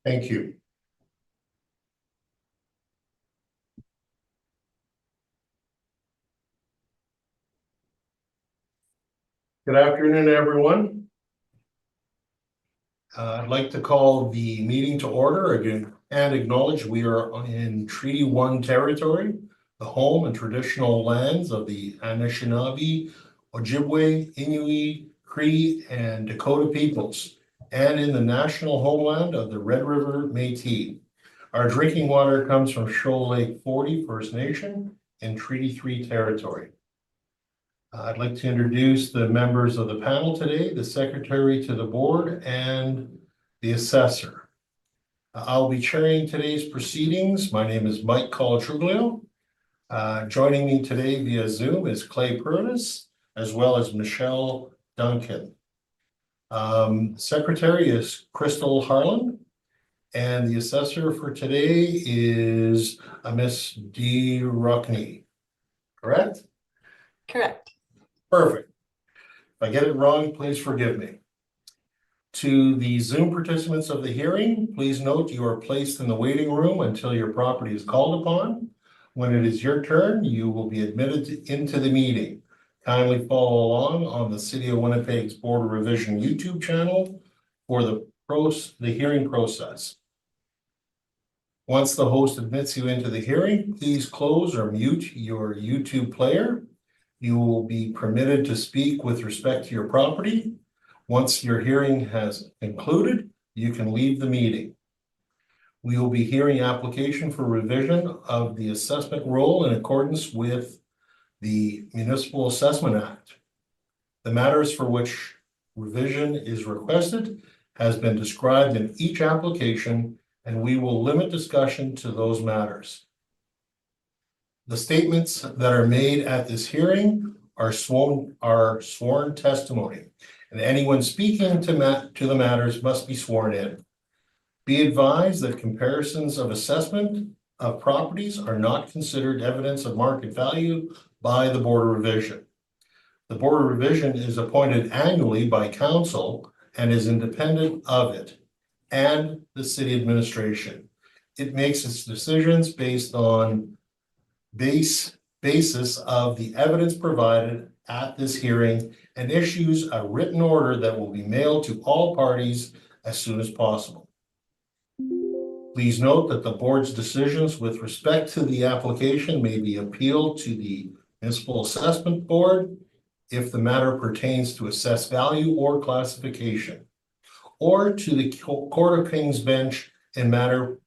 Thank you. Good afternoon, everyone. I'd like to call the meeting to order again and acknowledge we are in Treaty 1 territory, the home and traditional lands of the Anishinaabe, Ojibwe, Inuit, Cree, and Dakota peoples, and in the national homeland of the Red River Métis. Our drinking water comes from Shoal Lake 40 First Nation in Treaty 3 territory. I'd like to introduce the members of the panel today, the secretary to the board and the assessor. I'll be chairing today's proceedings. My name is Mike Colatruglio. Joining me today via Zoom is Clay Purvis, as well as Michelle Duncan. Secretary is Crystal Harlan, and the assessor for today is Miss D. Rockney, correct? Correct. Perfect. If I get it wrong, please forgive me. To the Zoom participants of the hearing, please note you are placed in the waiting room until your property is called upon. When it is your turn, you will be admitted into the meeting. Kindly follow along on the City of Winnipeg's Board of Revision YouTube channel for the hearing process. Once the host admits you into the hearing, please close or mute your YouTube player. You will be permitted to speak with respect to your property. Once your hearing has concluded, you can leave the meeting. We will be hearing application for revision of the assessment roll in accordance with the Municipal Assessment Act. The matters for which revision is requested has been described in each application, and we will limit discussion to those matters. The statements that are made at this hearing are sworn testimony, and anyone speaking to the matters must be sworn in. Be advised that comparisons of assessment of properties are not considered evidence of market value by the Board of Revision. The Board of Revision is appointed annually by Council and is independent of it and the City Administration. It makes its decisions based on basis of the evidence provided at this hearing and issues a written order that will be mailed to all parties as soon as possible. Please note that the board's decisions with respect to the application may be appealed to the Municipal Assessment Board if the matter pertains to assessed value or classification, or to the Court of King's Bench in matter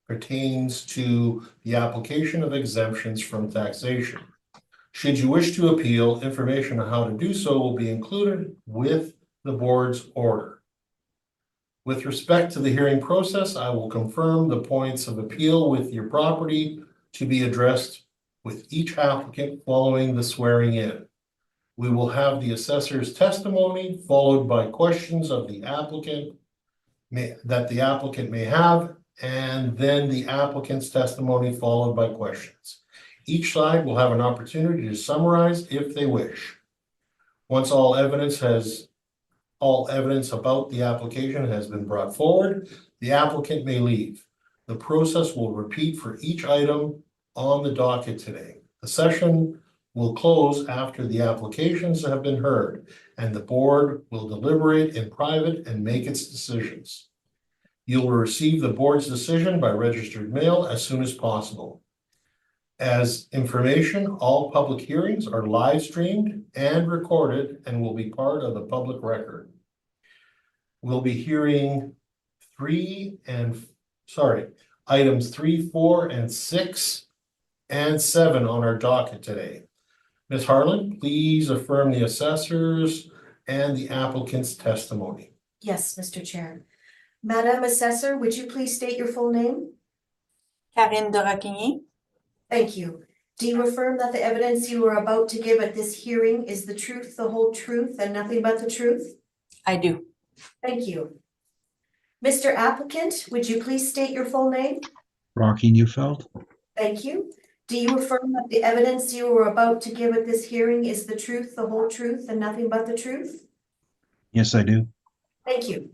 pertains to the application of exemptions from taxation. Should you wish to appeal, information on how to do so will be included with the board's order. With respect to the hearing process, I will confirm the points of appeal with your property to be addressed with each applicant following the swearing in. We will have the assessor's testimony followed by questions of the applicant that the applicant may have, and then the applicant's testimony followed by questions. Each side will have an opportunity to summarize if they wish. Once all evidence about the application has been brought forward, the applicant may leave. The process will repeat for each item on the docket today. The session will close after the applications have been heard, and the board will deliberate in private and make its decisions. You will receive the board's decision by registered mail as soon as possible. As information, all public hearings are live streamed and recorded and will be part of the public record. We'll be hearing items 3, 4, and 6 and 7 on our docket today. Ms. Harlan, please affirm the assessors and the applicant's testimony. Yes, Mr. Chair. Madam Assessor, would you please state your full name? Karine Dorakigny. Thank you. Do you affirm that the evidence you are about to give at this hearing is the truth, the whole truth, and nothing but the truth? I do. Thank you. Mr. Applicant, would you please state your full name? Rocky Neufeld. Thank you. Do you affirm that the evidence you are about to give at this hearing is the truth, the whole truth, and nothing but the truth? Yes, I do. Thank you.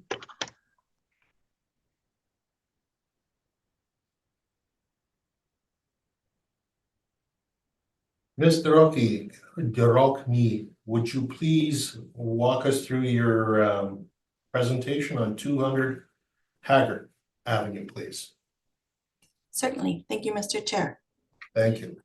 Ms. Dorokny, would you please walk us through your presentation on 200 Haggard Avenue, please? Certainly. Thank you, Mr. Chair. Thank you.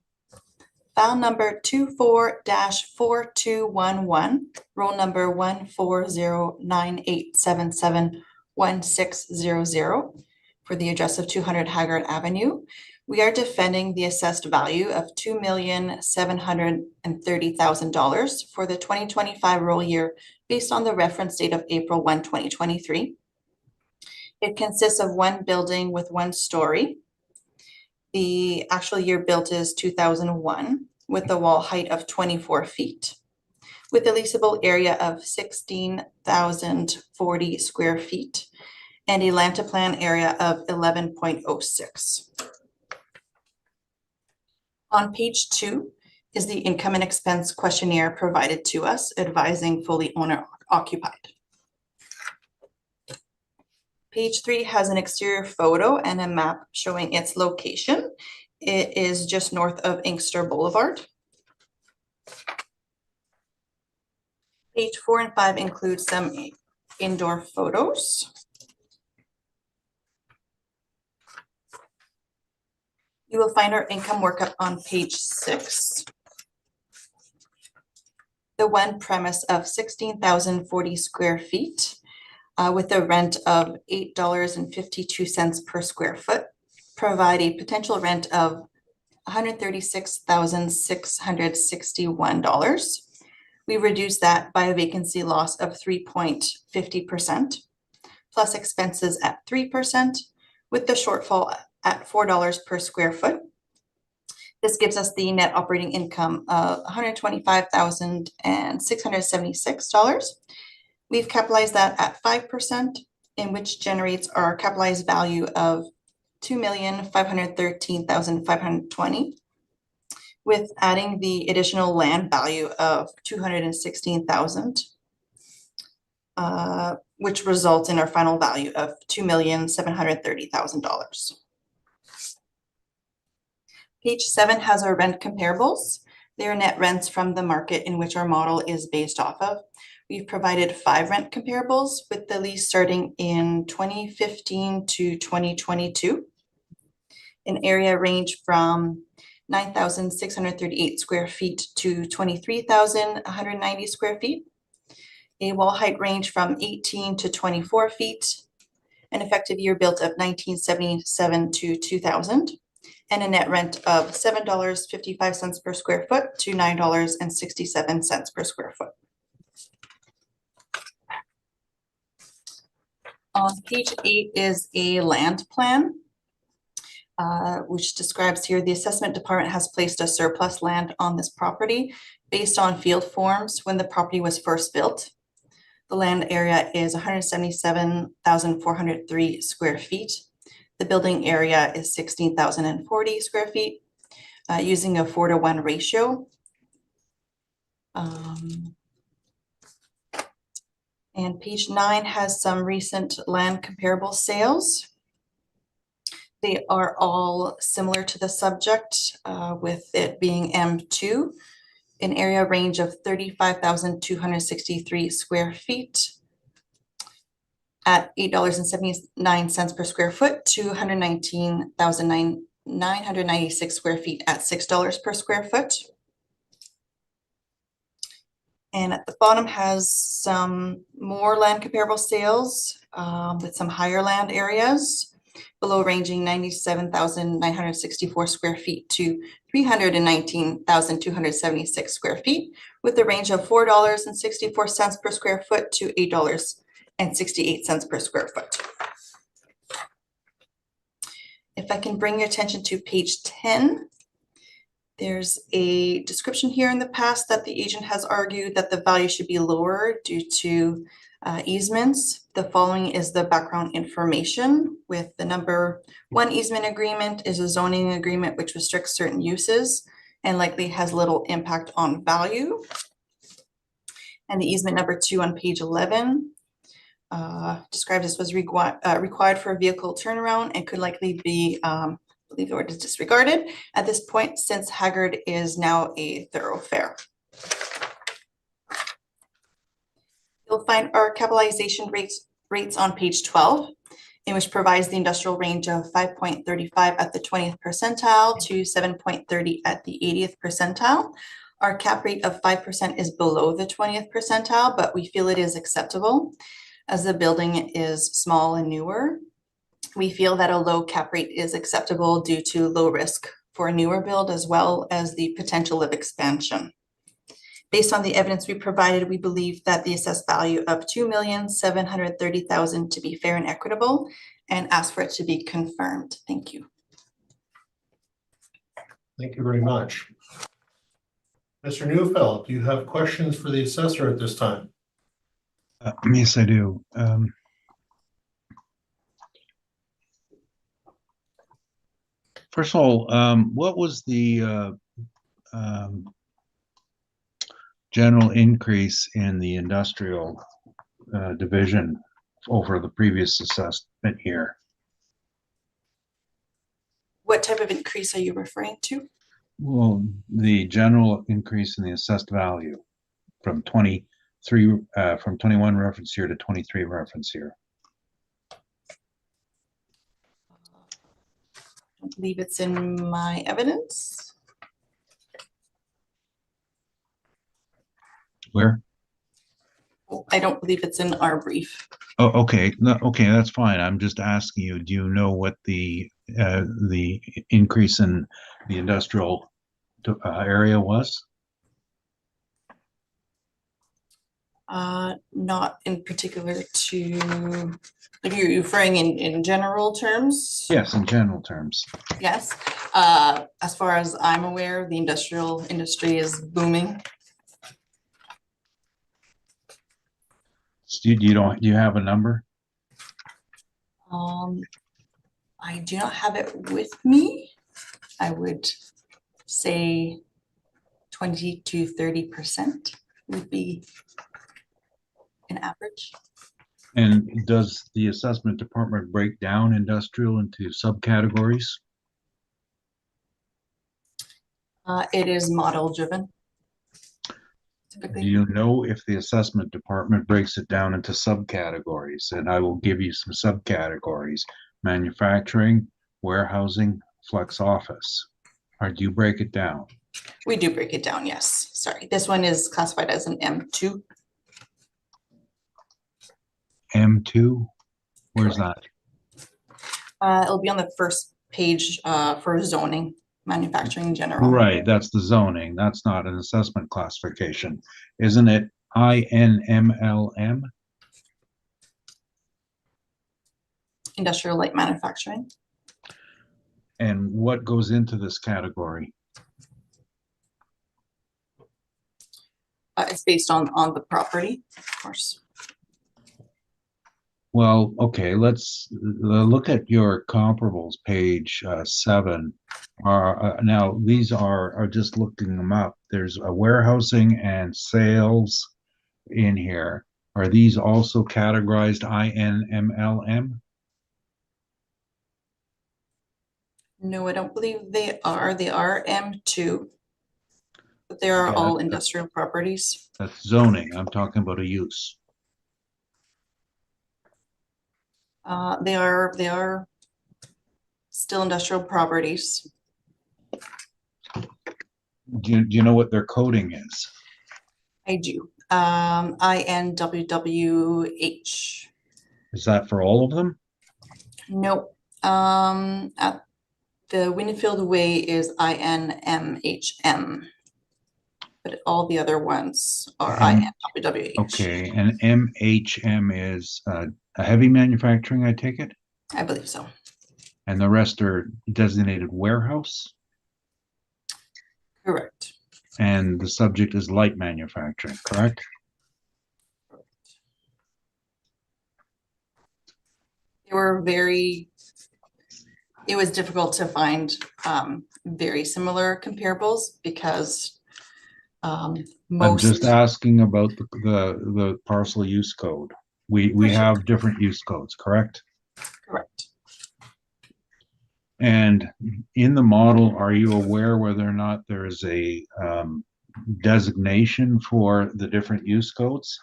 File number 24-4211, roll number 14098771600 for the address of 200 Haggard Avenue. We are defending the assessed value of $2,730,000 for the 2025 roll year based on the reference date of April 1, 2023. It consists of one building with one story. The actual year built is 2001 with a wall height of 24 feet with a leasable area of 16,040 square feet and a land to plan area of 11.06. On page 2 is the income and expense questionnaire provided to us advising fully owner occupied. Page 3 has an exterior photo and a map showing its location. It is just north of Inkster Boulevard. Page 4 and 5 include some indoor photos. You will find our income workup on page 6. The one premise of 16,040 square feet with a rent of $8.52 per square foot, provide a potential rent of $136,661. We reduce that by a vacancy loss of 3.50%, plus expenses at 3%, with the shortfall at $4 per square foot. This gives us the net operating income of $125,676. We've capitalized that at 5%, in which generates our capitalized value of $2,513,520, with adding the additional land value of $216,000, which results in our final value of $2,730,000. Page 7 has our rent comparables. They are net rents from the market in which our model is based off of. We've provided 5 rent comparables with the lease starting in 2015 to 2022. An area range from 9,638 square feet to 23,190 square feet. A wall height range from 18 to 24 feet. An effective year built of 1977 to 2000. And a net rent of $7.55 per square foot to $9.67 per square foot. On page 8 is a land plan, which describes here the assessment department has placed a surplus land on this property based on field forms when the property was first built. The land area is 177,403 square feet. The building area is 16,040 square feet, using a 4:1 ratio. And page 9 has some recent land comparable sales. They are all similar to the subject, with it being M2, an area range of 35,263 square feet at $8.79 per square foot to 119,996 square feet at $6 per square foot. And at the bottom has some more land comparable sales with some higher land areas below, ranging 97,964 square feet to 319,276 square feet with a range of $4.64 per square foot to $8.68 per square foot. If I can bring your attention to page 10. There's a description here in the past that the agent has argued that the value should be lower due to easements. The following is the background information with the number 1 easement agreement is a zoning agreement which restricts certain uses and likely has little impact on value. And the easement number 2 on page 11 describes this was required for a vehicle turnaround and could likely be believe the word is disregarded at this point, since Haggard is now a thoroughfare. You'll find our capitalization rates on page 12, in which provides the industrial range of 5.35 at the 20th percentile to 7.30 at the 80th percentile. Our cap rate of 5% is below the 20th percentile, but we feel it is acceptable as the building is small and newer. We feel that a low cap rate is acceptable due to low risk for a newer build, as well as the potential of expansion. Based on the evidence we provided, we believe that the assessed value of $2,730,000 to be fair and equitable, and ask for it to be confirmed. Thank you. Thank you very much. Mr. Neufeld, do you have questions for the assessor at this time? Yes, I do. First of all, what was the general increase in the industrial division over the previous assessment year? What type of increase are you referring to? Well, the general increase in the assessed value from 21 reference year to 23 reference year. I believe it's in my evidence. Where? I don't believe it's in our brief. Oh, okay. No, okay, that's fine. I'm just asking you, do you know what the increase in the industrial area was? Not in particular to, like, you're referring in general terms? Yes, in general terms. Yes. As far as I'm aware, the industrial industry is booming. Do you have a number? I do not have it with me. I would say 20 to 30% would be an average. And does the assessment department break down industrial into subcategories? It is model driven. Do you know if the assessment department breaks it down into subcategories? And I will give you some subcategories: manufacturing, warehousing, flex office. Or do you break it down? We do break it down, yes. Sorry, this one is classified as an M2. M2? Where's that? It'll be on the first page for zoning, manufacturing general. Right, that's the zoning. That's not an assessment classification. Isn't it INMLM? Industrial light manufacturing. And what goes into this category? It's based on the property, of course. Well, okay, let's look at your comparables, page 7. Now, these are just looking them up. There's a warehousing and sales in here. Are these also categorized INMLM? No, I don't believe they are. They are M2, but they are all industrial properties. That's zoning. I'm talking about a use. They are still industrial properties. Do you know what their coding is? I do. INWWH. Is that for all of them? Nope. At the Winfield Way is INMHM, but all the other ones are INWWH. Okay, and MHM is a heavy manufacturing, I take it? I believe so. And the rest are designated warehouse? Correct. And the subject is light manufacturing, correct? It was difficult to find very similar comparables because I'm most. just asking about the parcel use code. We have different use codes, correct? Correct. And in the model, are you aware whether or not there is a designation for the different use codes?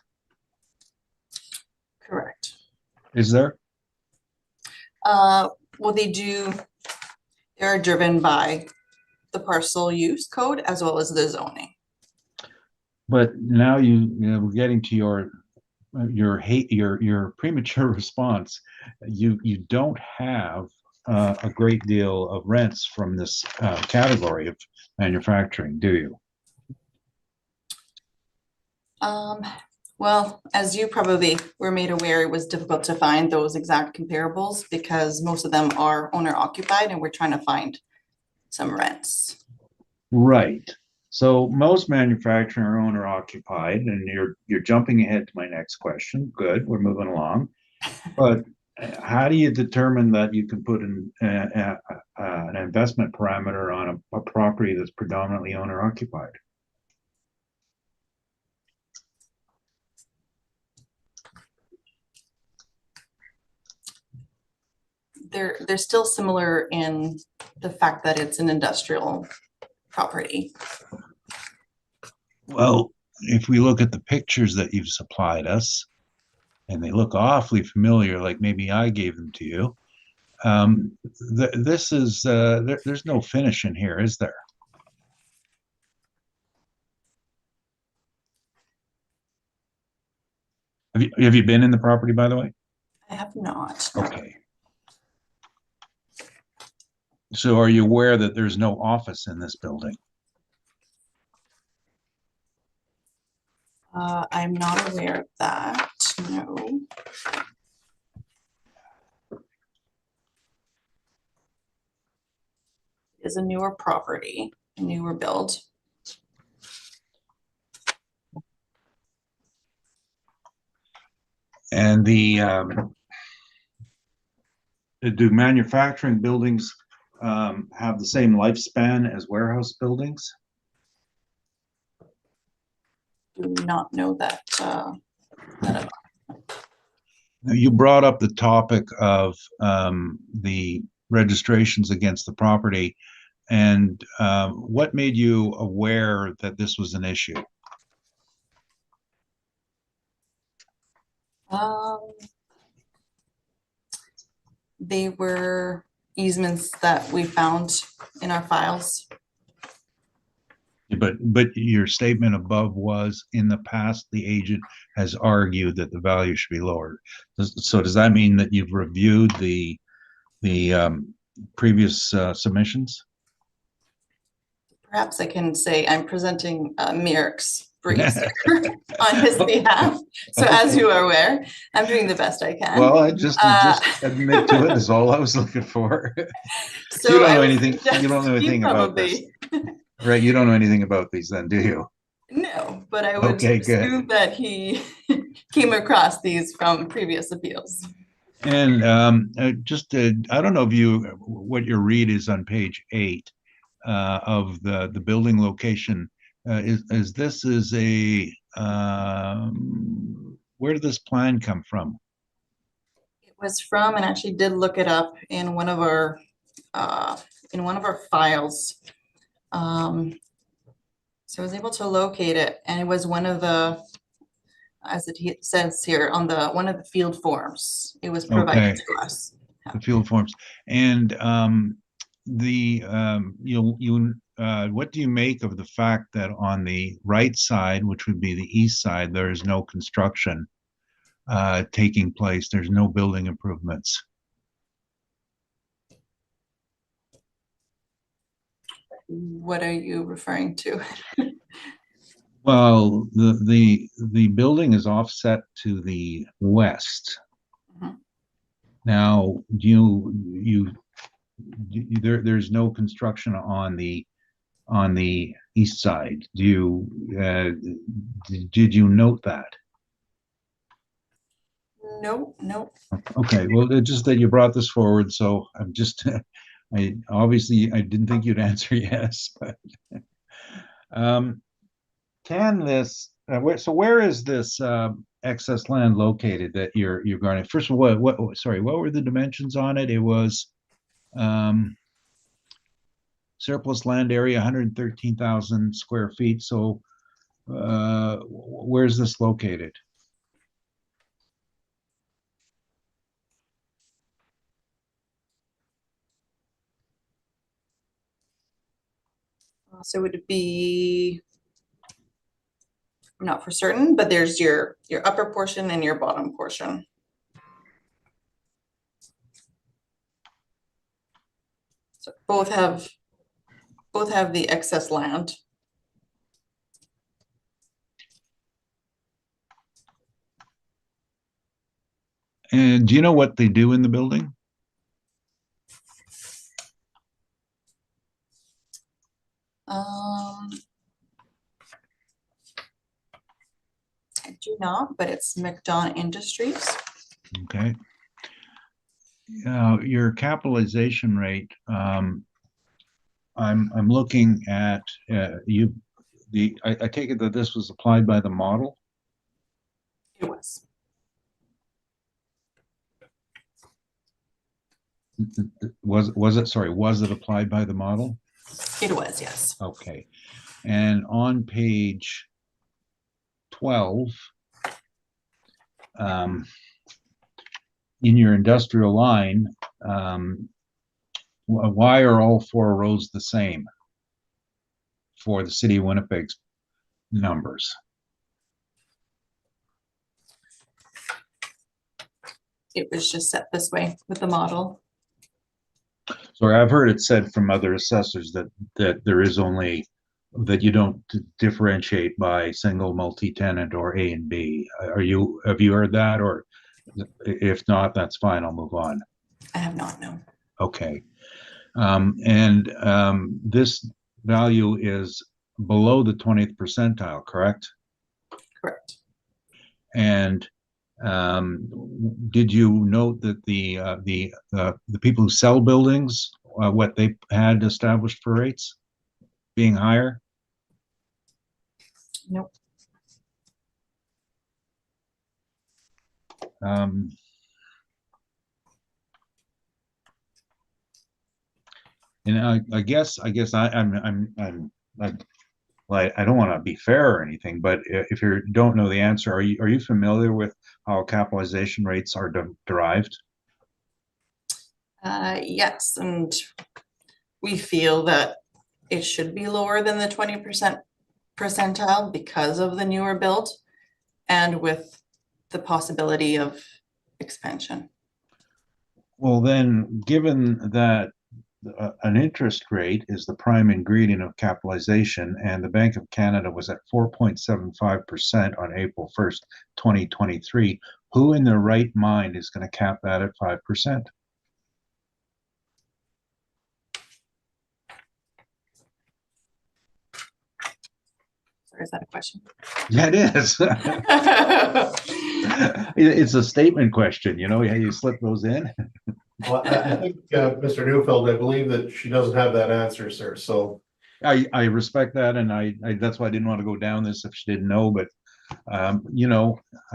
Correct. Is there? Well, they're driven by the parcel use code as well as the zoning. But now we're getting to your premature response. You don't have a great deal of rents from this category of manufacturing, do you? Well, as you probably were made aware, it was difficult to find those exact comparables because most of them are owner occupied and we're trying to find some rents. Right. So most manufacturing are owner occupied, and you're jumping ahead to my next question. Good, we're moving along. But how do you determine that you can put an investment parameter on a property that's predominantly owner occupied? They're still similar in the fact that it's an industrial property. Well, if we look at the pictures that you've supplied us, and they look awfully familiar, like maybe I gave them to you, this is there's no finish in here, is there? Have you been in the property, by the way? I have not. Okay. So are you aware that there's no office in this building? I'm not aware of that, no. Is a newer property, a newer build. And do manufacturing buildings have the same lifespan as warehouse buildings? Do not know that. That Now, you brought up the topic of the registrations against the property, and what made you aware that this was an issue? They were easements that we found in our files. But your statement above was, in the past, the agent has argued that the value should be lowered. So does that mean that you've reviewed the previous submissions? Perhaps I can say I'm presenting Merrick's briefs here on his behalf. So as you are aware, I'm doing the best I can. Well, I just admit to it is all I was looking for. So you don't know anything. You don't know anything about this. Right, you don't know anything about these then, do you? No, but I would Okay, assume that he came across these from previous appeals. And I don't know if what your read is on page 8 of the building location. Is this a where did this plan come from? It was from, and actually did look it up in one of our files. So I was able to locate it, and it was one of the, as it says here, on one of the field forms. It was provided to us. The field forms. And what do you make of the fact that on the right side, which would be the east side, there is no construction taking place? There's no building improvements. What are you referring to? Well, the building is offset to the west. Mhm. Now, there's no construction on the east side. Did you note that? No. Okay, well, it's just that you brought this forward, so I'm just I didn't think you'd answer yes, but where is this excess land located that you're garnering? First of all, what were the dimensions on it? It was surplus land area, 113,000 square feet. So where's this located? So it would be, not for certain, but there's your upper portion and your bottom portion. So both have the excess land. And do you know what they do in the building? I do not, but it's McDonough Industries. Okay. Your capitalization rate, I'm looking at I take it that this was applied by the model. It was. Was it, sorry, was it applied by the model? It was, yes. Okay. And on page 12, in your industrial line, why are all four rows the same for the city of Winnipeg's numbers? It was just set this way with the model. So I've heard it said from other assessors that there is only, that you don't differentiate by single, multi-tenant, or A and B. Have you heard that? Or if not, that's fine, I'll move on. I have not known. Okay. This value is below the 20th percentile, correct? Correct. And did you note that the people who sell buildings, what they had established for rates being higher? Nope. And I guess I'm like, I don't want to be fair or anything, but if you don't know the answer, are you familiar with how capitalization rates are derived? Yes, and we feel that it should be lower than the 20% percentile because of the newer build and with the possibility of expansion. Well, then, given that an interest rate is the prime ingredient of capitalization, and the Bank of Canada was at 4.75% on April 1st, 2023, who in their right mind is going to cap that at 5%? Sorry, is that a question? Yeah, it is. It's a statement question, how you slip those in. Well, I think, Mr. Neufeld, I believe that she doesn't have that answer, sir, so. I respect that, and I that's why I didn't want to go down this if she didn't know, but I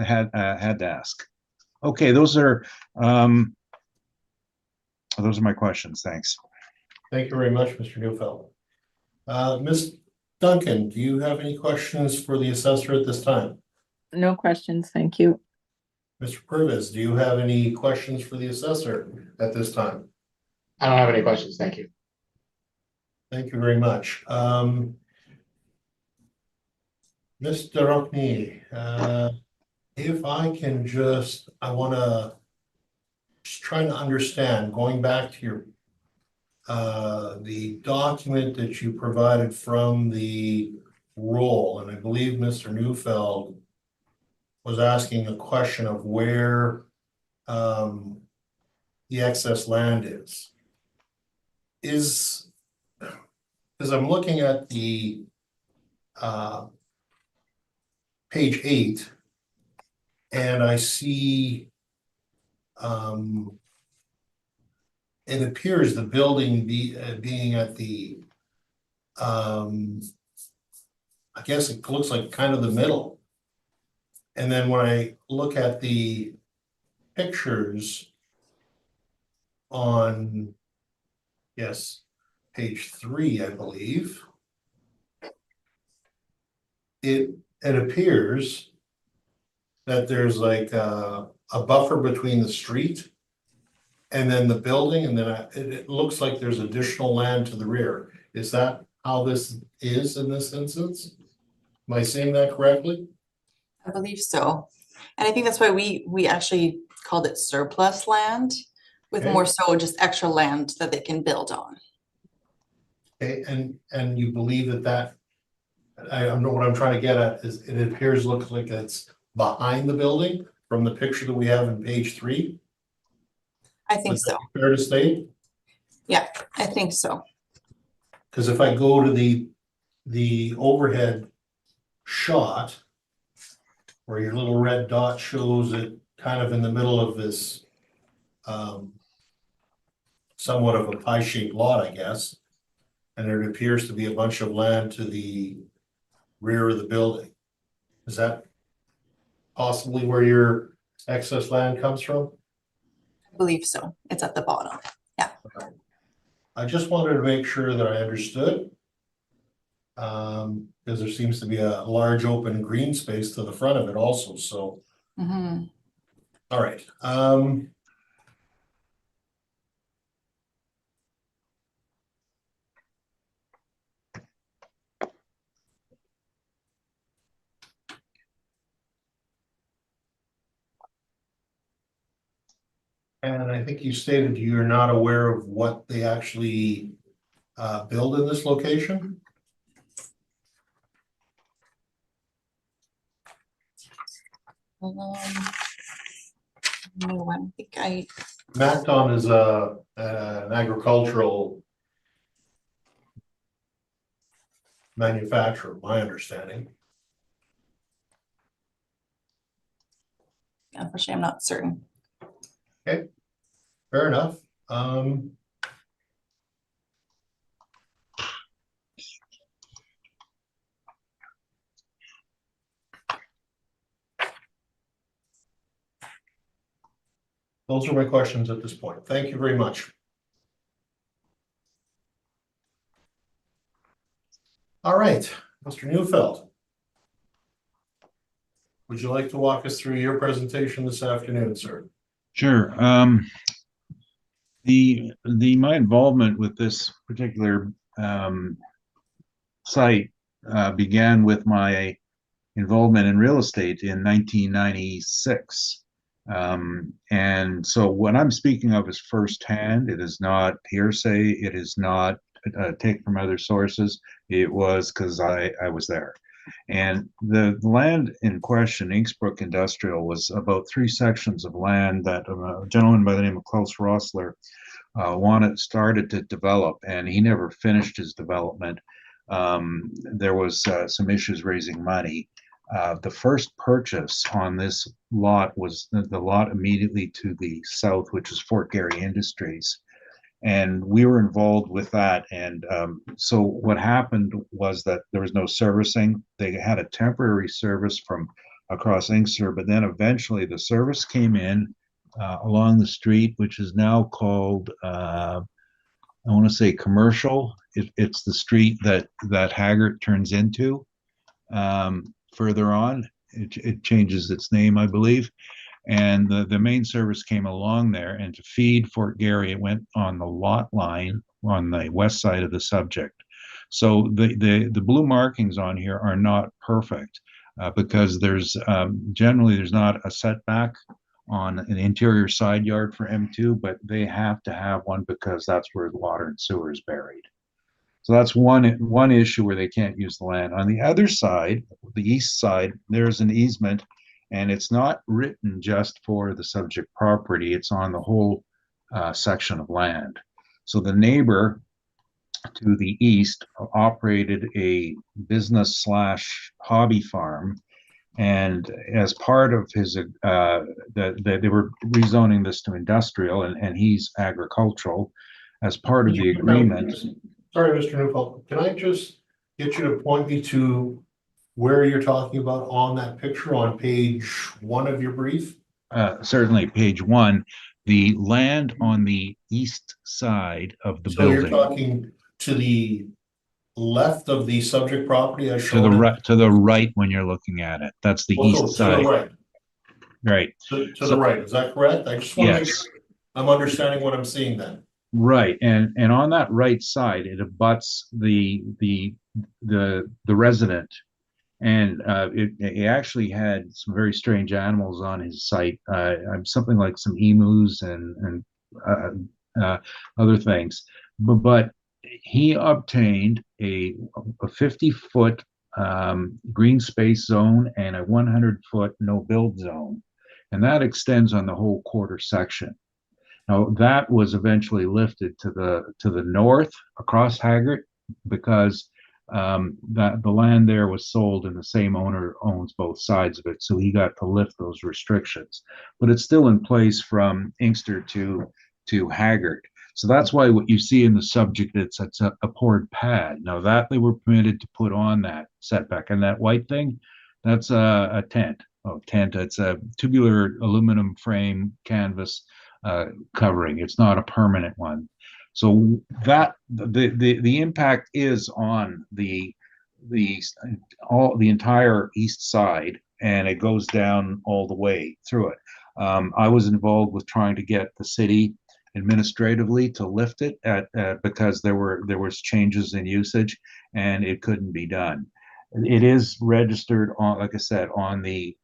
had to ask. Okay, those are my questions. Thanks. Thank you very much, Mr. Neufeld. Ms. Duncan, do you have any questions for the assessor at this time? No questions, thank you. Mr. Purvis, do you have any questions for the assessor at this time? I don't have any questions, thank you. Thank you very much. Mr. Rockney, if I can I want to just try to understand, going back to your the document that you provided from the roll, and I believe Mr. Neufeld was asking a question of where the excess land is. As I'm looking at the page 8, and I see it appears the building being at the I guess it looks like kind of the middle. And then when I look at the pictures on, yes, page 3, I believe. It appears that there's like a buffer between the street and then the building, and then it looks like there's additional land to the rear. Is that how this is in this instance? Am I saying that correctly? I believe so. And I think that's why we actually called it surplus land, with Okay. more so just extra land that they can build on. Okay, and you believe that I know what I'm trying to get at is it appears, looks like it's behind the building from the picture that we have in page 3? I think Would that so. be fair to state? Yeah, I think so. Because if I go to the overhead shot, where your little red dot shows it kind of in the middle of this somewhat of a pie-shaped lot, I guess, and there appears to be a bunch of land to the rear of the building. Is that possibly where your excess land comes from? I believe so. It's at the bottom. I just wanted to make sure that I understood. Because there seems to be a large open green space to the front of it also, so, Mhm. all right. And I think you stated you're not aware of what they actually build in this location? No, I think Macton is an agricultural manufacturer, my understanding. unfortunately, I'm not certain. Fair enough. Those are my questions at this point. Thank you very much. All right, Mr. Neufeld. Would you like to walk us through your presentation this afternoon, sir? Sure. My involvement with this particular site began with my involvement in real estate in 1996. And so what I'm speaking of is firsthand. It is not hearsay. It is not take from other sources. It was because I was there. And the land in question, Inksbrook Industrial, was about 3 sections of land that a gentleman by the name of Klaus Rossler started to develop, and he never finished his development. There was some issues raising money. The first purchase on this lot was the lot immediately to the south, which is Fort Garry Industries. And we were involved with that. And so what happened was that there was no servicing. They had a temporary service from across Inkster, but then eventually the service came in along the street, which is now called, I want to say Commercial. It's the street that Haggart turns into. Further on, it changes its name, I believe. And the main service came along there, and to feed Fort Garry, it went on the lot line on the west side of the subject. So the blue markings on here are not perfect because there's generally there's not a setback on an interior side yard for M2, but they have to have one because that's where the water and sewer is buried. So that's one issue where they can't use the land. On the other side, the east side, there's an easement, and it's not written just for the subject property. It's on the whole section of land. So the neighbor to the east operated a business / hobby farm. And as part of his, they were rezoning this to industrial, and he's agricultural. As part of the agreement. Sorry, Mr. Neufeld, can I just get you to point me to where you're talking about on that picture on page 1 of your brief? Certainly, page 1, the land on the east side of the So you're building. talking to the left of the subject property as To shown. the right, to the right when you're looking at it. That's the Well, east to the side, right, right? to the So- right, is that correct? I just want to make Yes. sure I'm understanding what I'm seeing then. Right, and on that right side, it abuts the resident, and it actually had some very strange animals on his site, something like some emus and other things, but he obtained a 50-foot green space zone and a 100-foot no build zone, and that extends on the whole quarter section. Now that was eventually lifted to the north across Haggart because that the land there was sold and the same owner owns both sides of it, so he got to lift those restrictions. But it's still in place from Inkster to Haggart. So that's why what you see in the subject, it's a poured pad. Now that they were permitted to put on that setback, and that white thing, that's a tent. Oh, tent. It's a tubular aluminum frame canvas covering. It's not a permanent one. So that the impact is on the entire east side, and it goes down all the way through it. I was involved with trying to get the city administratively to lift it because there was changes in usage, and it couldn't be done. It is registered on, like I said, on the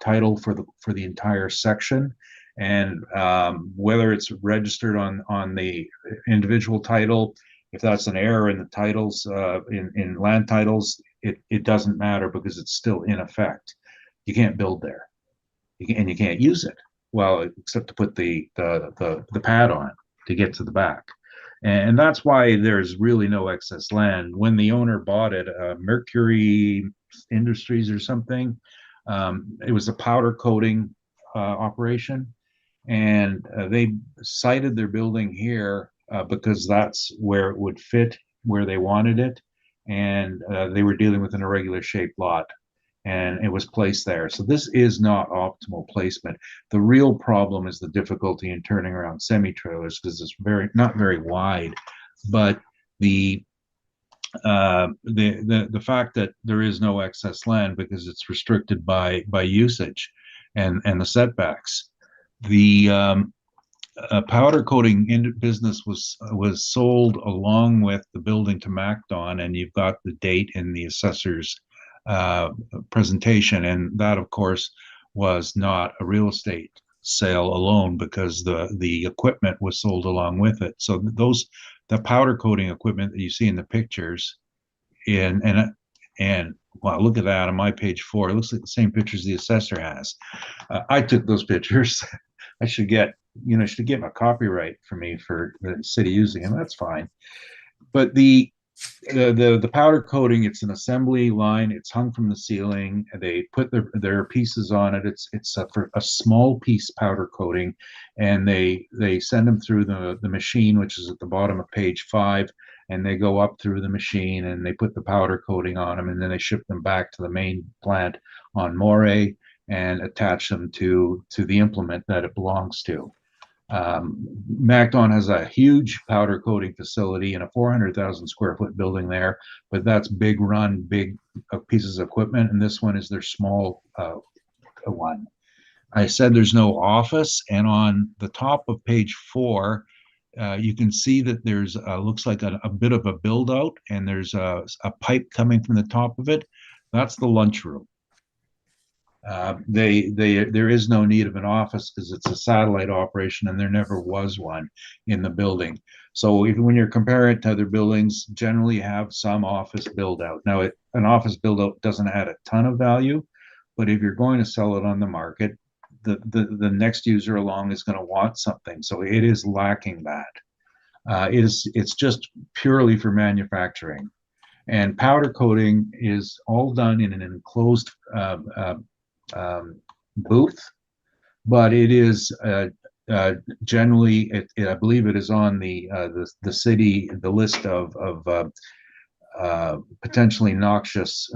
title for the entire section, and whether it's registered on the individual title, if that's an error in the titles, in land titles, it doesn't matter because it's still in effect. You can't build there, and you can't use it, well, except to put the pad on to get to the back. And that's why there's really no excess land. When the owner bought it, Mercury Industries or something, it was a powder coating operation, and they sited their building here because that's where it would fit where they wanted it, and they were dealing with an irregular shaped lot, and it was placed there. So this is not optimal placement. The real problem is the difficulty in turning around semi-trailers because it's not very wide, but the fact that there is no excess land because it's restricted by usage and the setbacks. The powder coating business was sold along with the building to MacDon, and you've got the date in the assessor's presentation, and that of course was not a real estate sale alone because the equipment was sold along with it. So the powder coating equipment that you see in the pictures and wow, look at that on my page 4. It looks like the same pictures the assessor has. I took those pictures. I should get a copyright for me for the city using them. That's fine. But the powder coating, it's an assembly line. It's hung from the ceiling. They put their pieces on it. It's for a small piece powder coating, and they send them through the machine, which is at the bottom of page 5, and they go up through the machine and they put the powder coating on them, and then they ship them back to the main plant on Moray and attach them to the implement that it belongs to. MacDon has a huge powder coating facility and a 400,000 square foot building there, but that's big pieces of equipment, and this one is their small one. I said there's no office, and on the top of page 4, you can see that there's looks like a bit of a build out, and there's a pipe coming from the top of it. That's the lunchroom. There is no need of an office because it's a satellite operation, and there never was one in the building. So even when you're comparing it to other buildings, generally have some office build out. Now, an office build out doesn't add a ton of value, but if you're going to sell it on the market, the next user along is going to want something. So it is lacking that. It's just purely for manufacturing, and powder coating is all done in an enclosed booth, but it is generally, I believe it is on the city, the list of potentially noxious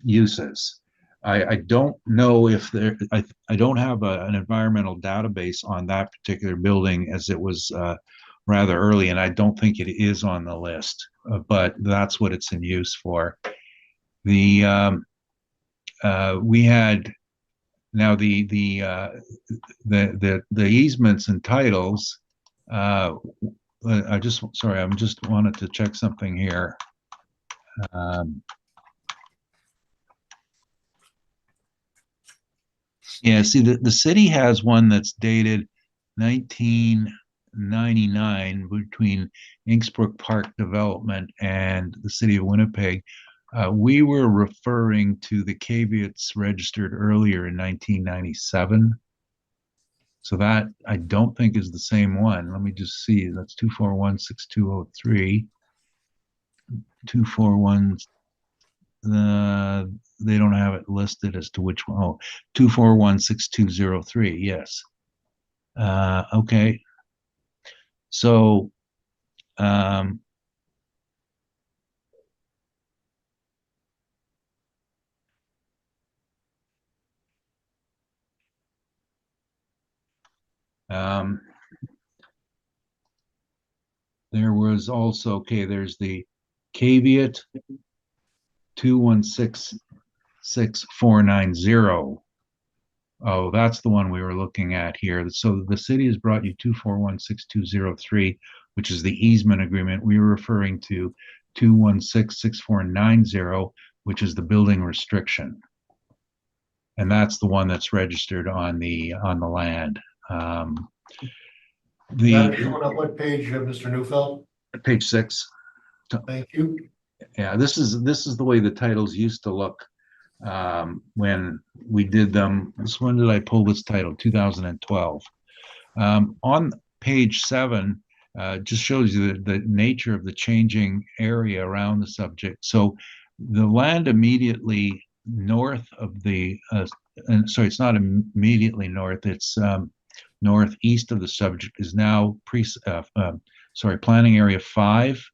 uses. I don't know if I don't have an environmental database on that particular building, as it was rather early, and I don't think it is on the list, but that's what it's in use for. The we had now the easements and titles. I'm just wanted to check something here. Yeah, see, the city has one that's dated 1999 between Inksbrook Park Development and the city of Winnipeg. We were referring to the caveats registered earlier in 1997. So that I don't think is the same one. Let me just see. That's 2416203. 241. They don't have it listed as to which one. Oh, 2416203. Yes. Okay. So, there was also, okay, there's the caveat 2166490. Oh, that's the one we were looking at here. So the city has brought you 2416203, which is the easement agreement. We were referring to 2166490, which is the building restriction. And that's the one that's registered on the land. That's showing up what page, Mr. Neufeld? Page 6. Thank you. Yeah, this is the way the titles used to look when we did them. When did I pull this title? 2012. On page 7, just shows you the nature of the changing area around the subject. So the land immediately north of the, and sorry, it's not immediately north, it's northeast of the subject is now planning area 5,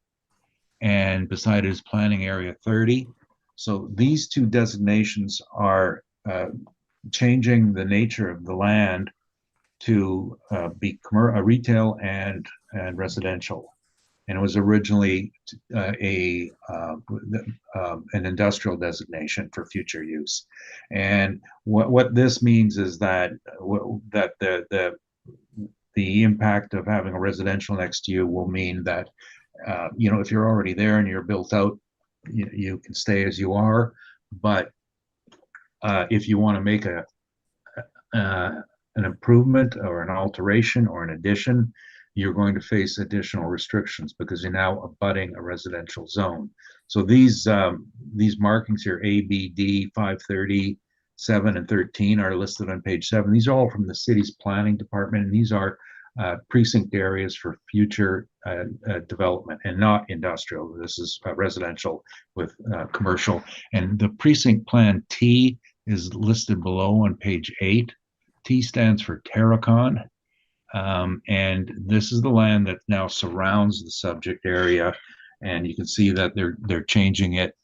and beside it is planning area 30. So these two designations are changing the nature of the land to be retail and residential. And it was originally an industrial designation for future use. And what this means is that the impact of having a residential next to you will mean that if you're already there and you're built out, you can stay as you are. But if you want to make an improvement or an alteration or an addition, you're going to face additional restrictions because you're now abutting a residential zone. So these markings here, A, B, D, 530, 7, and 13 are listed on page 7. These are all from the city's planning department, and these are precinct areas for future development and not industrial. This is residential with commercial. And the precinct plan T is listed below on page 8. T stands for Terracon. And this is the land that now surrounds the subject area. And you can see that they're changing it.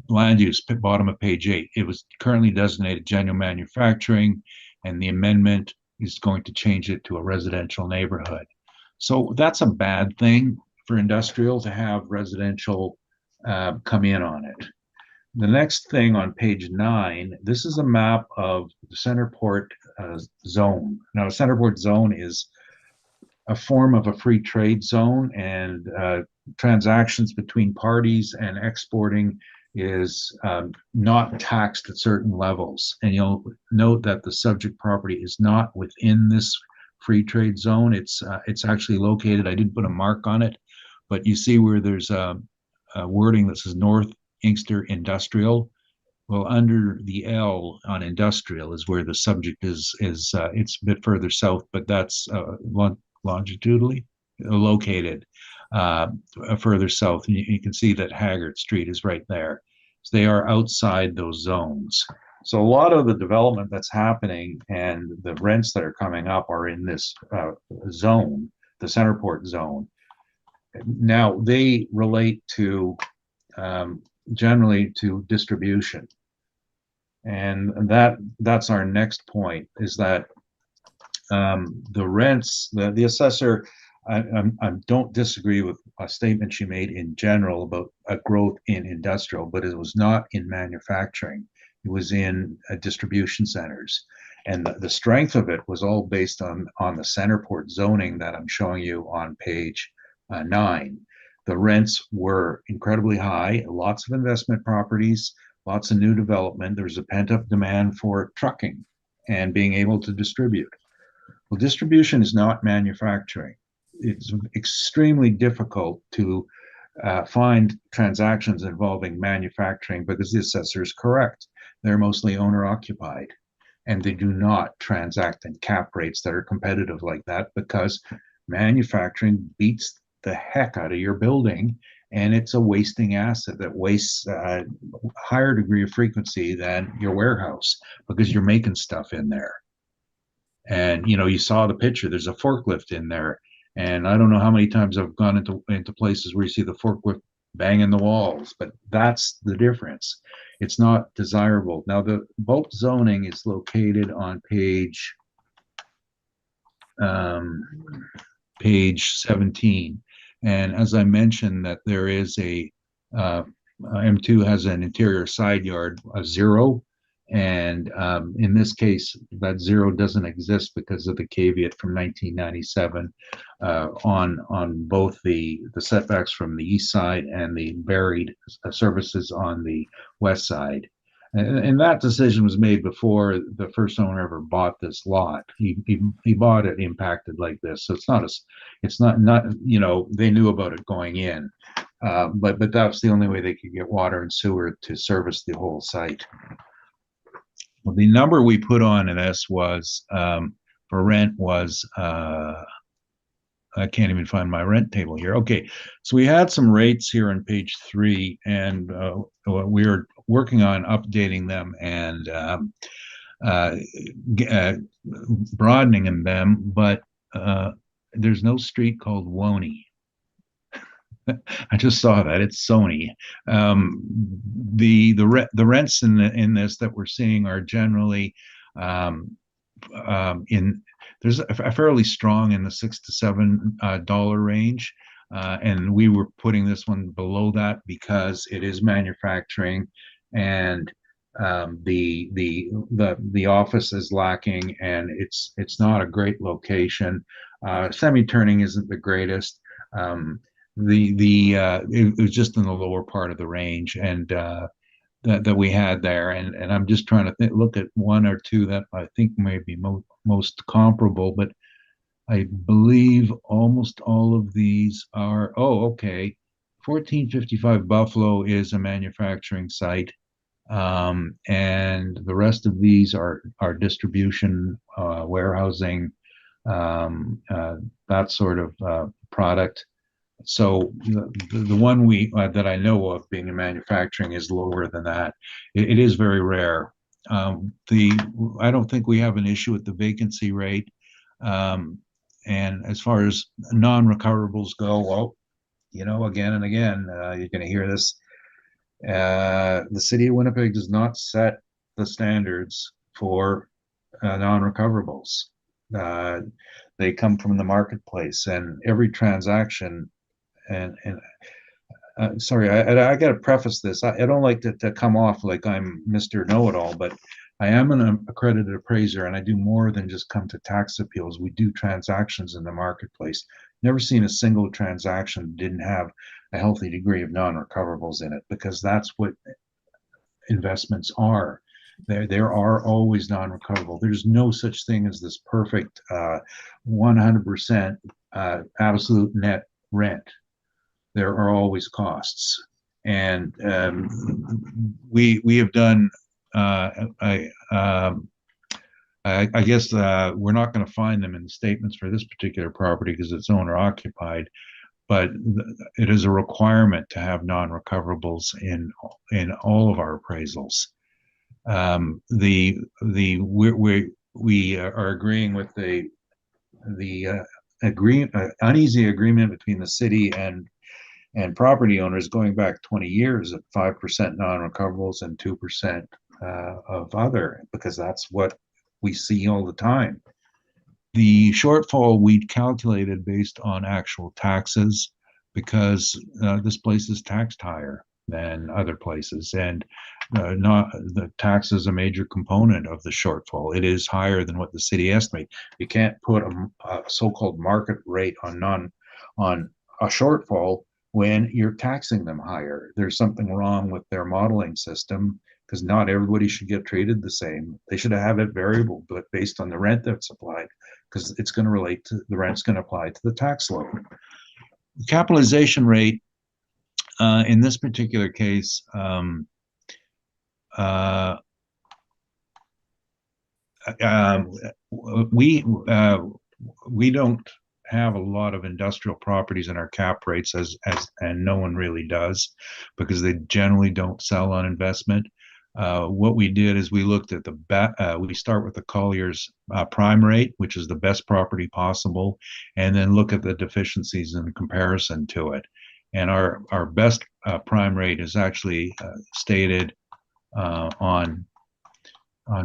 Land use, bottom of page 8. It was currently designated general manufacturing, and the amendment is going to change it to a residential neighborhood. So that's a bad thing for industrial to have residential come in on it. The next thing on page 9, this is a map of the Centerport zone. Now, a Centerport zone is a form of a free trade zone, and transactions between parties and exporting is not taxed at certain levels. And you'll note that the subject property is not within this free trade zone. It's actually located, I didn't put a mark on it, but you see where there's a wording that says North Inkster Industrial. Well, under the L on industrial is where the subject is. It's a bit further south, but that's longitudinally located further south. And you can see that Haggard Street is right there. So they are outside those zones. So a lot of the development that's happening and the rents that are coming up are in this zone, the Centerport zone. Now they relate to generally to distribution. And that's our next point, is that The rents, the assessor, I don't disagree with a statement she made in general about a growth in industrial, but it was not in manufacturing. It was in distribution centers. And the strength of it was all based on the Centerport zoning that I'm showing you on page 9. The rents were incredibly high, lots of investment properties, lots of new development. There was a pent-up demand for trucking and being able to distribute. Well, distribution is not manufacturing. It's extremely difficult to find transactions involving manufacturing because the assessor is correct. They're mostly owner occupied, and they do not transact in cap rates that are competitive like that because manufacturing beats the heck out of your building, and it's a wasting asset that wastes a higher degree of frequency than your warehouse because you're making stuff in there. And you saw the picture, there's a forklift in there, and I don't know how many times I've gone into places where you see the forklift banging the walls, but that's the difference. It's not desirable. Now the bulk zoning is located on page 17, and as I mentioned, that there is a M2 has an interior side yard, a 0. And in this case, that 0 doesn't exist because of the caveat from 1997 on both the setbacks from the east side and the buried services on the west side. And that decision was made before the first owner ever bought this lot. He bought it impacted like this, so it's not they knew about it going in, but that's the only way they could get water and sewer to service the whole site. Well, the number we put on in this was for rent was I can't even find my rent table here. Okay, so we had some rates here on page 3, and we were working on updating them and broadening them, but there's no street called Woney. I just saw that it's Sony. The rents in this that we're seeing are generally there's a fairly strong in the $6 to $7 range, and we were putting this one below that because it is manufacturing, and the office is lacking, and it's not a great location. Semi-turning isn't the greatest. It was just in the lower part of the range, and that we had there, and I'm just trying to look at one or two that I think may be most comparable, but I believe almost all of these are. Oh, okay. 1455 Buffalo is a manufacturing site, and the rest of these are distribution, warehousing, that sort of product. So the one that I know of being in manufacturing is lower than that. It is very rare. I don't think we have an issue with the vacancy rate. And as far as non-recoverables go, well, again and again, you're going to hear this. The city of Winnipeg does not set the standards for non-recoverables. They come from the marketplace, and every transaction. And sorry, I got to preface this. I don't like to come off like I'm Mr. Know-it-all, but I am an accredited appraiser, and I do more than just come to tax appeals. We do transactions in the marketplace. Never seen a single transaction that didn't have a healthy degree of non-recoverables in it, because that's what investments are. There are always non-recoverable. There's no such thing as this perfect 100% absolute net rent. There are always costs, and we have done. I guess we're not going to find them in the statements for this particular property because it's owner occupied, but it is a requirement to have non-recoverables in all of our appraisals. We are agreeing with the uneasy agreement between the city and property owners going back 20 years at 5% non-recoverables and 2% of other, because that's what we see all the time. The shortfall we'd calculated based on actual taxes because this place is taxed higher than other places, and not the tax is a major component of the shortfall. It is higher than what the city estimate. You can't put a so-called market rate on a shortfall when you're taxing them higher. There's something wrong with their modeling system because not everybody should get treated the same. They should have it variable, but based on the rent that's applied, because it's going to relate to the rent's going to apply to the tax load. The capitalization rate in this particular case, we don't have a lot of industrial properties in our cap rates and no one really does because they generally don't sell on investment. What we did is we looked at we start with the Colliers prime rate, which is the best property possible, and then look at the deficiencies in comparison to it. And our best prime rate is actually stated on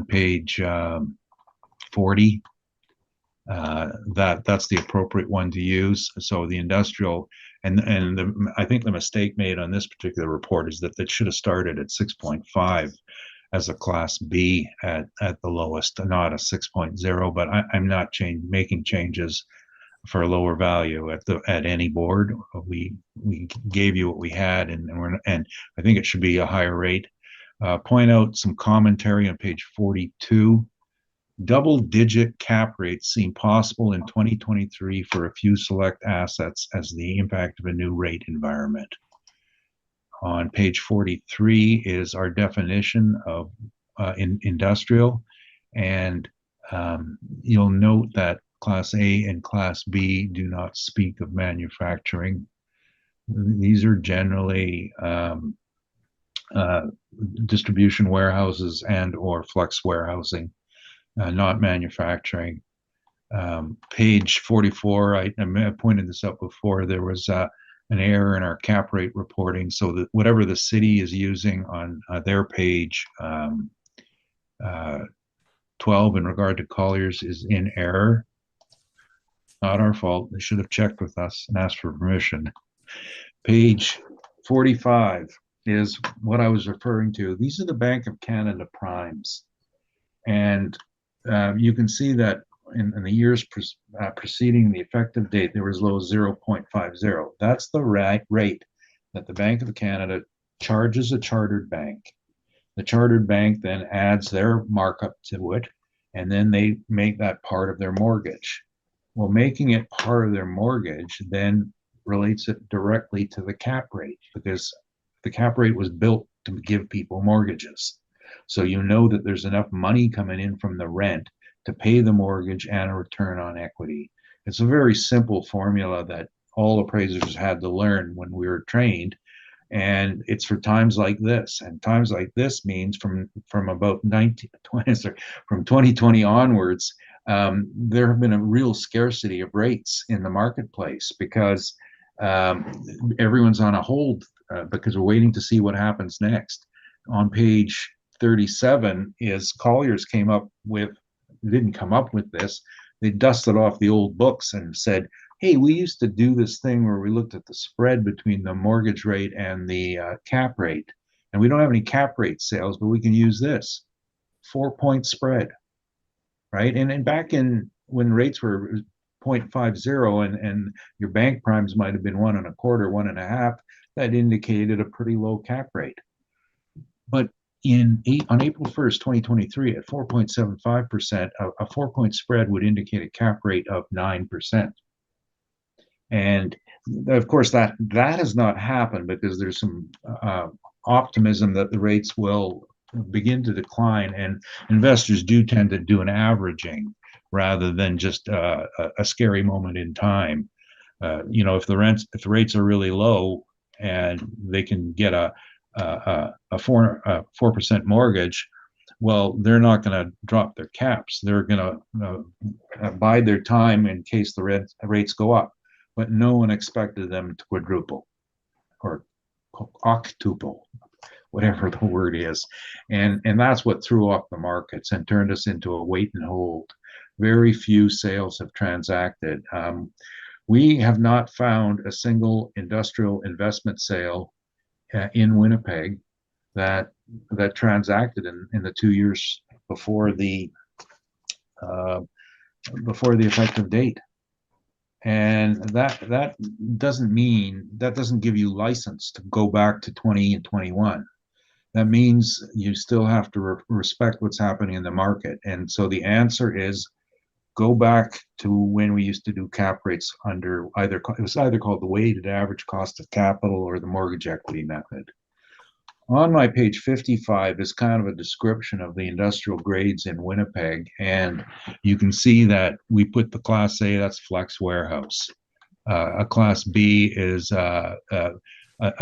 page 40. That's the appropriate one to use. So the industrial I think the mistake made on this particular report is that it should have started at 6.5 as a class B at the lowest, not a 6.0. But I'm not making changes for a lower value at any board. We gave you what we had, and I think it should be a higher rate. Point out some commentary on page 42. Double-digit cap rates seem possible in 2023 for a few select assets as the impact of a new rate environment. On page 43 is our definition of industrial, and you'll note that Class A and Class B do not speak of manufacturing. These are generally distribution warehouses and or flex warehousing. Not manufacturing. Page 44, I pointed this out before, there was an error in our cap rate reporting, so that whatever the city is using on their page 12 in regard to Colliers is in error. Not our fault. They should have checked with us and asked for permission. Page 45 is what I was referring to. These are the Bank of Canada primes. And you can see that in the years preceding the effective date, there was as low as 0.50. That's the rate that the Bank of Canada charges a chartered bank. The chartered bank then adds their markup to it, and then they make that part of their mortgage. Well, making it part of their mortgage then relates it directly to the cap rate, because the cap rate was built to give people mortgages. So you know that there's enough money coming in from the rent to pay the mortgage and a return on equity. It's a very simple formula that all appraisers had to learn when we were trained, and it's for times like this. And times like this means from about 2020 onwards, there have been a real scarcity of rates in the marketplace because everyone's on a hold because we're waiting to see what happens next. On page 37 is Colliers didn't come up with this. They dusted off the old books and said, hey, we used to do this thing where we looked at the spread between the mortgage rate and the cap rate. And we don't have any cap rate sales, but we can use this 4-point spread, right? And back in when rates were 0.50 and your bank primes might have been 1.25, 1.5, that indicated a pretty low cap rate. But on April 1st, 2023, at 4.75%, a 4-point spread would indicate a cap rate of 9%. And of course, that has not happened because there's some optimism that the rates will begin to decline, and investors do tend to do an averaging rather than just a scary moment in time. If the rates are really low and they can get a 4% mortgage, well, they're not going to drop their caps. They're going to bide their time in case the rates go up. But no one expected them to quadruple or octuple, whatever the word is. And that's what threw off the markets and turned us into a wait and hold. Very few sales have transacted. We have not found a single industrial investment sale in Winnipeg that transacted in the 2 years before the effective date. And that doesn't give you license to go back to 20 and 21. That means you still have to respect what's happening in the market. And so the answer is go back to when we used to do cap rates under it was either called the weighted average cost of capital or the mortgage equity method. On my page 55 is kind of a description of the industrial grades in Winnipeg, and you can see that we put the Class A, that's flex warehouse. A Class B is a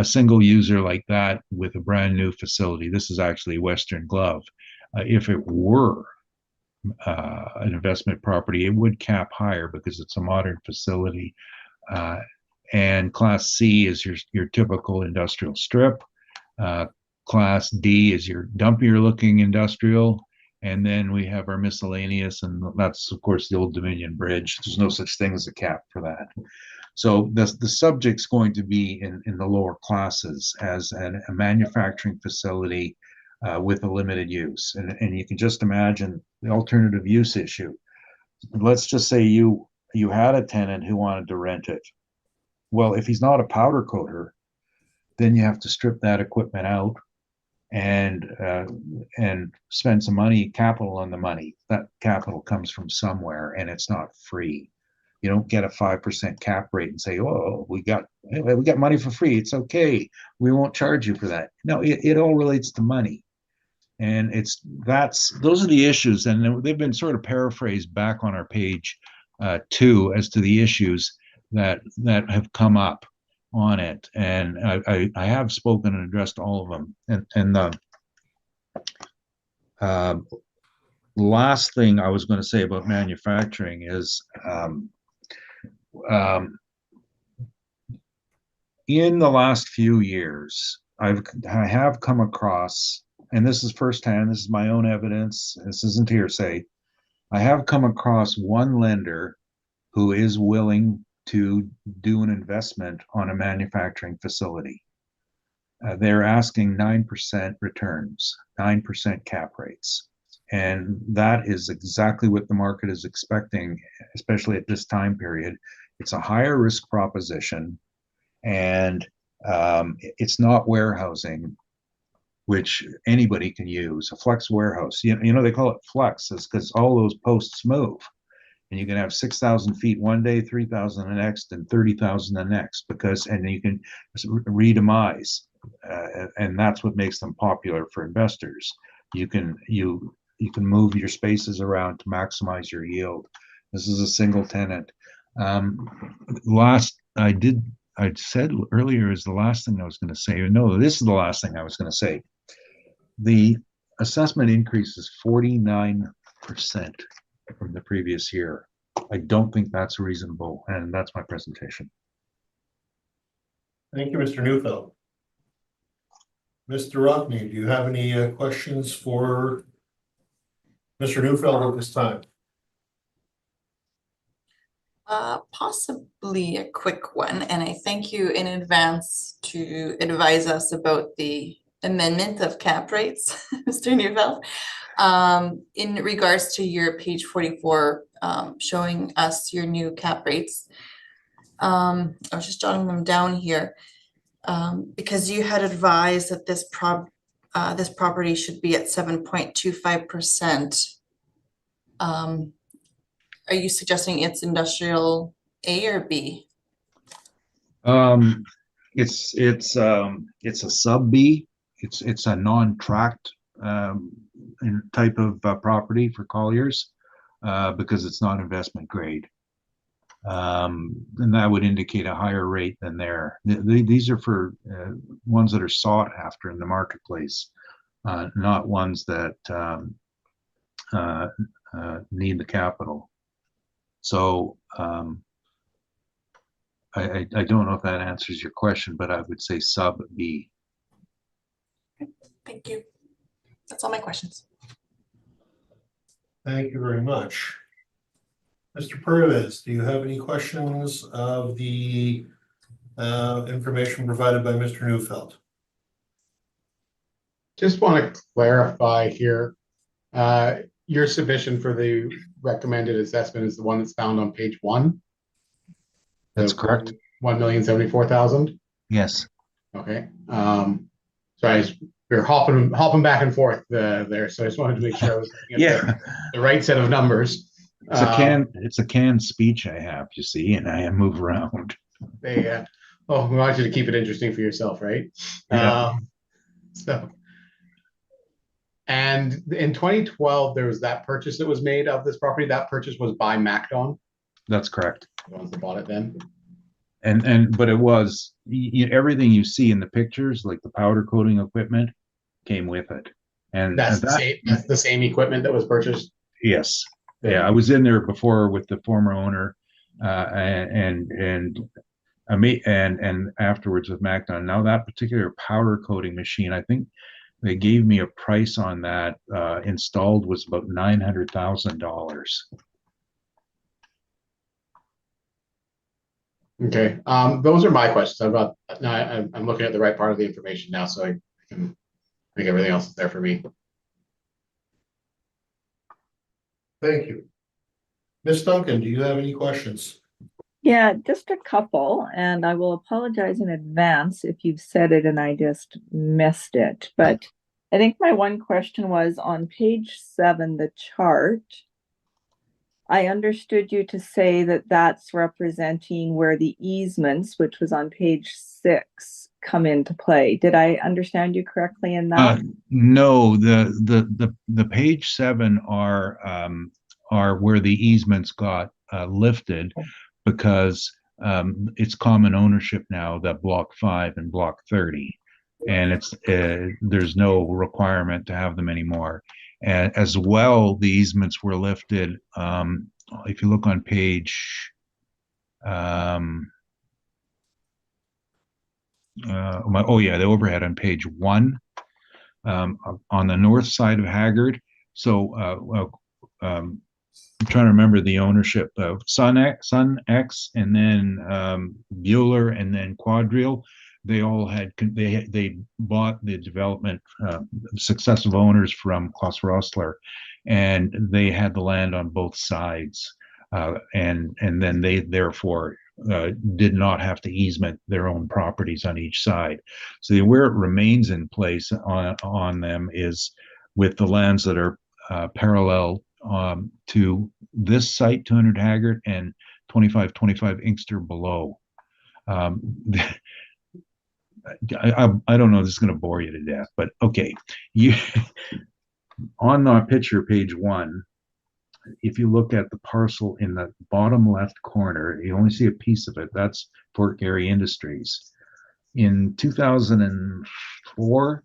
single user like that with a brand new facility. This is actually Western Glove. If it were an investment property, it would cap higher because it's a modern facility. And Class C is your typical industrial strip. Class D is your dumpier looking industrial. And then we have our miscellaneous, and that's of course the old Dominion Bridge. There's no such thing as a cap for that. So the subject's going to be in the lower classes as a manufacturing facility with a limited use. And you can just imagine the alternative use issue. Let's just say you had a tenant who wanted to rent it. Well, if he's not a powder coater, then you have to strip that equipment out and spend some money, capital on the money. That capital comes from somewhere, and it's not free. You don't get a 5% cap rate and say, "Oh, we got money for free. It's okay. We won't charge you for that." No, it all relates to money, and those are the issues, and they've been sort of paraphrased back on our page 2 as to the issues that have come up on it, and I have spoken and addressed all of them. And the last thing I was going to say about manufacturing is in the last few years, I have come across, and this is firsthand, this is my own evidence, this isn't hearsay, I have come across one lender who is willing to do an investment on a manufacturing facility. They're asking 9% returns, 9% cap rates. And that is exactly what the market is expecting, especially at this time period. It's a higher risk proposition, and it's not warehousing, which anybody can use. A flex warehouse, you know they call it flex because all those posts move. And you can have 6,000 feet one day, 3,000 the next, and 30,000 the next, and you can re-demise, and that's what makes them popular for investors. You can move your spaces around to maximize your yield. This is a single tenant. I said earlier is the last thing I was going to say. No, this is the last thing I was going to say. The assessment increase is 49% from the previous year. I don't think that's reasonable, and that's my presentation. Thank you, Mr. Neufeld. Mr. Rockney, do you have any questions for Mr. Neufeld at this time? Possibly a quick one, and I thank you in advance to advise us about the amendment of cap rates, Mr. Neufeld. In regards to your page 44, showing us your new cap rates. I was just jotting them down here, because you had advised that this property should be at 7.25%. Are you suggesting it's industrial A or B? It's a sub B. It's a non-tract type of property for Colliers because it's not investment grade, and that would indicate a higher rate than these are for ones that are sought after in the marketplace, not ones that need the capital. So I don't know if that answers your question, but I would say sub B. Thank you. That's all my questions. Thank you very much. Mr. Purvis, do you have any questions of the information provided by Mr. Neufeld? Just want to clarify here. Your submission for the recommended assessment is the one that's found on page 1? That's correct. 1,074,000? Yes. Okay. We're hopping back and forth there, so I just wanted to make sure I was looking at the right set of numbers. It's a canned speech I have, you see, and I move around. We want you to keep it interesting for yourself, right? Yeah. And in 2012, there was that purchase that was made of this property. That purchase was by MacDon. That's correct. The ones that bought it then. But it was everything you see in the pictures, like the powder coating equipment, came with it. And that's the same equipment that was purchased. Yes. Yeah, I was in there before with the former owner, and afterwards with MacDon. Now that particular powder coating machine, I think they gave me a price on that installed was about $900,000. Okay, those are my questions. I'm looking at the right part of the information now, so I can make everything else there for me. Thank you. Ms. Duncan, do you have any questions? Yeah, just a couple, and I will apologize in advance if you've said it and I just missed it. But I think my one question was on page 7, the chart. I understood you to say that that's representing where the easements, which was on page 6, come into play. Did I understand you correctly in that? No, the page 7 are where the easements got lifted because it's common ownership now, that block 5 and block 30, and it's there's no requirement to have them anymore. And as well, the easements were lifted. If you look on page, the overhead on page 1, on the north side of Haggard. So I'm trying to remember the ownership of Sun X, and then Bueller, and then Quadrille. They all had they bought the development, successive owners from Klaus Rossler, and they had the land on both sides, and then they therefore did not have to easement their own properties on each side. So where it remains in place on them is with the lands that are parallel to this site, 200 Haggard and 2525 Inkster below. I don't know, this is going to bore you to death, but okay. On the picture, page 1, if you look at the parcel in the bottom left corner, you only see a piece of it. That's Fort Garry Industries. In 2004,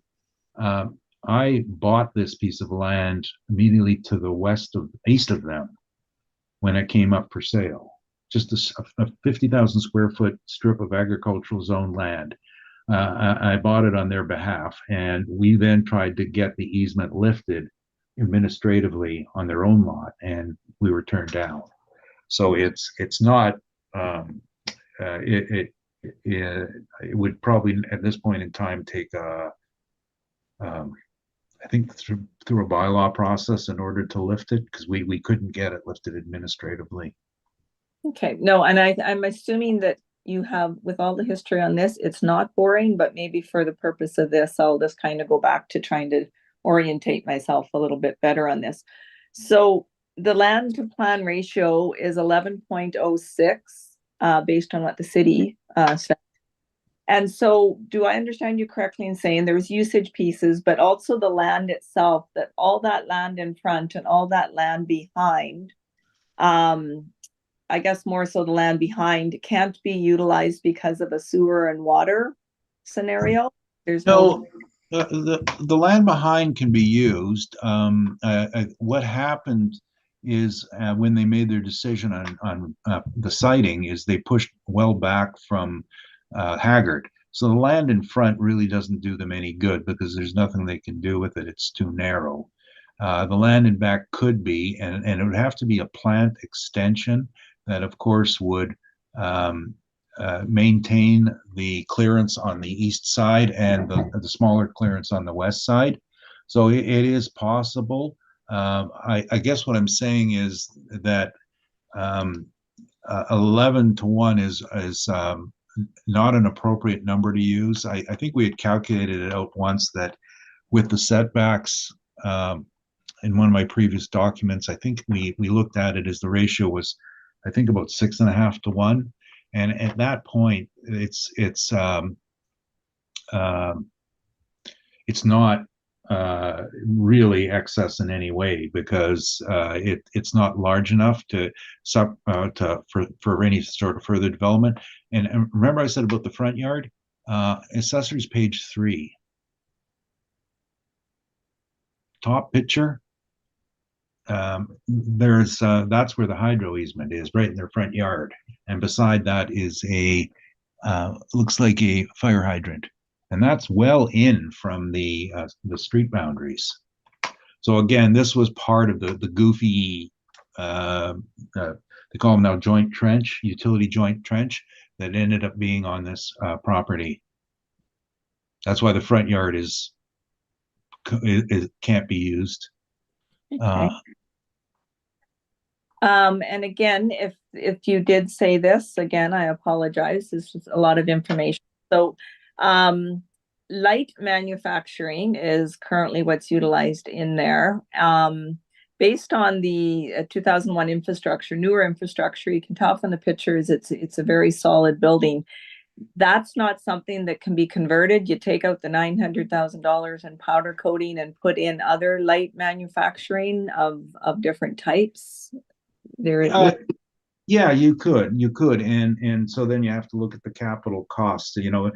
I bought this piece of land immediately to the east of them when it came up for sale. Just a 50,000 square foot strip of agricultural zone land. I bought it on their behalf, and we then tried to get the easement lifted administratively on their own lot, and we were turned down. So it's not it would probably at this point in time take I think through a bylaw process in order to lift it, because we couldn't get it lifted administratively. Okay, no, and I'm assuming that you have, with all the history on this, it's not boring, but maybe for the purpose of this, I'll just kind of go back to trying to orientate myself a little bit better on this. So the land to plan ratio is 11.06, based on what the city said. And so do I understand you correctly in saying there's usage pieces, but also the land itself, that all that land in front and all that land behind, I guess more so the land behind, can't be utilized because of a sewer and water scenario? There's no the land behind can be used. What happened is when they made their decision on the siting, is they pushed well back from Haggard. So the land in front really doesn't do them any good because there's nothing they can do with it. It's too narrow. The land in back could be, and it would have to be a plant extension that, of course, would maintain the clearance on the east side and the smaller clearance on the west side. So it is possible. I guess what I'm saying is that 11 to 1 is not an appropriate number to use. I think we had calculated it out once that with the setbacks in one of my previous documents, I think we looked at it as the ratio was, I think, about 6.5 to 1. And at that point, it's not really excess in any way, because it's not large enough for any sort of further development. And remember I said about the front yard? Accessories page 3. Top picture. There's that's where the hydro easement is, right in their front yard. And beside that is looks like a fire hydrant. And that's well in from the street boundaries. So again, this was part of the goofy, they call them now joint trench, utility joint trench, that ended up being on this property. That's why the front yard can't be used. Okay. And again, if you did say this, again, I apologize. This is a lot of information. So light manufacturing is currently what's utilized in there. Based on the 2001 infrastructure, newer infrastructure, you can tell from the pictures, it's a very solid building. That's not something that can be converted. You take out the $900,000 in powder coating and put in other light manufacturing of different types. Yeah, you could, and so then you have to look at the capital cost. You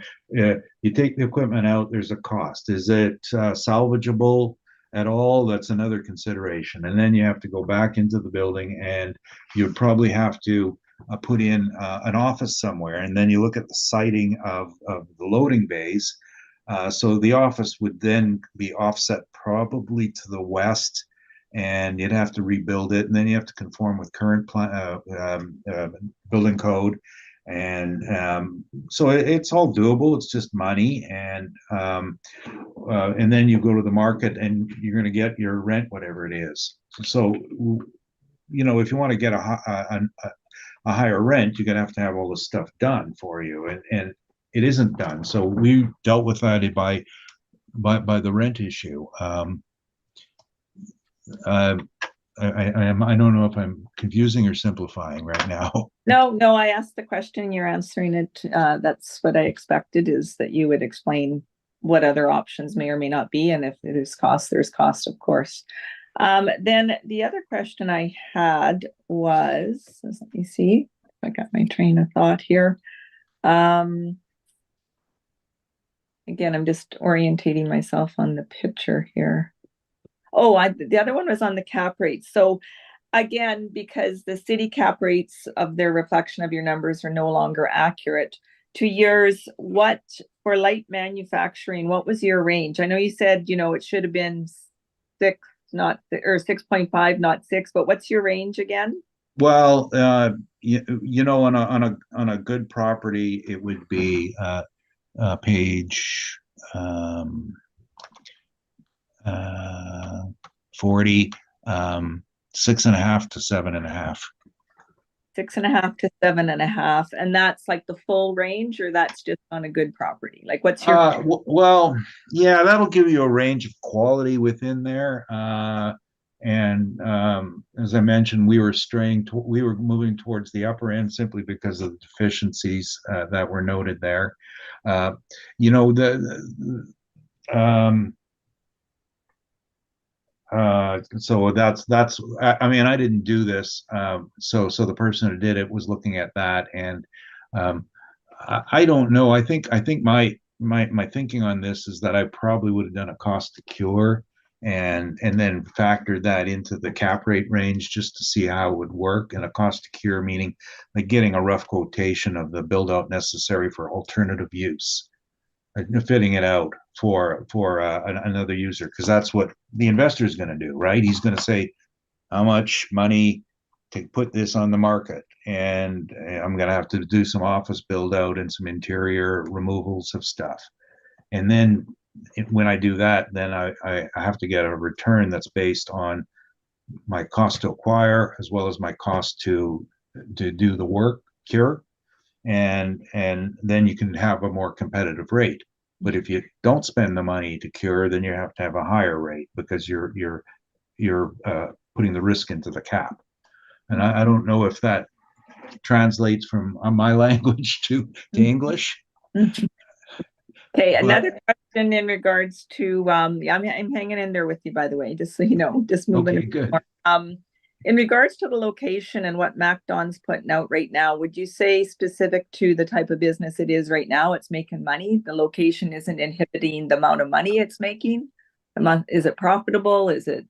take the equipment out, there's a cost. Is it salvageable at all? That's another consideration. And then you have to go back into the building, and you'd probably have to put in an office somewhere. And then you look at the siting of the loading bays. So the office would then be offset probably to the west, and you'd have to rebuild it, and then you have to conform with current building code. And so it's all doable. It's just money. And then you go to the market, and you're going to get your rent, whatever it is. So, if you want to get a higher rent, you're going to have all this stuff done for you. And it isn't done. So we dealt with that by the rent issue. I don't know if I'm confusing or simplifying right now. No, I asked the question, you're answering it. That's what I expected, is that you would explain what other options may or may not be. And if there's cost, of course. Then the other question I had was, let me see if I got my train of thought here. Again, I'm just orientating myself on the picture here. Oh, the other one was on the cap rates. So again, because the city cap rates of their reflection of your numbers are no longer accurate to yours, what for light manufacturing, what was your range? I know you said, it should have been 6, not, or 6.5, not 6, but what's your range again? Well, on a good property, it would be page 40, 6.5 to 7.5. 6.5 to 7.5, and that's like the full range, or that's just on a good property? Like, what's your? Well, yeah, that'll give you a range of quality within there. And as I mentioned, we were moving towards the upper end simply because of the deficiencies that were noted there. So that's I mean, I didn't do this, so the person who did it was looking at that, and I don't know. I think my thinking on this is that I probably would have done a cost to cure and then factored that into the cap rate range just to see how it would work. And a cost to cure meaning like getting a rough quotation of the build out necessary for alternative use. fitting it out for another user, because that's what the investor is going to do, right? He's going to say, how much money to put this on the market, and I'm going to have to do some office build out and some interior removals of stuff. And then when I do that, then I have to get a return that's based on my cost to acquire as well as my cost to do the work, cure, and then you can have a more competitive rate. But if you don't spend the money to cure, then you have to have a higher rate because you're putting the risk into the cap. And I don't know if that translates from my language to English. Okay, But- another question in regards to, yeah, I'm hanging in there with you, by the way, just so you know, just moving. Okay, good. In regards to the location and what MacDon's putting out right now, would you say specific to the type of business it is right now, it's making money? The location isn't inhibiting the amount of money it's making? Is it profitable? Is it?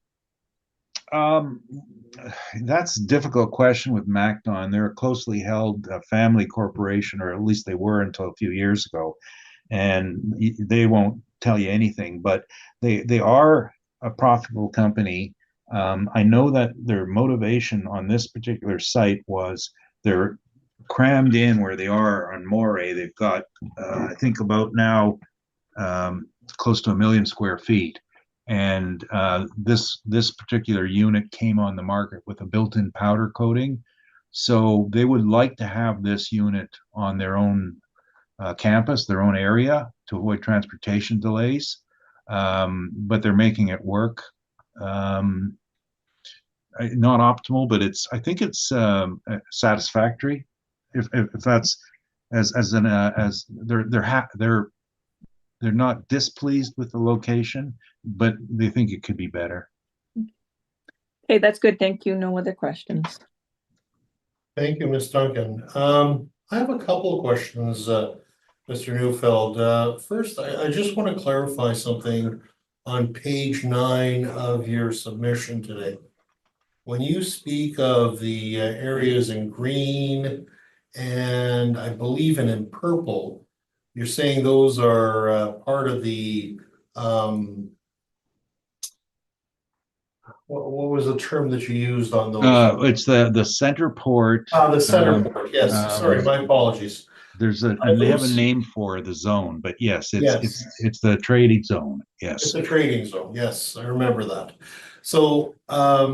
That's a difficult question with MacDon. They're a closely held family corporation, or at least they were until a few years ago, and they won't tell you anything. But they are a profitable company. I know that their motivation on this particular site was they're crammed in where they are on Moray. They've got, I think, about now close to 1 million square feet. And this particular unit came on the market with a built-in powder coating. So they would like to have this unit on their own campus, their own area, to avoid transportation delays. But they're making it work. Not optimal, but I think it's satisfactory. If that's as they're not displeased with the location, but they think it could be better. Okay, that's good. Thank you. No other questions. Thank you, Ms. Duncan. I have a couple of questions, Mr. Neufeld. First, I just want to clarify something on page 9 of your submission today. When you speak of the areas in green and I believe in purple, you're saying those are part of the what was the term that you used on those? It's the center port. The center port. Yes, sorry, my apologies. And they have a name for the zone, but yes, Yes. it's the trading zone. Yes, It's a trading zone. Yes, I remember that. So, are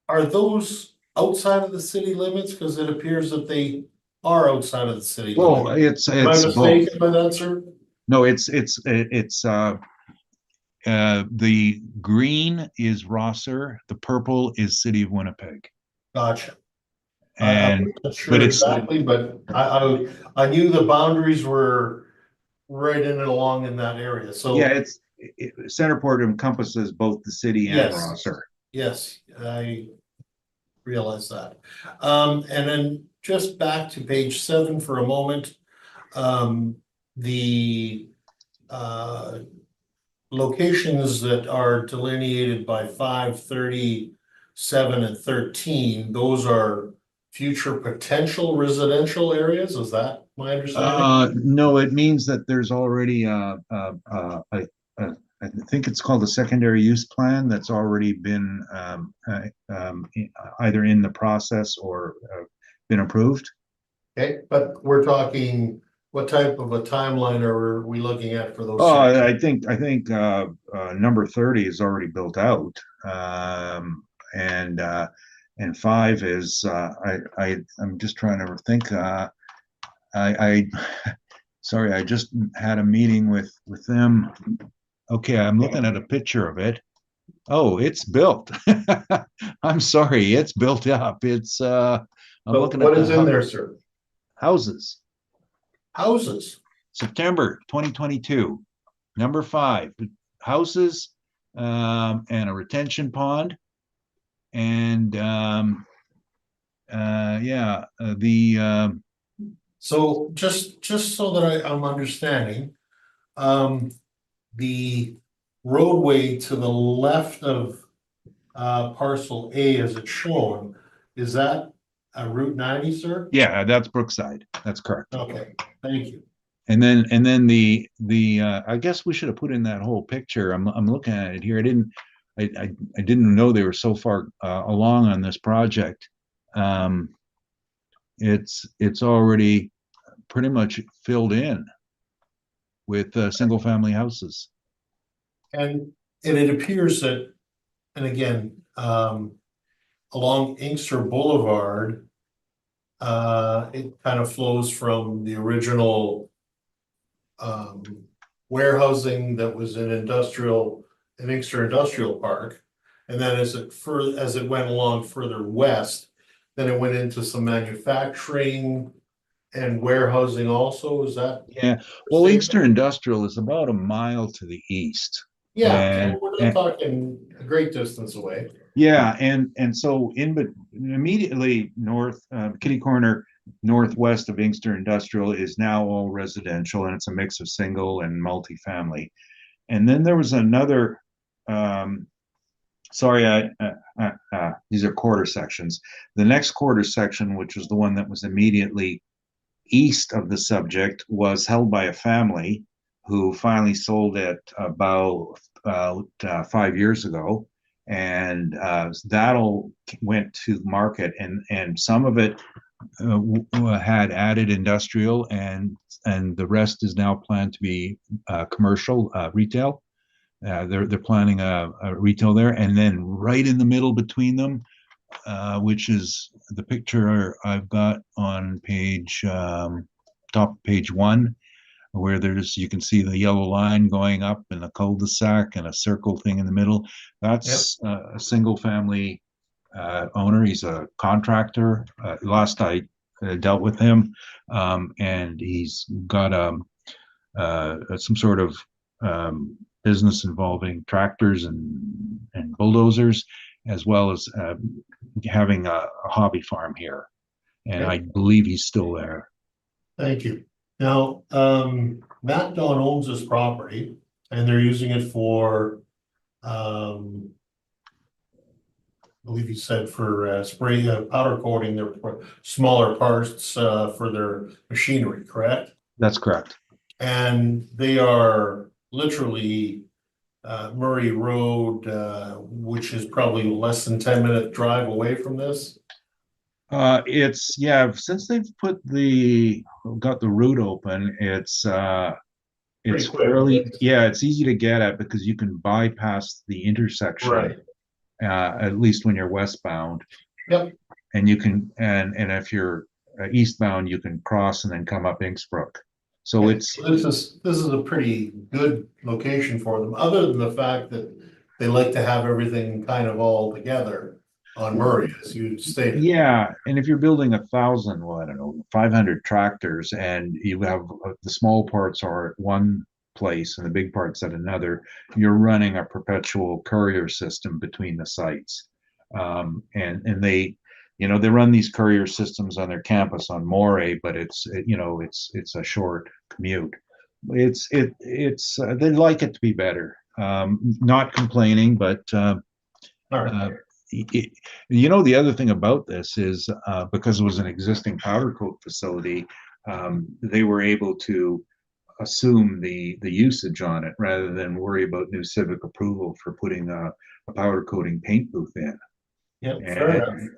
those outside of the city limits? Because it appears that they are outside of the city well, limits. it's Am I both. mistaken by that, sir? No, it's the green is Rosser, the purple is City of Winnipeg. Gotcha. And I'm not sure but it's exactly, but I knew the boundaries were right in and along in that area. So yeah, Centerport encompasses both the city and Yes. Rosser. yes, I realize that. And then just back to page 7 for a moment. The locations that are delineated by 537 and 13, those are future potential residential areas. Is that my understanding? No, it means that there's already I think it's called a secondary use plan that's already been either in the process or been approved. Okay, but we're talking, what type of a timeline are we looking at for those? Oh, I think number 30 is already built out, and 5 is I'm just trying to think. I sorry, I just had a meeting with them. Okay, I'm looking at a picture of it. Oh, it's built. I'm sorry, it's built up. It's I'm looking What at is in there, sir? houses. Houses. September 2022. Number 5, houses, and a retention pond. And So just so that I'm understanding, the roadway to the left of parcel A as it's shown, is that Route 90, sir? yeah, that's Brookside. That's correct. Okay, thank you. And then I guess we should have put in that whole picture. I'm looking at it here. I didn't know they were so far along on this project. It's already pretty much filled in with single family houses. And it appears that, and again, along Inkster Boulevard, it kind of flows from the original warehousing that was in Inkster Industrial Park. And then as it went along further west, then it went into some manufacturing and warehousing also, is that? Yeah, well, Inkster Industrial is about a mile to the east. Yeah, And- so we're not talking a great distance away. Yeah, and so immediately north, kitty corner northwest of Inkster Industrial is now all residential, and it's a mix of single and multifamily. And then there was another, sorry, these are quarter sections. The next quarter section, which was the one that was immediately east of the subject, was held by a family who finally sold it about 5 years ago. And that all went to market, and some of it had added industrial, and the rest is now planned to be commercial retail. They're planning a retail there, and then right in the middle between them, which is the picture I've got on page top page 1, where you can see the yellow line going up and a cul-de-sac and a circle thing in the middle. That's a single family owner. He's a contractor. Last I dealt with him, and he's got some sort of business involving tractors and bulldozers, as well as having a hobby farm here. And I believe he's still there. Thank you. Now, Matt Don owns this property and they're using it for, I believe he said for spray powder coating their smaller parts for their machinery, correct? That's correct. And they are literally Murray Road, which is probably less than 10-minute drive away from this. Since they've got the route open, it's Pretty quick. fairly, it's easy to get at because you can bypass the intersection. Right. At least when you're westbound. Yep. And you can, and if you're eastbound, you can cross and then come up Inksbrook. So this is a pretty good location for them, other than the fact that they like to have everything kind of all together on Murray, as you stated. Yeah, and if you're building 1,000, well, I don't know, 500 tractors, and you have the small parts are at one place and the big parts at another, you're running a perpetual courier system between the sites. And they, they run these courier systems on their campus on Moray, but it's a short commute. They'd like it to be better. Not complaining, but All right. the other thing about this is because it was an existing powder coat facility, they were able to assume the usage on it rather than worry about new civic approval for putting a powder coating paint booth in. Yeah, fair enough.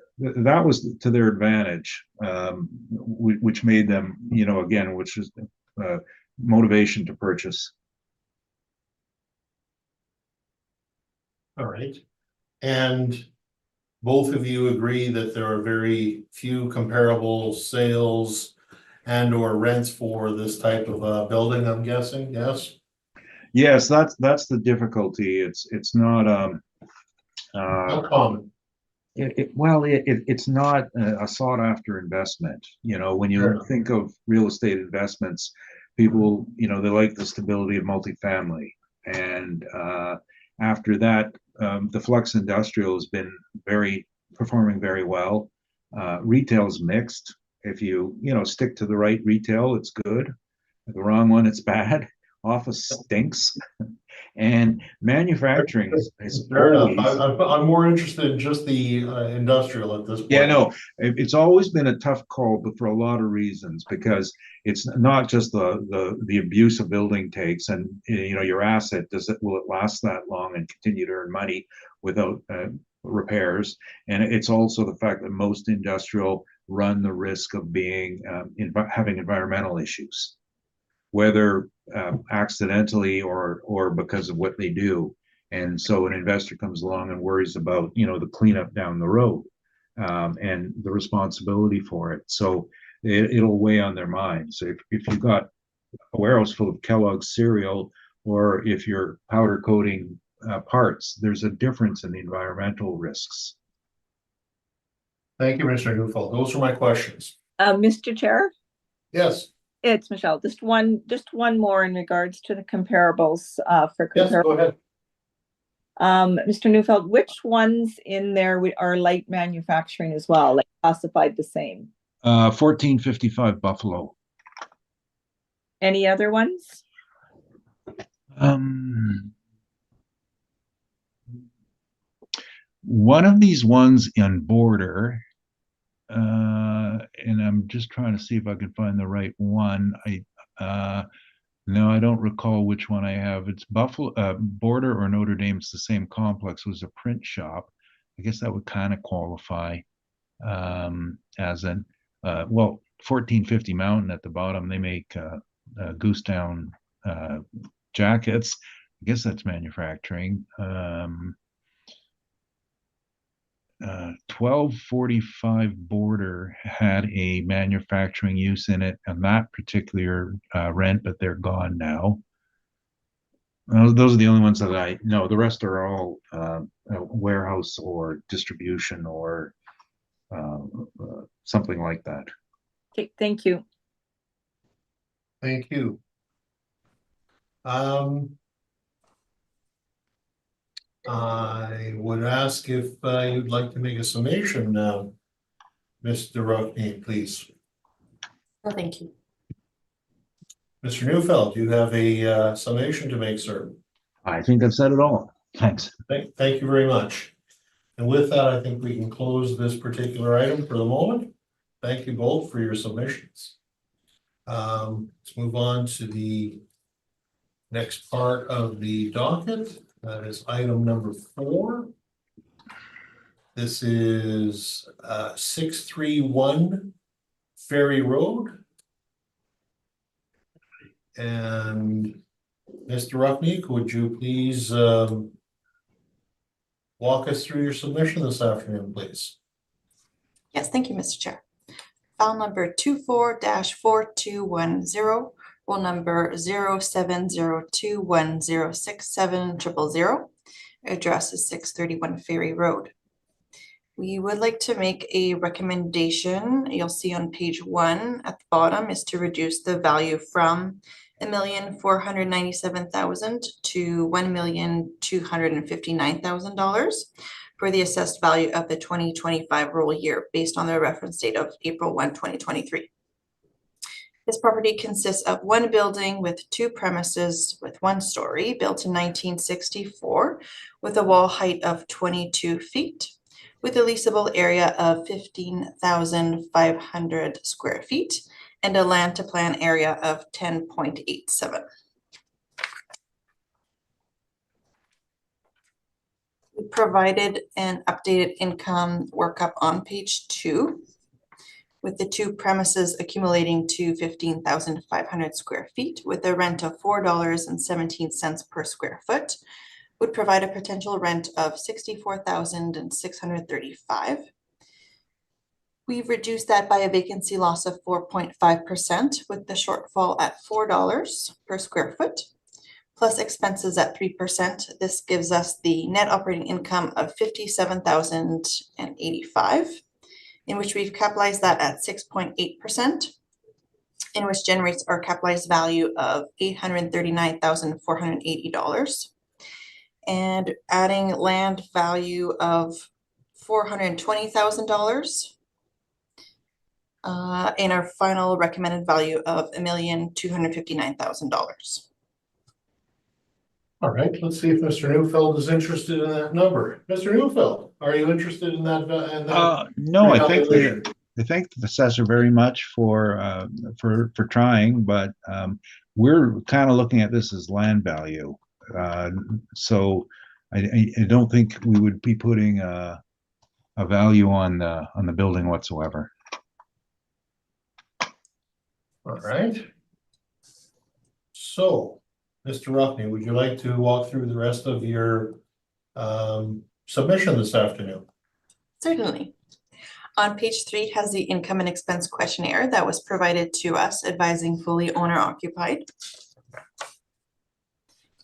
That was to their advantage, which made them, again, which is motivation to purchase. All right. And both of you agree that there are very few comparable sales and or rents for this type of building, I'm guessing, yes? Yes, that's the difficulty. It's not Not common. It's not a sought after investment. When you Sure. think of real estate investments, people, they like the stability of multifamily. And after that, the Flux Industrial has been performing very well. Retail is mixed. If you stick to the right retail, it's good. The wrong one, it's bad. office stinks. And manufacturing is Fair enough. always, I'm more interested in just the industrial at this point. yeah, no, it's always been a tough call, but for a lot of reasons, because it's not just the abuse a building takes, and your asset, will it last that long and continue to earn money without repairs? And it's also the fact that most industrial run the risk of being having environmental issues, whether accidentally or because of what they do. And so an investor comes along and worries about, the cleanup down the road, and the responsibility for it. So it'll weigh on their minds. If you've got a warehouse full of Kellogg's cereal, or if you're powder coating parts, there's a difference in the environmental risks. Thank you, Mr. Neufeld. Those are my questions. Mr. Chair, Yes, it's Michelle. Just one more in regards to the comparables for yes, comparables. go ahead. Mr. Neufeld, which ones in there are light manufacturing as well, like classified the same? 1455 Buffalo. Any other ones? One of these ones in Border, and I'm just trying to see if I can find the right one. No, I don't recall which one I have. It's Buffalo, Border or Notre Dame. It's the same complex. It was a print shop. I guess that would kind of qualify as an 1450 Mountain at the bottom. They make goose down jackets. I guess that's manufacturing. 1245 Border had a manufacturing use in it on that particular rent, but they're gone now. Those are the only ones that I know. The rest are all warehouse or distribution or something like that. Okay, thank you. Thank you. I would ask if you'd like to make a summation now, Mr. Rockney, please. No, thank you. Mr. Neufeld, you have a summation to make, sir. I think I've said it all. Thanks. Thank you very much. And with that, I think we can close this particular item for the moment. Thank you both for your submissions. Let's move on to the next part of the docket. That is item number 4. This is 631 Ferry Road. And Mr. Ruckneek, would you please walk us through your submission this afternoon, please? Yes, thank you, Mr. Chair. File number 24-4210, roll number 0702106700. Address is 631 Ferry Road. We would like to make a recommendation. You'll see on page 1 at the bottom is to reduce the value from $1,497,000 to $1,259,000 for the assessed value of the 2025 roll year based on the reference date of April 1, 2023. This property consists of one building with 2 premises with 1 story, built in 1964, with a wall height of 22 feet, with a leasable area of 15,500 square feet and a land to plan area of 10.87. We provided an updated income workup on page 2, with the 2 premises accumulating to 15,500 square feet with a rent of $4.17 per square foot, would provide a potential rent of $64,635. We've reduced that by a vacancy loss of 4.5%, with the shortfall at $4 per square foot, plus expenses at 3%. This gives us the net operating income of $57,085, in which we've capitalized that at 6.8%, in which generates our capitalized value of $839,480. And adding land value of $420,000 in our final recommended value of $1,259,000. All right, let's see if Mr. Newfeld is interested in that number. Mr. Newfeld, are you interested in that, No, I thank revaluation? I thank the assessor very much for trying, but we're kind of looking at this as land value. So I don't think we would be putting a value on the building whatsoever. All right. So, Mr. Ruffney, would you like to walk through the rest of your submission this afternoon? Certainly. On page 3 has the income and expense questionnaire that was provided to us, advising fully owner occupied.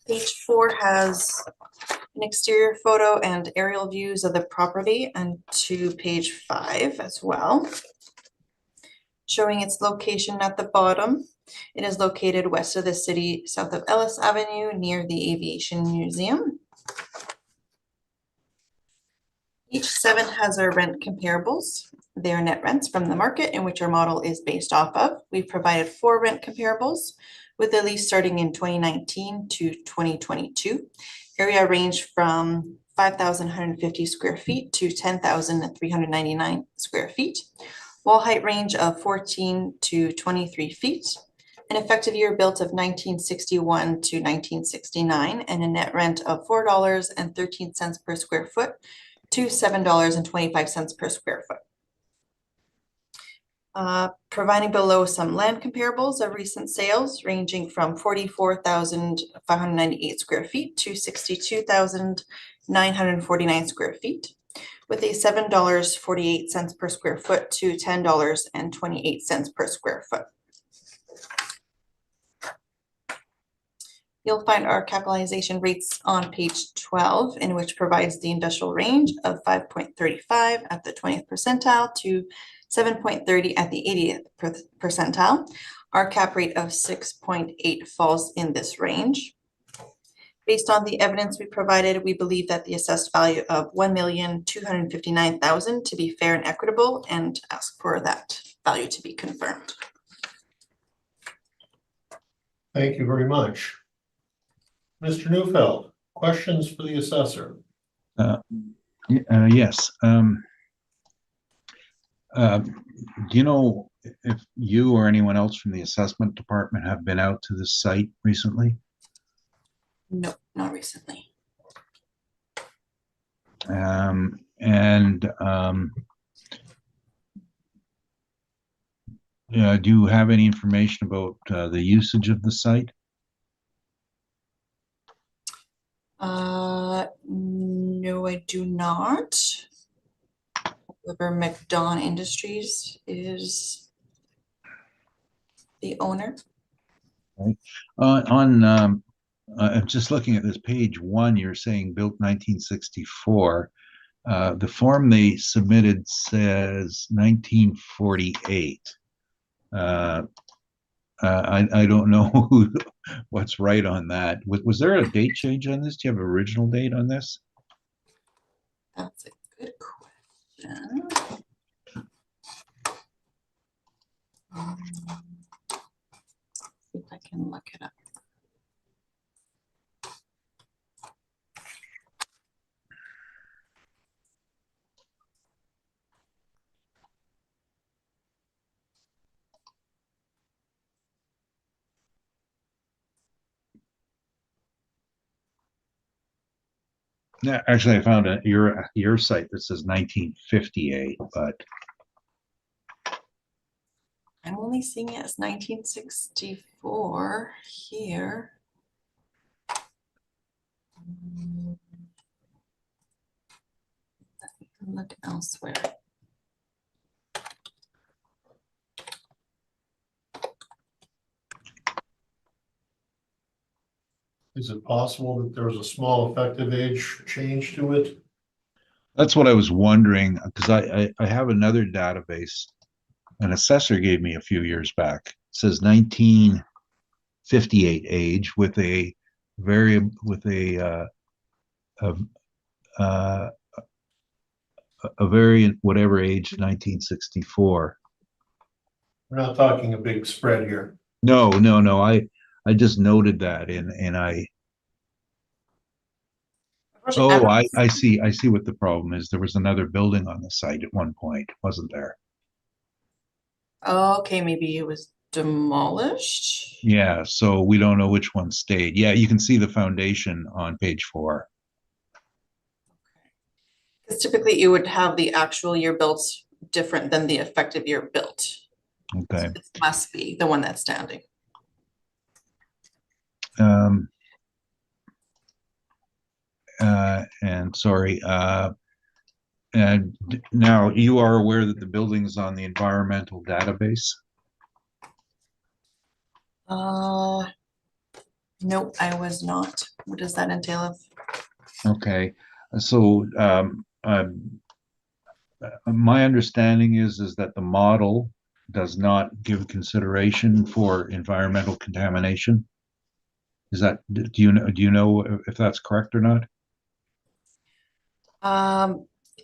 Page 4 has an exterior photo and aerial views of the property, and to page 5 as well, showing its location at the bottom. It is located west of the city, south of Ellis Avenue, near the Aviation Museum. Page 7 has our rent comparables. They are net rents from the market in which our model is based off of. We've provided 4 rent comparables with the lease starting in 2019 to 2022. Area range from 5,150 square feet to 10,399 square feet. Wall height range of 14 to 23 feet. An effective year built of 1961 to 1969, and a net rent of $4.13 per square foot to $7.25 per square foot. Providing below some land comparables of recent sales ranging from 44,598 square feet to 62,949 square feet, with a $7.48 per square foot to $10.28 per square foot. You'll find our capitalization rates on page 12, in which provides the industrial range of 5.35 at the 20th percentile to 7.30 at the 80th percentile. Our cap rate of 6.8 falls in this range. Based on the evidence we provided, we believe that the assessed value of $1,259,000 to be fair and equitable, and ask for that value to be confirmed. Thank you very much. Mr. Newfeld, questions for the assessor? Yes. Do you know if you or anyone else from the assessment department have been out to this site recently? No, not recently. Do you have any information about the usage of the site? No, I do not. However, McDon Industries is the owner. Right. I'm just looking at this page 1, you're saying built 1964. The form they submitted says 1948. I don't know what's right on that. Was there a date change on this? Do you have an original date on this? That's a good question. See if I can look it up. Yeah, actually, I found your site that says 1958, but I'm only seeing it as 1964 here. Let me look elsewhere. Is it possible that there was a small effective age change to it? that's what I was wondering, because I have another database an assessor gave me a few years back. It says 1958 age with a variable with a variant whatever age 1964. We're not talking a big spread here. No. I just noted that and I Oh, I see. I see what the problem is. There was another building on the site at one point, wasn't there? Okay, maybe it was demolished. Yeah, so we don't know which one stayed. Yeah, you can see the foundation on page 4. Because typically you would have the actual year built different than the effective year built. Okay. So this must be the one that's standing. Um, and sorry, and now you are aware that the building is on the environmental database? Nope, I was not. What does that entail of? Okay, so my understanding is that the model does not give consideration for environmental contamination. Is that, do you know if that's correct or not?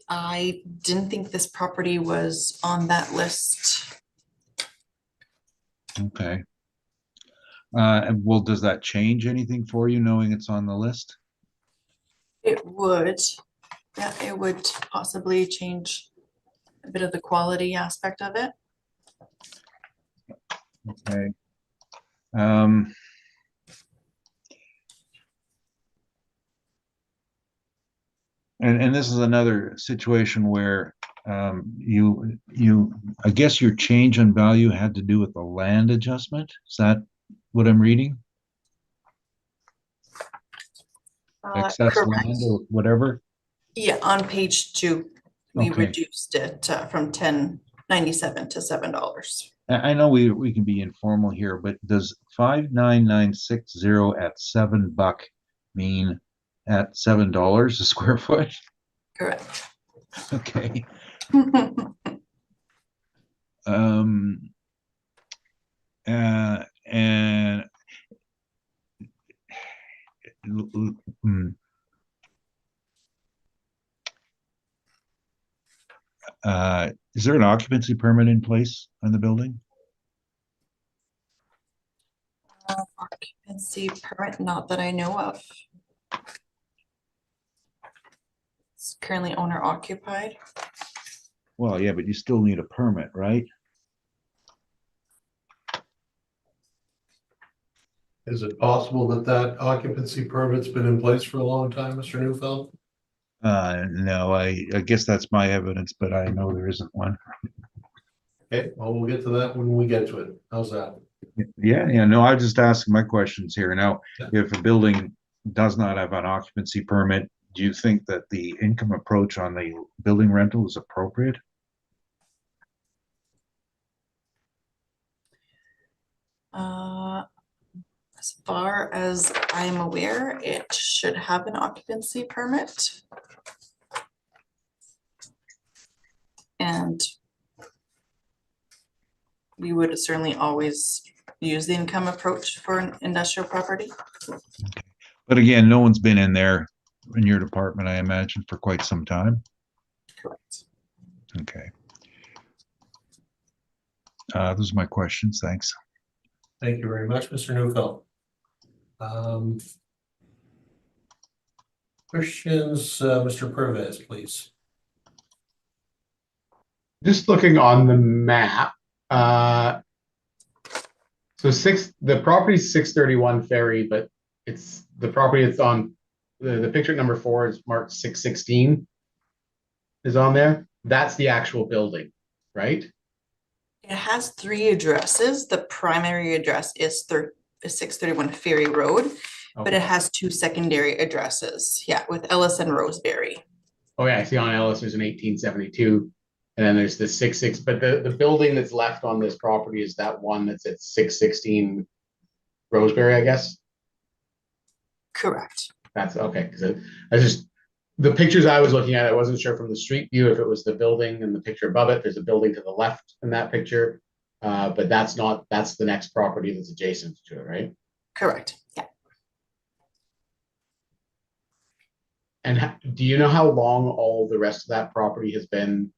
I didn't think this property was on that list. Okay. And well, does that change anything for you knowing it's on the list? It would, yeah, it would possibly change a bit of the quality aspect of it. Okay. Um, and this is another situation where I guess your change in value had to do with the land adjustment. Is that what I'm reading? Excess Correct. land or whatever? Yeah, on page 2, we Okay. reduced it from $10.97 to $7. I know we can be informal here, but does 59960 at $7 mean at $7 a square foot? Correct. Okay. And is there an occupancy permit in place on the building? Occupancy permit, not that I know of. It's currently owner occupied. Well, yeah, but you still need a permit, right? Is it possible that that occupancy permit's been in place for a long time, Mr. Neufeld? No, I guess that's my evidence, but I know there isn't one. Okay, well, we'll get to that when we get to it. How's that? Yeah, no, I just asking my questions here. Now, Yeah. if a building does not have an occupancy permit, do you think that the income approach on the building rental is appropriate? As far as I'm aware, it should have an occupancy permit. And we would certainly always use the income approach for an industrial property. But again, no one's been in there in your department, I imagine, for quite some time. Correct. Okay. Those are my questions. Thanks. Thank you very much, Mr. Neufeld. Questions, Mr. Pervez, please. Just looking on the map, so the property's 631 Ferry, but it's the property that's on the picture number 4 is marked 616 is on there. That's the actual building, right? It has 3 addresses. The primary address is 631 Ferry Road, but it has 2 secondary addresses. Yeah, with Ellis and Roseberry. Oh yeah, I see on Ellis there's an 1872, and then there's the 66. But the building that's left on this property is that one that's at 616 Roseberry, I guess. Correct. That's okay, because I just the pictures I was looking at, I wasn't sure from the street view if it was the building and the picture above it. There's a building to the left in that picture, but that's the next property that's adjacent to it, right? Correct. Yeah. And do you know how long all the rest of that property has been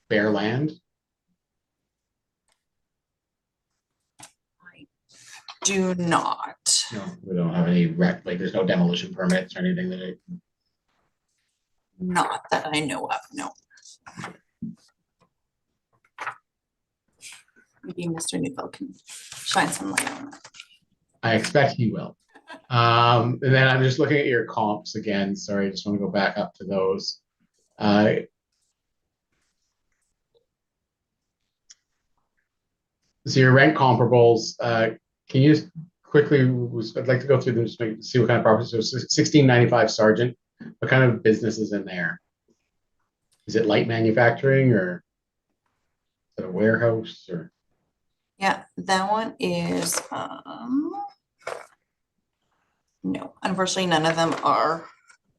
bare land? I do not. No, we don't have any like there's no demolition permits or anything that Not that I know of, no. Maybe Mr. Neufeld can shine some light on that. I expect he will. And then I'm just looking at your comps again. Sorry, I just want to go back up to those. So your rent comparables, can you just quickly, I'd like to go through them, just see what kind of properties. So 1695 Sargent, what kind of business is in there? Is it light manufacturing or is it a warehouse or? Yeah, that one is, no, unfortunately, none of them are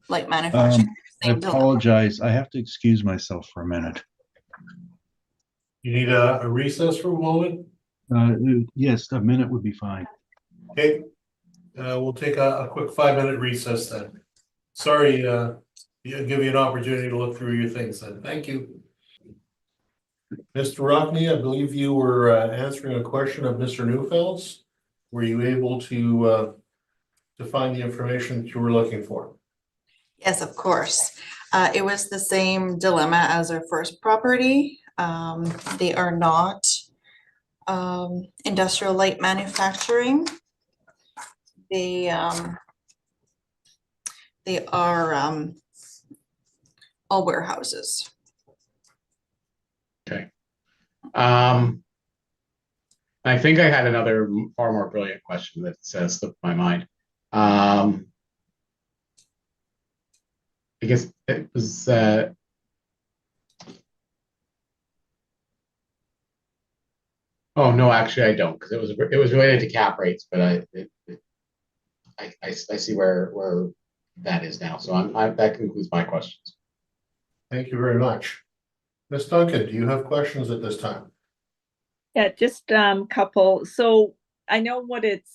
light manufacturing. I Same dilemma. apologize. I have to excuse myself for a minute. You need a recess for a moment? Yes, a minute would be fine. Okay, we'll take a quick 5-minute recess then. Sorry, give you an opportunity to look through your things then. Thank you. Mr. Rockney, I believe you were answering a question of Mr. Neufeld's. Were you able to find the information that you were looking for? Yes, of course. It was the same dilemma as our first property. They are not industrial light manufacturing. They are all warehouses. Okay. I think I had another far more brilliant question that slipped my mind. I guess it was oh no, actually I don't, because it was related to cap rates, but I see where that is now. So that concludes my questions. Thank you very much. Ms. Duncan, do you have questions at this time? Yeah, just couple. So I know what its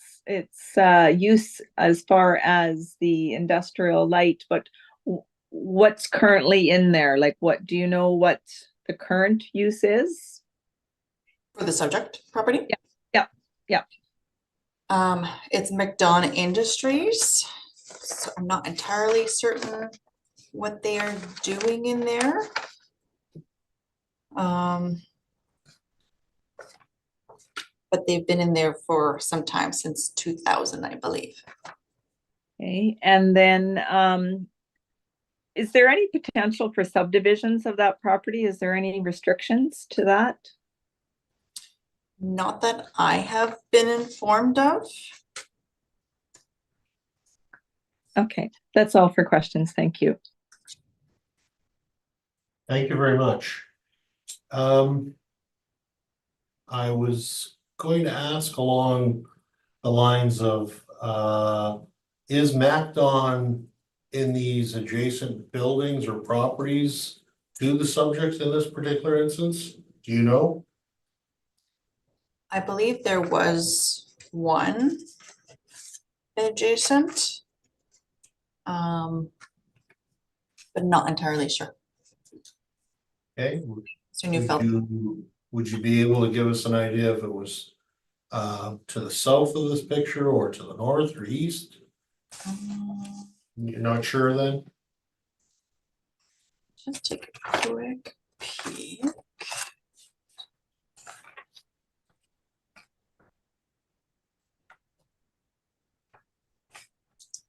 use as far as the industrial light, but what's currently in there? Like, what do you know what the current use is? For the subject property? Yeah. It's McDonough Industries. So I'm not entirely certain what they are doing in there. But they've been in there for some time, since 2000, I believe. Okay, and then is there any potential for subdivisions of that property? Is there any restrictions to that? Not that I have been informed of. Okay, that's all for questions. Thank you. Thank you very much. I was going to ask along the lines of, is MacDon in these adjacent buildings or properties to the subjects in this particular instance? Do you know? I believe there was one adjacent. But not entirely sure. Okay. Mr. Neufeld. Would you be able to give us an idea if it was to the south of this picture or to the north or east? You're not sure then? Just take a quick peek.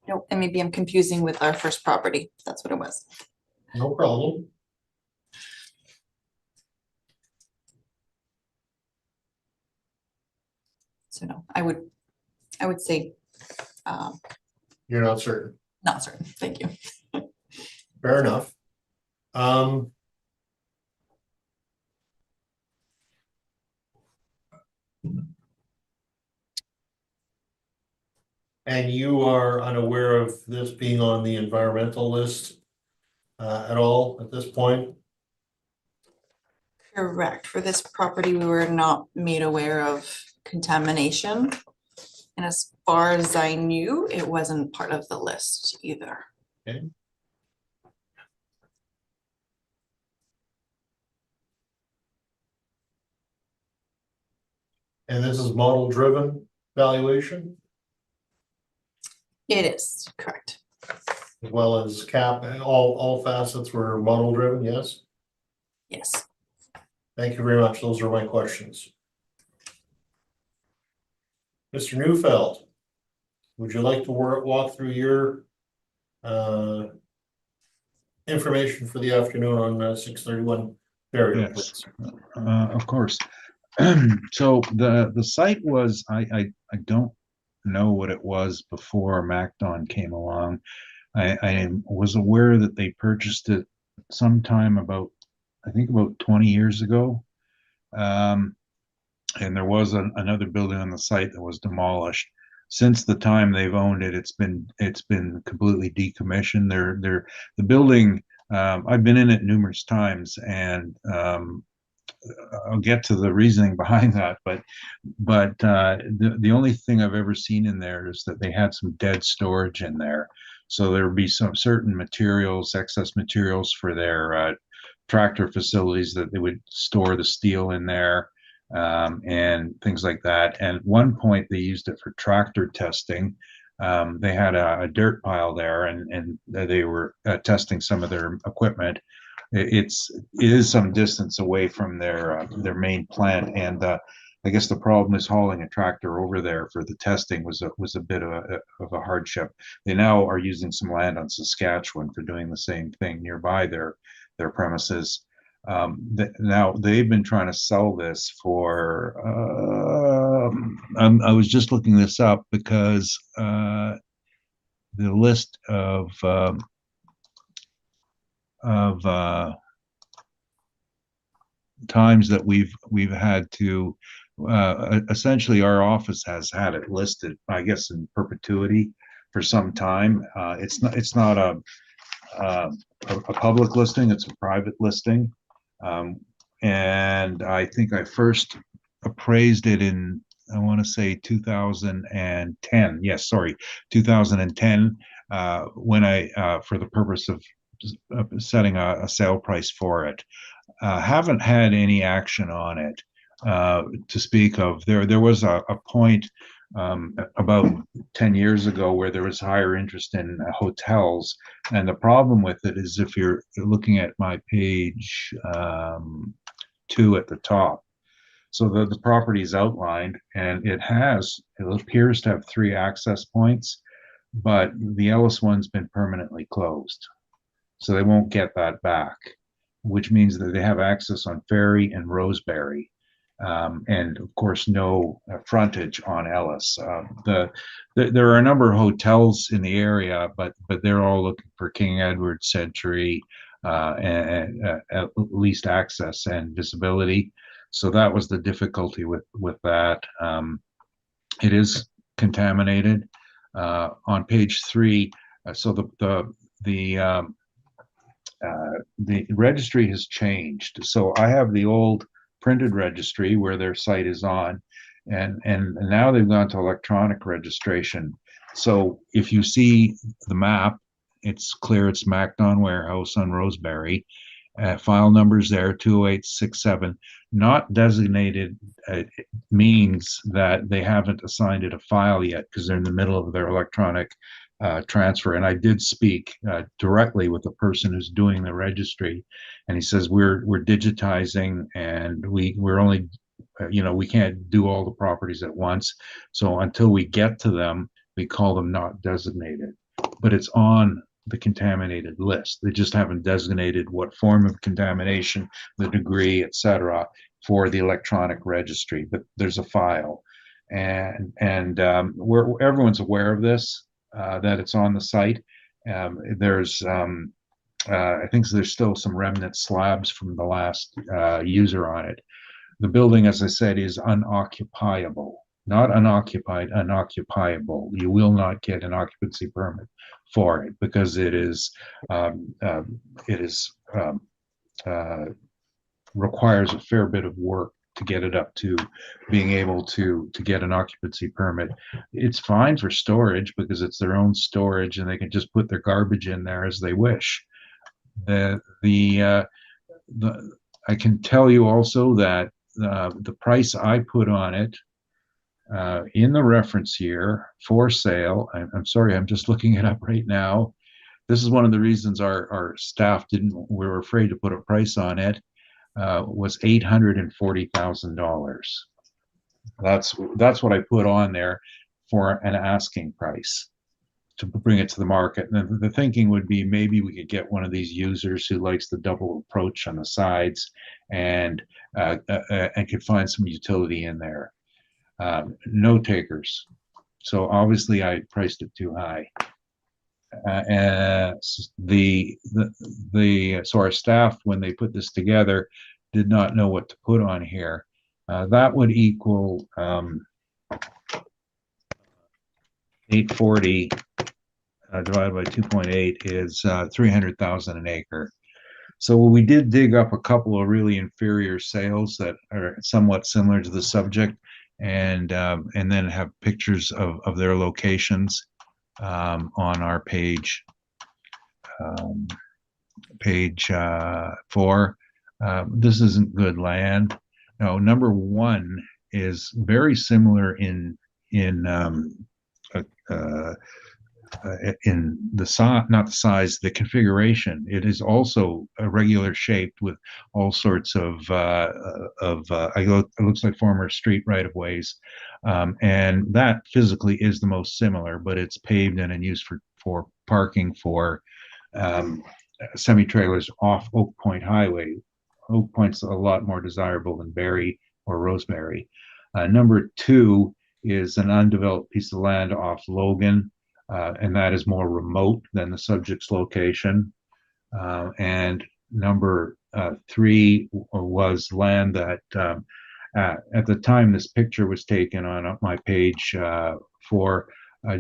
Nope, and maybe I'm confusing with our first property. That's what it was. No problem. So no, I would say You're not certain. not certain. Thank you. Fair enough. And you are unaware of this being on the environmental list at all at this point? Correct. For this property, we were not made aware of contamination. And as far as I knew, it wasn't part of the list either. Okay. And this is model driven valuation? It is, correct. as well as cap, all facets were model driven, yes? Yes. Thank you very much. Those are my questions. Mr. Neufeld, would you like to walk through your information for the afternoon on 631 Ferry, Yes. please? Of course. So the site was, I don't know what it was before MacDon came along. I was aware that they purchased it sometime about, I think about 20 years ago. And there was another building on the site that was demolished. Since the time they've owned it, it's been completely decommissioned. The building, I've been in it numerous times, and I'll get to the reasoning behind that, but the only thing I've ever seen in there is that they had some dead storage in there. So there would be some certain materials, excess materials for their tractor facilities, that they would store the steel in there, and things like that. And at one point they used it for tractor testing. They had a dirt pile there, and they were testing some of their equipment. It is some distance away from their main plant, and I guess the problem is hauling a tractor over there for the testing was a bit of a hardship. They now are using some land on Saskatchewan for doing the same thing nearby their premises. Now they've been trying to sell this for. I was just looking this up because the list of times that we've had to essentially, our office has had it listed, I guess, in perpetuity for some time. It's not a public listing, it's a private listing. And I think I first appraised it in, I want to say 2010. Yes, sorry, 2010, when I for the purpose of setting a sale price for it. Haven't had any action on it to speak of. There was a point about 10 years ago where there was higher interest in hotels, and the problem with it is, if you're looking at my page 2 at the top, so the property is outlined, and it appears to have 3 access points, but the Ellis one's been permanently closed, so they won't get that back, which means that they have access on Ferry and Roseberry, and of course no frontage on Ellis. There are a number of hotels in the area, but they're all looking for King Edward, Century, and at least access and visibility. So that was the difficulty with that. It is contaminated. On page 3, so the registry has changed. So I have the old printed registry where their site is on, and now they've gone to electronic registration. So if you see the map, it's clear it's MacDon Warehouse on Roseberry. File numbers there, 20867. Not designated means that they haven't assigned it a file yet, because they're in the middle of their electronic transfer. And I did speak directly with the person who's doing the registry, and he says we're digitizing, and we're only we can't do all the properties at once. So until we get to them, we call them not designated, but it's on the contaminated list. They just haven't designated what form of contamination, the degree, etc., for the electronic registry. But there's a file, and everyone's aware of this, that it's on the site. There's I think there's still some remnant slabs from the last user on it. The building, as I said, is unoccupiable, not unoccupied, unoccupiable. You will not get an occupancy permit for it, because it requires a fair bit of work to get it up to being able to get an occupancy permit. It's fine for storage because it's their own storage, and they can just put their garbage in there as they wish. I can tell you also that the price I put on it in the reference year for sale, I'm sorry, I'm just looking it up right now. this is one of the reasons our staff we were afraid to put a price on it, was $840,000. That's what I put on there for an asking price to bring it to the market. And the thinking would be maybe we could get one of these users who likes the double approach on the sides and could find some utility in there. No takers. So obviously I priced it too high. So our staff, when they put this together, did not know what to put on here. That would equal 840 divided by 2.8 is 300,000 an acre. So we did dig up a couple of really inferior sales that are somewhat similar to the subject, and then have pictures of their locations on our page 4. This isn't good land. No, number 1 is very similar in the size, not the size, the configuration. It is also irregular shaped with all sorts of it looks like former street right of ways, and that physically is the most similar, but it's paved and in use for parking for semi-trailers off Oak Point Highway. Oak Point's a lot more desirable than Barrie or Roseberry. Number 2 is an undeveloped piece of land off Logan, and that is more remote than the subject's location. And number 3 was land that at the time this picture was taken on my page 4,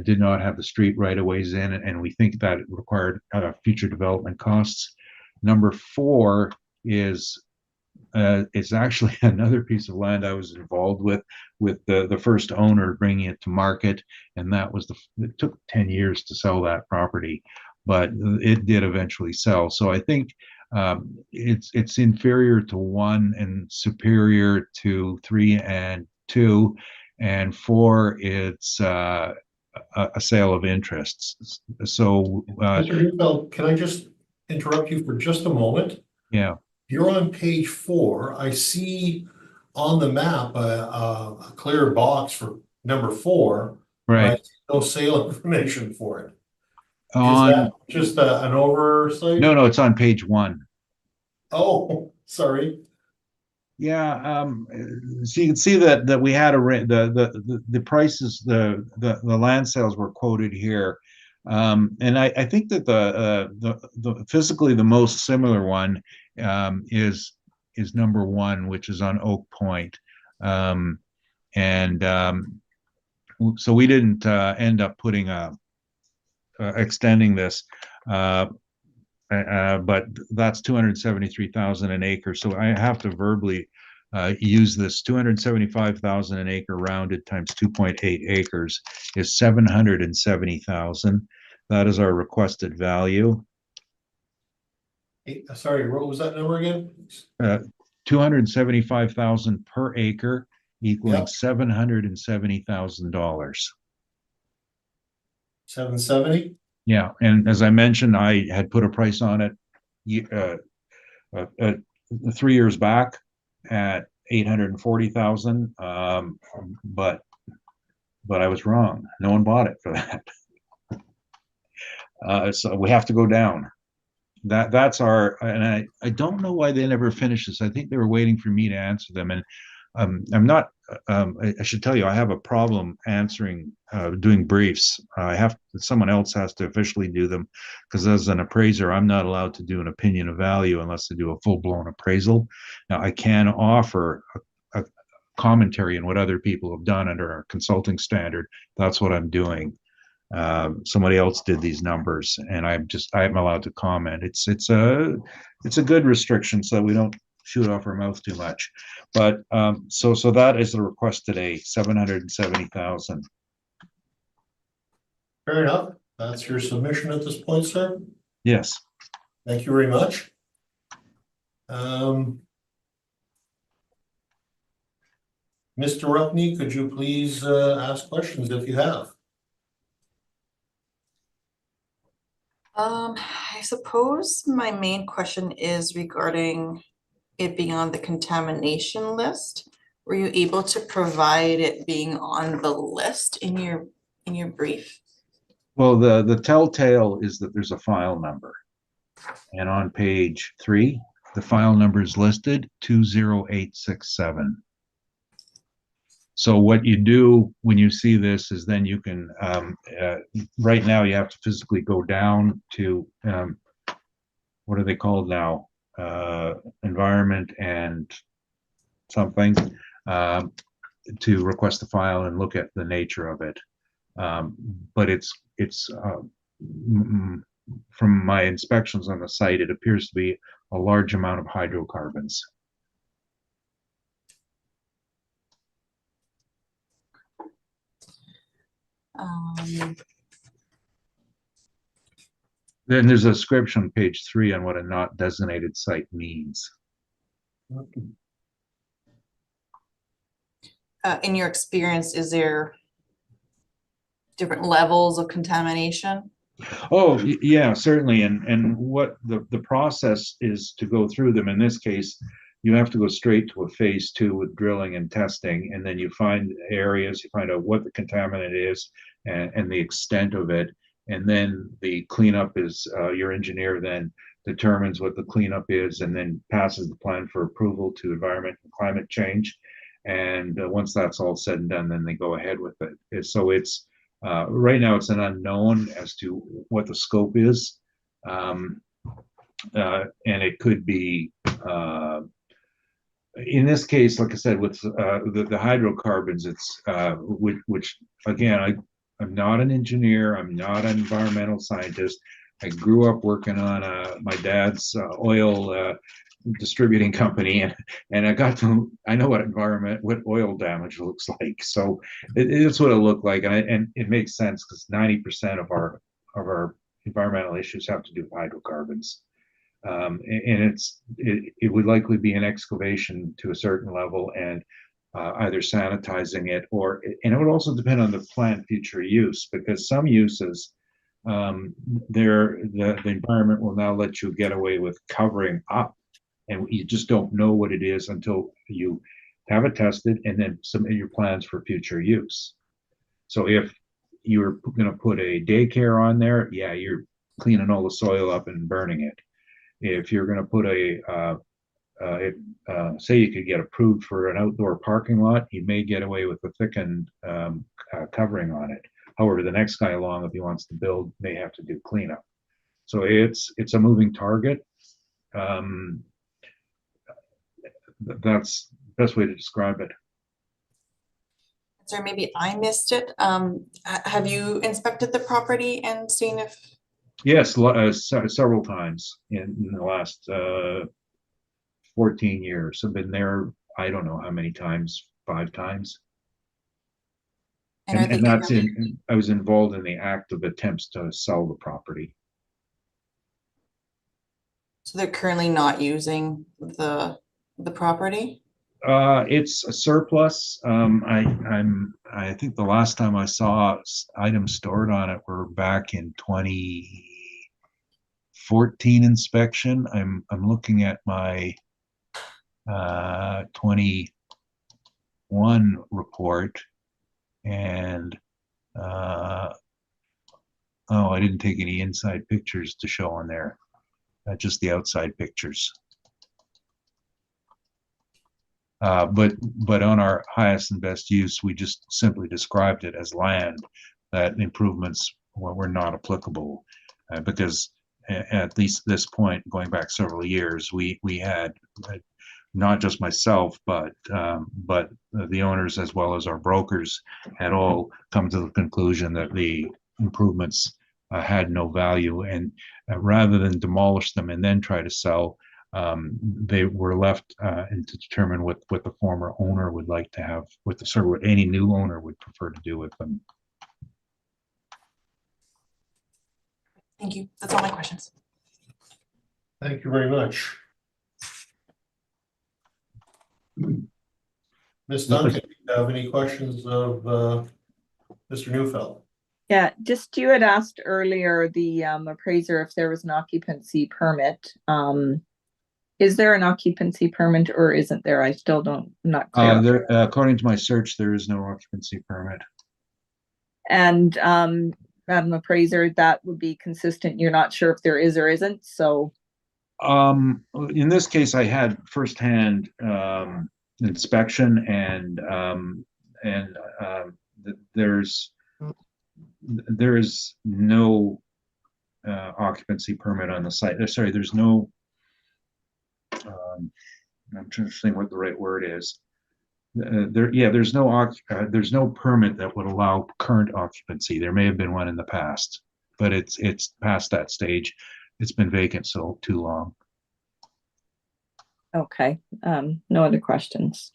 did not have the street right-of-ways in it, and we think that it required future development costs. Number 4 is it's actually another piece of land I was involved with the first owner bringing it to market, and it took 10 years to sell that property, but it did eventually sell. So I think it's inferior to 1 and superior to 3 and 2, and 4 it's a sale of interests. So Mr. Neufeld, can I just interrupt you for just a moment? yeah. You're on page 4. I see on the map a clear box for number 4. Right. I see no sale information for it. Is On that just an oversight? no, it's on page 1. Oh, sorry. Yeah, so you can see that we had the prices, the land sales were quoted here, and I think that the physically the most similar one is number 1, which is on Oak Point, and so we didn't end up putting extending this. But that's 273,000 an acre. So I have to verbally use this. 275,000 an acre rounded times 2.8 acres is 770,000. That is our requested value. Sorry, what was that number again? 275,000 per acre, equaling Yep. $770,000. 770? Yeah, and as I mentioned, I had put a price on it 3 years back at 840,000, but I was wrong. No one bought it for that. So we have to go down. That's our, and I don't know why they never finished this. I think they were waiting for me to answer them, and I'm not. I should tell you, I have a problem doing briefs. Someone else has to officially do them, because as an appraiser, I'm not allowed to do an opinion of value unless I do a full-blown appraisal. Now, I can offer a commentary on what other people have done under our consulting standard. That's what I'm doing. Somebody else did these numbers, and I'm allowed to comment. It's a good restriction so that we don't shoot off our mouth too much. But so that is the request today, 770,000. Fair enough. That's your submission at this point, sir. Yes. Thank you very much. Mr. Rupney, could you please ask questions if you have? I suppose my main question is regarding it being on the contamination list. Were you able to provide it being on the list in your brief? Well, the telltale is that there's a file number. And on page 3, the file number is listed 20867. So what you do when you see this is then you can, right now you have to physically go down to, what are they called now? Environment and something, to request the file and look at the nature of it. But from my inspections on the site, it appears to be a large amount of hydrocarbons. Then there's a description on page 3 on what a not designated site means. In your experience, is there different levels of contamination? Oh, yeah, certainly. And what the process is to go through them. In this case, you have to go straight to a phase 2 with drilling and testing, and then you find areas, you find out what the contaminant is and the extent of it. And then the cleanup is, your engineer then determines what the cleanup is and then passes the plan for approval to Environment and Climate Change. And once that's all said and done, then they go ahead with it. So it's, right now it's an unknown as to what the scope is. And it could be, in this case, like I said, with the hydrocarbons, it's, which again, I'm not an engineer, I'm not an environmental scientist. I grew up working on my dad's oil distributing company, and I know what oil damage looks like. So it's what it looked like, and it makes sense because 90% of our environmental issues have to do with hydrocarbons. And it would likely be an excavation to a certain level and either sanitizing it and it would also depend on the planned future use, because some uses, the environment will now let you get away with covering up, and you just don't know what it is until you have it tested and then submit your plans for future use. So if you're going to put a daycare on there, yeah, you're cleaning all the soil up and burning it. If you're going to put say you could get approved for an outdoor parking lot, you may get away with a thickened covering on it. However, the next guy along, if he wants to build, may have to do cleanup. So it's a moving target. That's the best way to describe it. Or maybe I missed it. Have you inspected the property and seen if? Yes, several times in the last 14 years. I've been there, I don't know how many times, 5 times. And that's I was involved in the act of attempts to sell the property. So they're currently not using the property? It's a surplus. I think the last time I saw items stored on it were back in 2014 inspection. I'm looking at my 21 report, and oh, I didn't take any inside pictures to show on there, just the outside pictures. But on our highest and best use, we just simply described it as land, that improvements were not applicable, because at least this point, going back several years, we had, not just myself, but the owners as well as our brokers had all come to the conclusion that the improvements had no value, and rather than demolish them and then try to sell, they were left and to determine what the former owner would like to have with the sort of what any new owner would prefer to do with them. Thank you. That's all my questions. Thank you very much. Ms. Duncan, do you have any questions of Mr. Neufeld? Yeah, just you had asked earlier, the appraiser, if there was an occupancy permit. Is there an occupancy permit or isn't there? I still don't, I'm not clear. There, according to my search, there is no occupancy permit. And Madam Appraiser, that would be consistent. You're not sure if there is or isn't, so In this case, I had firsthand inspection and there's there is no occupancy permit on the site. Sorry, there's no. I'm trying to think what the right word is. There's no permit that would allow current occupancy. There may have been one in the past, but it's past that stage. It's been vacant so too long. okay. No other questions.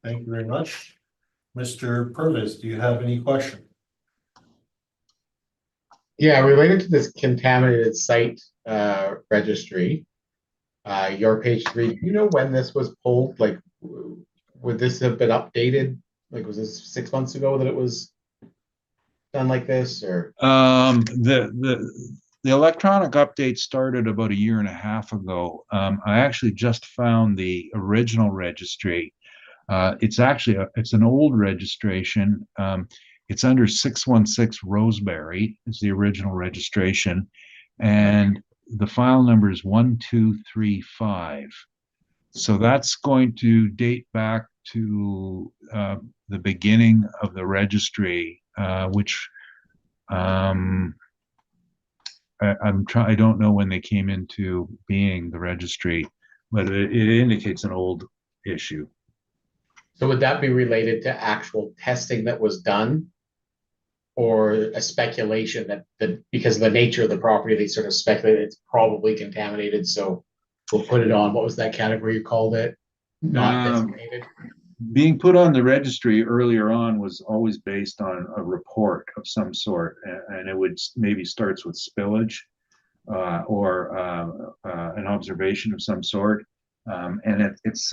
Thank you very much. Mr. Purvis, do you have any question? Yeah, related to this contaminated site registry, your page 3, do you know when this was pulled? Like, would this have been updated? Like, was this 6 months ago that it was done like this, or? The electronic update started about a year and a half ago. I actually just found the original registry. It's actually it's an old registration. It's under 616 Roseberry is the original registration, and the file number is 1235. So that's going to date back to the beginning of the registry, which I don't know when they came into being, the registry, but it indicates an old issue. So would that be related to actual testing that was done? Or a speculation that because of the nature of the property, they sort of speculate it's probably contaminated, so we'll put it on, what was that category you called it? Not designated? Being put on the registry earlier on was always based on a report of some sort, and it would maybe starts with spillage or an observation of some sort, and it's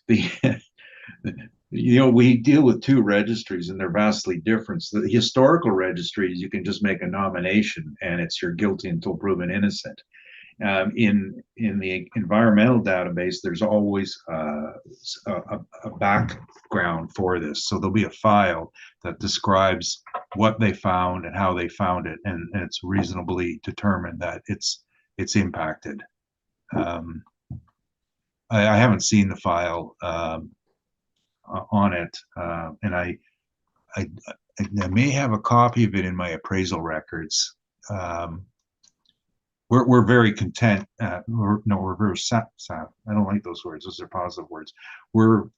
the we deal with two registries and they're vastly different. So the historical registries, you can just make a nomination and it's you're guilty until proven innocent. In the environmental database, there's always a background for this. So there'll be a file that describes what they found and how they found it, and it's reasonably determined that it's impacted. I haven't seen the file on it, and I may have a copy of it in my appraisal records. We're very content. We're very sad. I don't like those words. Those are positive words. We're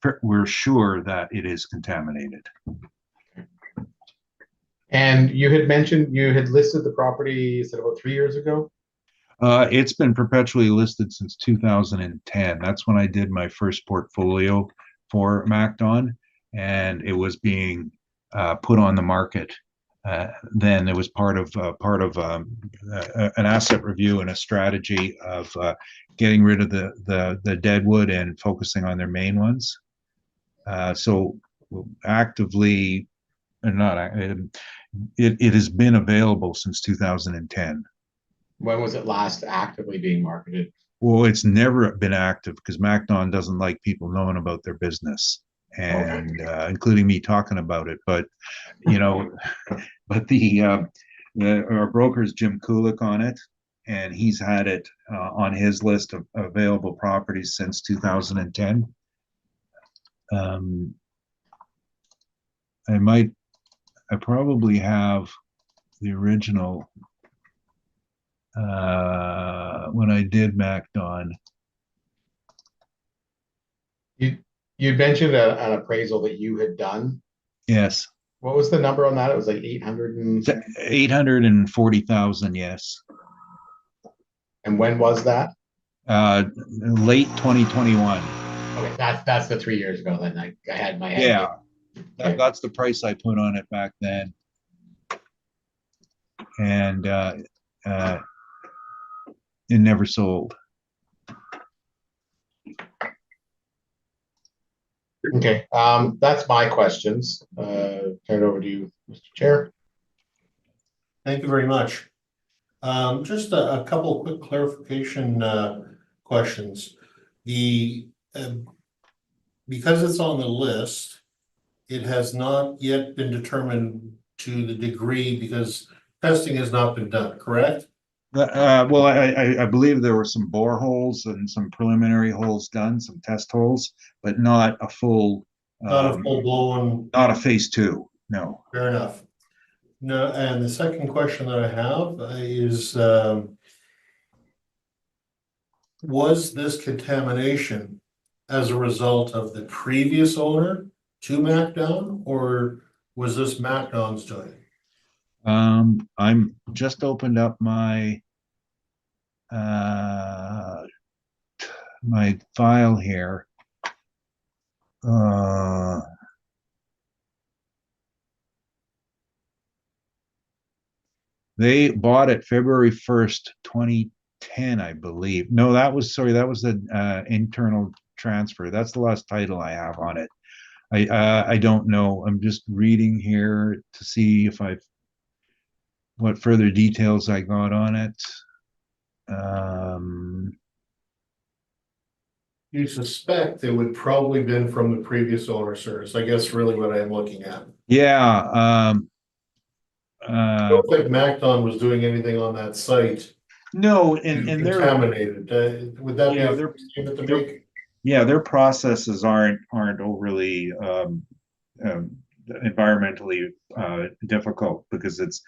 sure that it is contaminated. And you had mentioned you had listed the property, is it about 3 years ago? It's been perpetually listed since 2010. That's when I did my first portfolio for MacDon, and it was being put on the market. Then it was part of an asset review and a strategy of getting rid of the deadwood and focusing on their main ones. So actively, or not, it has been available since 2010. When was it last actively being marketed? Well, it's never been active because MacDon doesn't like people knowing about their business, and including me talking about it. But but our broker is Jim Kulik on it, and he's had it on his list of available properties since 2010. I probably have the original when I did MacDon. You mentioned an appraisal that you had done. Yes. What was the number on that? It was like 800 and 840,000. Yes. And when was that? Late 2021. Okay, that's the 3 years ago. Then I had my head. Yeah, Okay. that's the price I put on it back then, and it never sold. Okay, that's my questions. Turn it over to you, Mr. Chair. Thank you very much. Just a couple quick clarification questions. The because it's on the list, it has not yet been determined to the degree because testing has not been done, correct? Well, I believe there were some boreholes and some preliminary holes done, some test holes, but not a full, Not a full blown, not a phase two, no. fair enough. No, and the second question that I have is, was this contamination as a result of the previous owner to MacDown, or was this MacDown's doing? I'm just opened up my my file here. They bought it February 1st, 2010, I believe. No, that was, sorry, that was the internal transfer. That's the last title I have on it. I don't know. I'm just reading here to see if what further details I got on it. You suspect it would probably been from the previous owner, sir, is I guess really what I'm looking at. Yeah. I don't think MacDon was doing anything on that site No, and they're, contaminated. Would that be yeah, a they're, statement to they're make? yeah, their processes aren't overly environmentally difficult because it's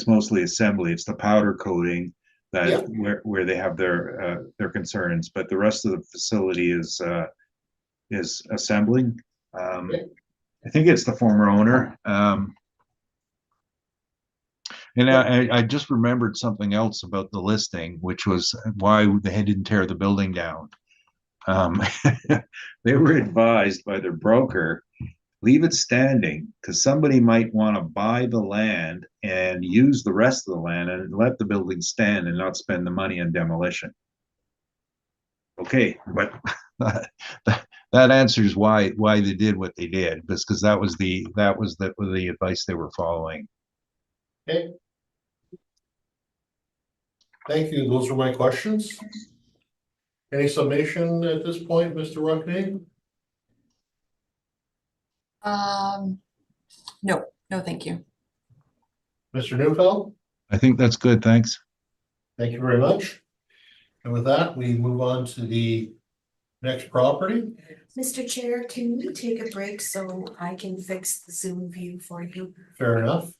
mostly assembly. It's the powder coating that Yeah. where they have their concerns, but the rest of the facility is assembling. Okay. I think it's the former owner. And I just remembered something else about the listing, which was why they didn't tear the building down. They were advised by their broker, leave it standing because somebody might want to buy the land and use the rest of the land and let the building stand and not spend the money on demolition. Okay, but that answers why they did what they did, because that was the advice they were following. Okay. Thank you. Those are my questions. Any summation at this point, Mr. Rockney? No, thank you. Mr. Neufeld? I think that's good. Thanks. Thank you very much. And with that, we move on to the next property. Mr. Chair, can we take a break so I can fix the Zoom view for you? Fair enough.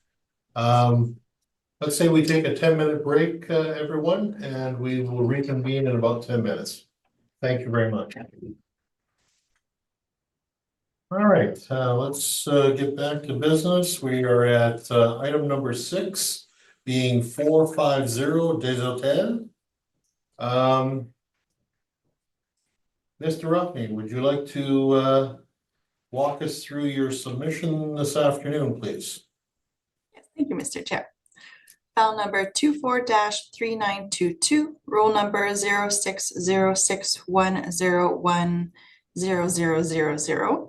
Let's say we take a 10-minute break, everyone, and we will reconvene in about 10 minutes. Thank you very much. All right, let's get back to business. We are at item number 6, being 450 Des Hôtels. Mr. Ruffney, would you like to walk us through your submission this afternoon, please? Yes, thank you, Mr. Chair. File number 24-3922, roll number 0606101000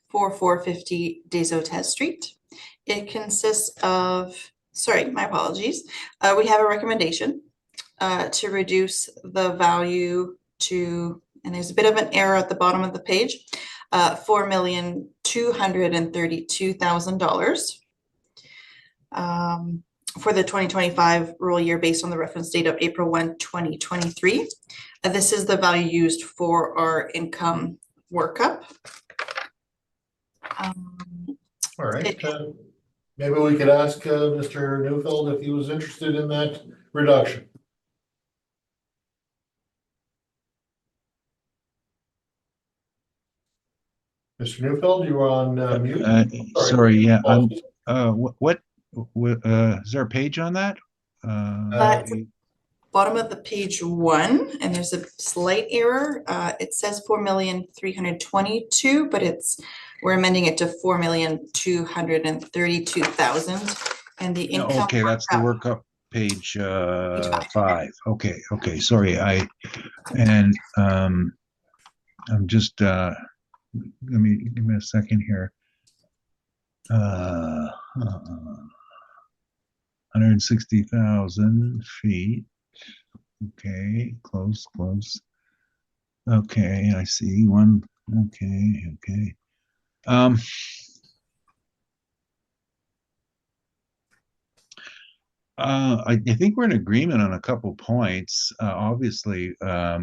for 450 Des Hôtels Street. It consists of, sorry, my apologies. We have a recommendation to reduce the value to, and there's a bit of an error at the bottom of the page, $4,232,000. For the 2025 rural year based on the reference date of April 1, 2023. This is the value used for our income workup. All right. Maybe we could ask Mr. Neufeld if he was interested in that reduction. Mr. Neufeld, you are on mute. Sorry, yeah. What is there a page on that? Bottom of the page 1, and there's a slight error. It says 4,322,000, but we're amending it to 4,232,000. And the income. Okay, that's the workup page 5. Okay, sorry. I'm just let me, give me a second here. 160,000 feet. Okay, close. Okay, I see one. Okay. I think we're in agreement on a couple points. Obviously, we're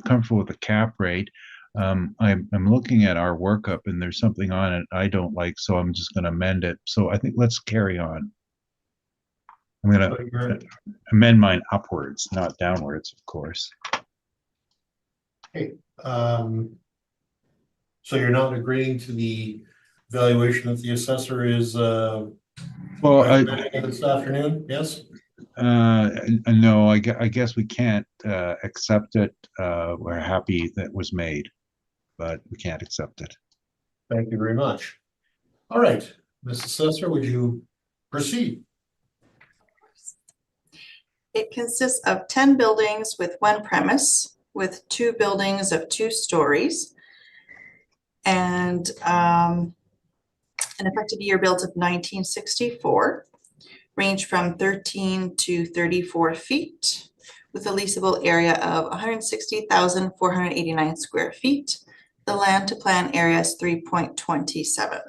comfortable with the cap rate. I'm looking at our workup and there's something on it I don't like, so I'm just going to amend it. So I think let's carry on. I'm going to amend mine upwards, not downwards, of course. Okay, so you're not agreeing to the valuation that the assessor is recommending this afternoon, yes? No, I guess we can't accept it. We're happy that was made, but we can't accept it. Thank you very much. All right, Ms. Assessor, would you proceed? It consists of 10 buildings with one premise, with 2 buildings of 2 stories, and an effective year built of 1964, range from 13 to 34 feet, with a leasable area of 160,489 square feet. The land to plan area is 3.27.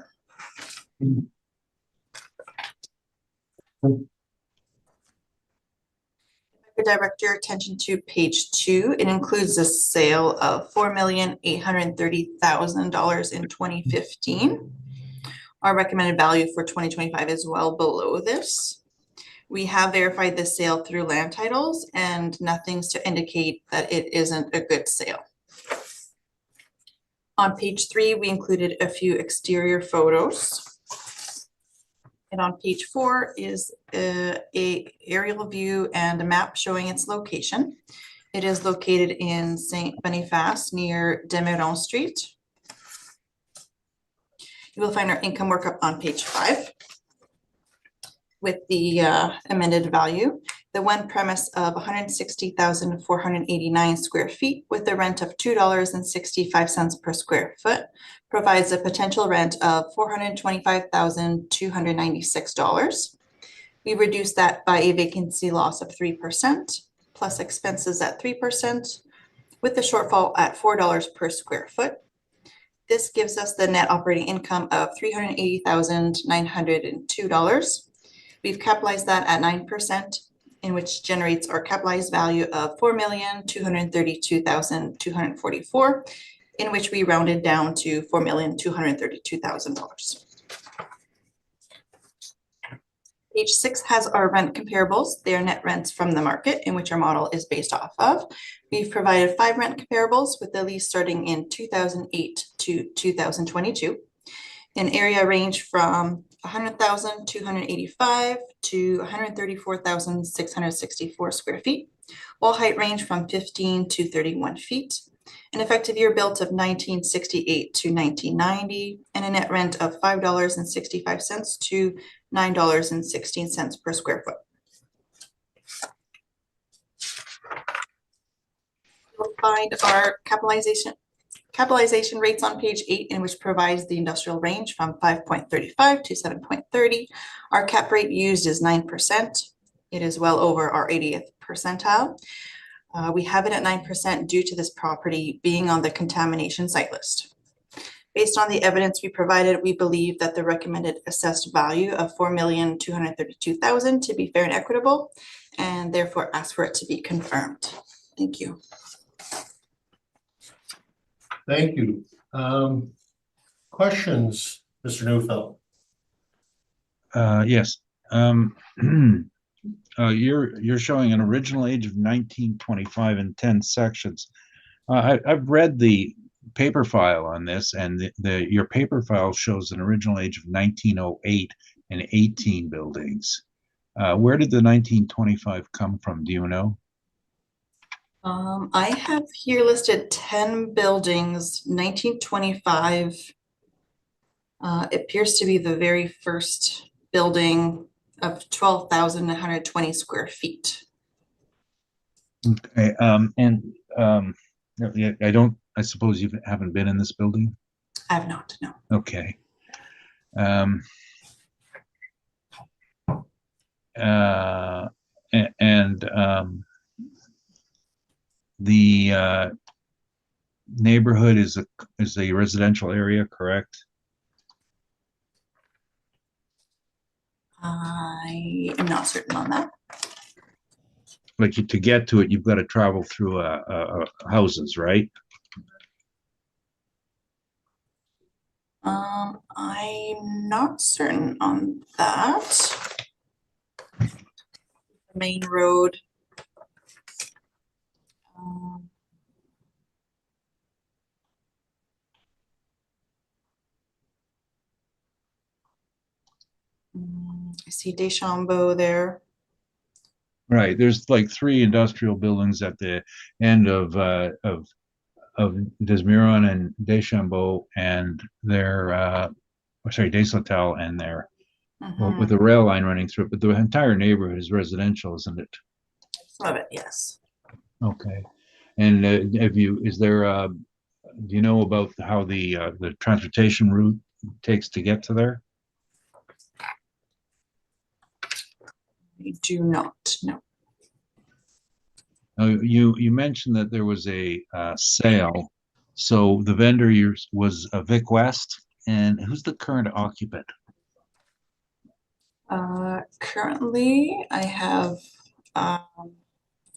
I direct your attention to page 2. It includes a sale of $4,830,000 in 2015. Our recommended value for 2025 is well below this. We have verified this sale through land titles and nothing's to indicate that it isn't a good sale. On page 3, we included a few exterior photos. And on page 4 is a aerial view and a map showing its location. It is located in St. Boniface near Demeron Street. You will find our income workup on page 5 with the amended value. The one premise of 160,489 square feet with a rent of $2.65 per square foot provides a potential rent of $425,296. We reduced that by a vacancy loss of 3% plus expenses at 3% with the shortfall at $4 per square foot. This gives us the net operating income of $380,902. We've capitalized that at 9%, in which generates our capitalized value of $4,232,244, in which we rounded down to $4,232,000. Page 6 has our rent comparables. They are net rents from the market in which our model is based off of. We've provided 5 rent comparables with the lease starting in 2008 to 2022. An area range from 100,285 to 134,664 square feet. Wall height range from 15 to 31 feet. An effective year built of 1968 to 1990, and a net rent of $5.65 to $9.16 per square foot. You'll find our capitalization rates on page 8, in which provides the industrial range from 5.35 to 7.30. Our cap rate used is 9%. It is well over our 80th percentile. We have it at 9% due to this property being on the contamination site list. Based on the evidence we provided, we believe that the recommended assessed value of $4,232,000 to be fair and equitable, and therefore ask for it to be confirmed. Thank you. Thank you. Questions, Mr. Neufeld? Yes. You're showing an original age of 1925 in 10 sections. I've read the paper file on this, and your paper file shows an original age of 1908 and 18 buildings. Where did the 1925 come from? Do you know? I have here listed 10 buildings. 1925 appears to be the very first building of 12,120 square feet. Okay, I don't I suppose you haven't been in this building? I have not, no. Okay. Um, and the neighborhood is a residential area, correct? I am not certain on that. Like to get to it, you've got to travel through houses, right? I'm not certain on that. Main road. Um, I see Deschambault there. Right. There's like 3 industrial buildings at the end of Desmiron and Deschambault, and their Desautels, and their with Mhm. a rail line running through it. But the entire neighborhood is residential, isn't it? Some of it, yes. Okay. And do you know about how the transportation route takes to get to there? I do not, no. You mentioned that there was a sale. So the vendor was Vic West, and who's the current occupant? Currently, I have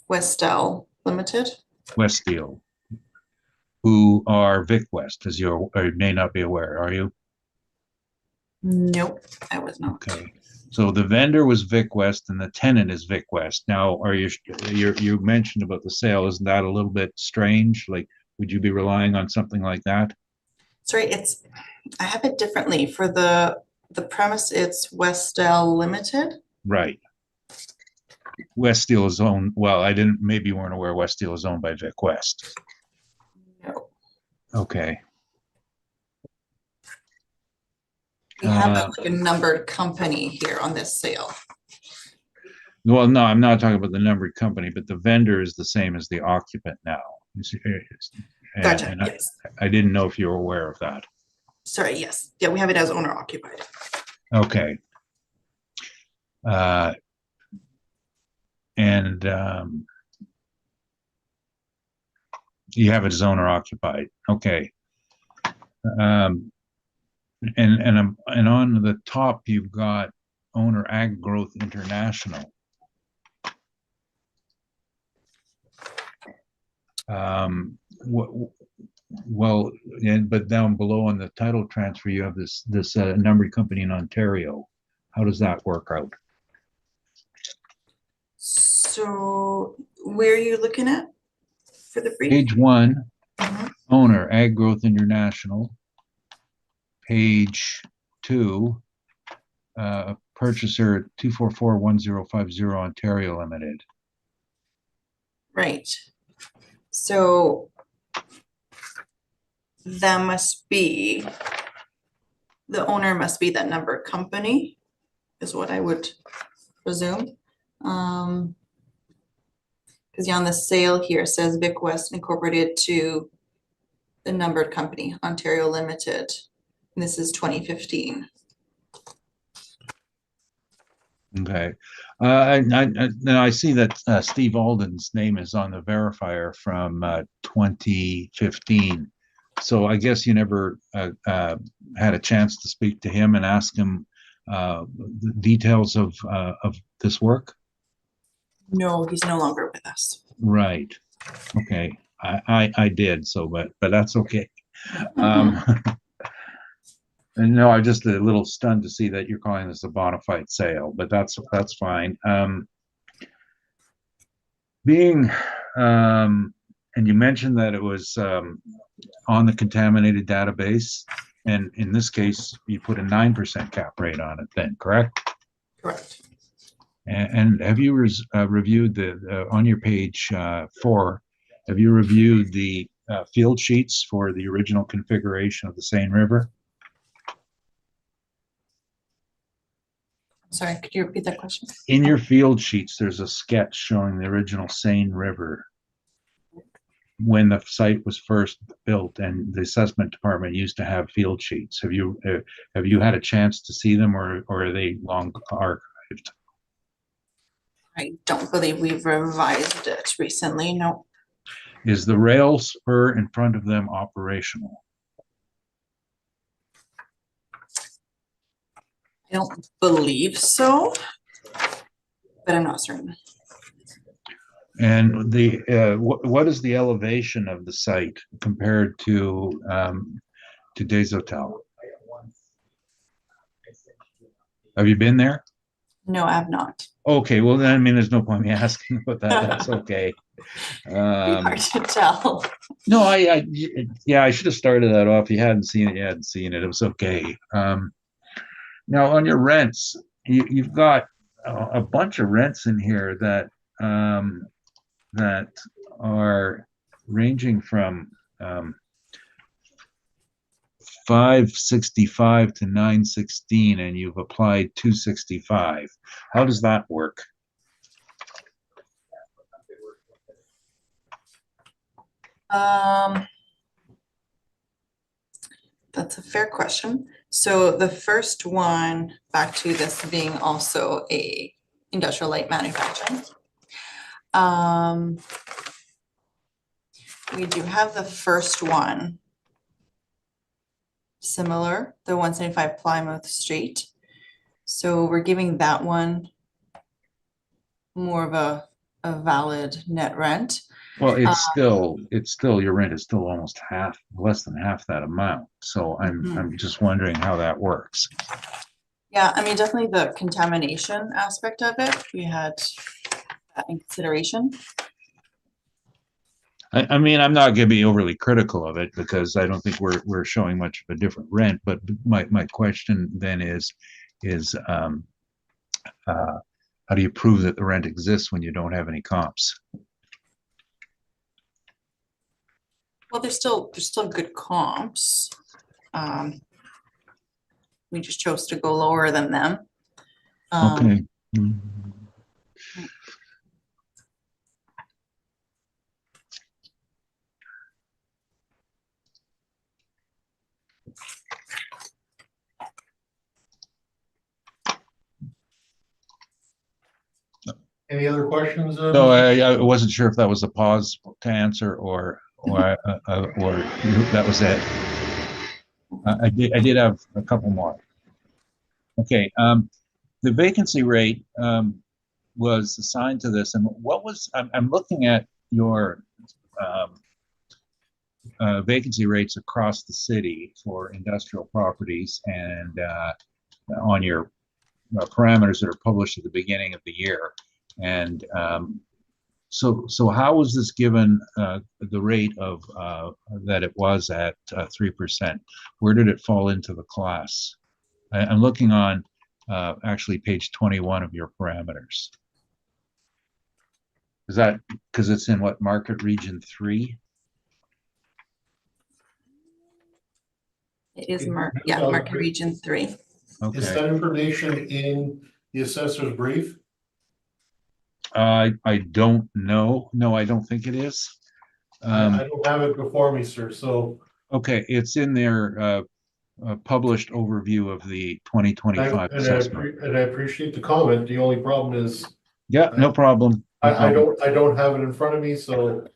Westel Limited. Westfield, who are Vic West, as you may not be aware, are you? Nope, I was not. Okay. So the vendor was Vic West and the tenant is Vic West. Now, you mentioned about the sale, isn't that a little bit strange? Like, would you be relying on something like that? Sorry, I have it differently. For the premise, it's Westel Limited. Right. Westfield is owned, well, maybe you weren't aware Westfield is owned by Vic West. No, Okay. we have like a numbered company here on this sale. Well, no, I'm not talking about the numbered company, but the vendor is the same as the occupant now. Gotcha, And yes. I didn't know if you were aware of that. Sorry, yes. Yeah, we have it as owner occupied. Okay. And you have it as owner occupied. Okay. And on the top, you've got owner Ag Growth International. Well, but down below on the title transfer, you have this numbered company in Ontario. How does that work out? So where are you looking at for the brief? Page 1, Mhm. owner Ag Growth International. Page 2, purchaser 2441050 Ontario Limited. Right. So that must be, the owner must be that numbered company, is what I would presume. Because on the sale here it says Vic West Incorporated to the numbered company, Ontario Limited. And this is 2015. Okay. Now I see that Steve Alden's name is on the verifier from 2015. So I guess you never had a chance to speak to him and ask him the details of this work? No, he's no longer with us. Right. Okay. I did, so but that's okay. And no, I'm just a little stunned to see that you're calling this a bona fide sale, but that's fine. And you mentioned that it was on the contaminated database, and in this case, you put a 9% cap rate on it then, correct? Correct. And have you reviewed on your page 4, have you reviewed the field sheets for the original configuration of the Seine River? Sorry, could you repeat that question? In your field sheets, there's a sketch showing the original Seine River. when the site was first built and the assessment department used to have field sheets. Have you had a chance to see them, or are they long archived? I don't believe we've revised it recently, no. Is the rail spur in front of them operational? I don't believe so, but I'm not certain. And the what is the elevation of the site compared to Des Hotels? Have you been there? No, I have not. Okay, well then, I mean, there's no point me asking about that. That's okay. Be hard to tell. No, yeah, I should have started that off. You hadn't seen it, you hadn't seen it. It was okay. Now on your rents, you've got a bunch of rents in here that that are ranging from 565 to 916, and you've applied 265. How does that work? That's a fair question. So the first one, back to this being also a industrial light manufacturing. We do have the first one similar, the 175 Plymouth Street. So we're giving that one more of a valid net rent. Well, it's still your rent is still almost half, less than half that amount. So I'm just wondering how that works. Yeah, I mean, definitely the contamination aspect of it, we had that in consideration. I mean, I'm not going to be overly critical of it because I don't think we're showing much of a different rent. But my question then is how do you prove that the rent exists when you don't have any comps? Well, there's still good comps. We just chose to go lower than them. Okay. Any other questions? So I wasn't sure if that was a pause to answer or that was it. I did have a couple more. Okay, the vacancy rate was assigned to this, and what was I'm looking at your vacancy rates across the city for industrial properties, and on your parameters that are published at the beginning of the year. And so how was this given the rate of that it was at 3%? Where did it fall into the class? I'm looking on actually page 21 of your parameters. Is that because it's in what, market region 3? It is market region 3. Okay. Is that information in the assessor's brief? I don't know. No, I don't think it is. I don't have it before me, sir, so. Okay, it's in their published overview of the 2025 assessment. And I appreciate the comment. The only problem is. Yeah, no problem. I don't have it in front of me, so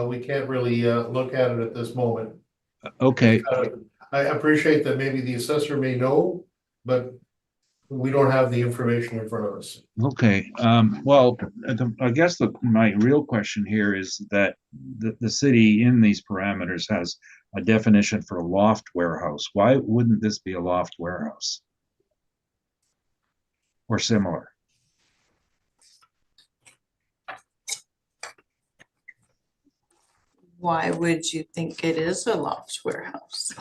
we can't really look at it at this moment. Okay. I appreciate that maybe the assessor may know, but we don't have the information in front of us. Okay. Well, I guess my real question here is that the city in these parameters has a definition for a loft warehouse. Why wouldn't this be a loft warehouse? Or similar? Why would you think it is a loft warehouse?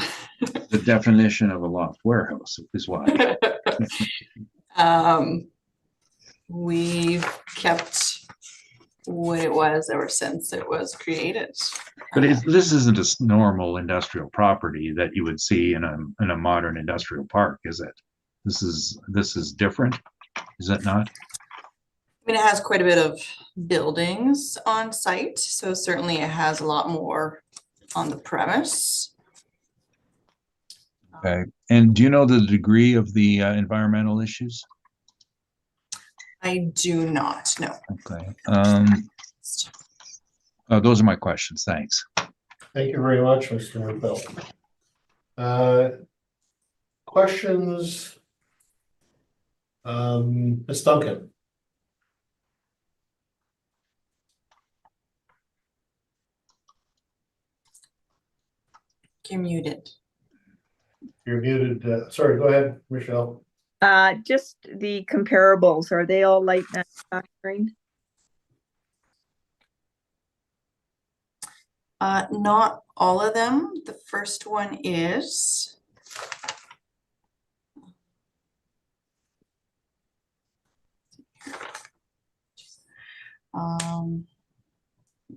The definition of a loft warehouse is why. We've kept what it was ever since it was created. But this isn't a normal industrial property that you would see in a modern industrial park, is it? This is different, is it not? I mean, it has quite a bit of buildings on site, so certainly it has a lot more on the premise. Okay, and do you know the degree of the environmental issues? I do not know. Okay, those are my questions, thanks. Thank you very much, Mr. Neufeld. Questions? Ms. Duncan? You're muted. You're muted. Sorry, go ahead, Michelle. Just the comparables, are they all light manufacturing? Not all of them. The first one is.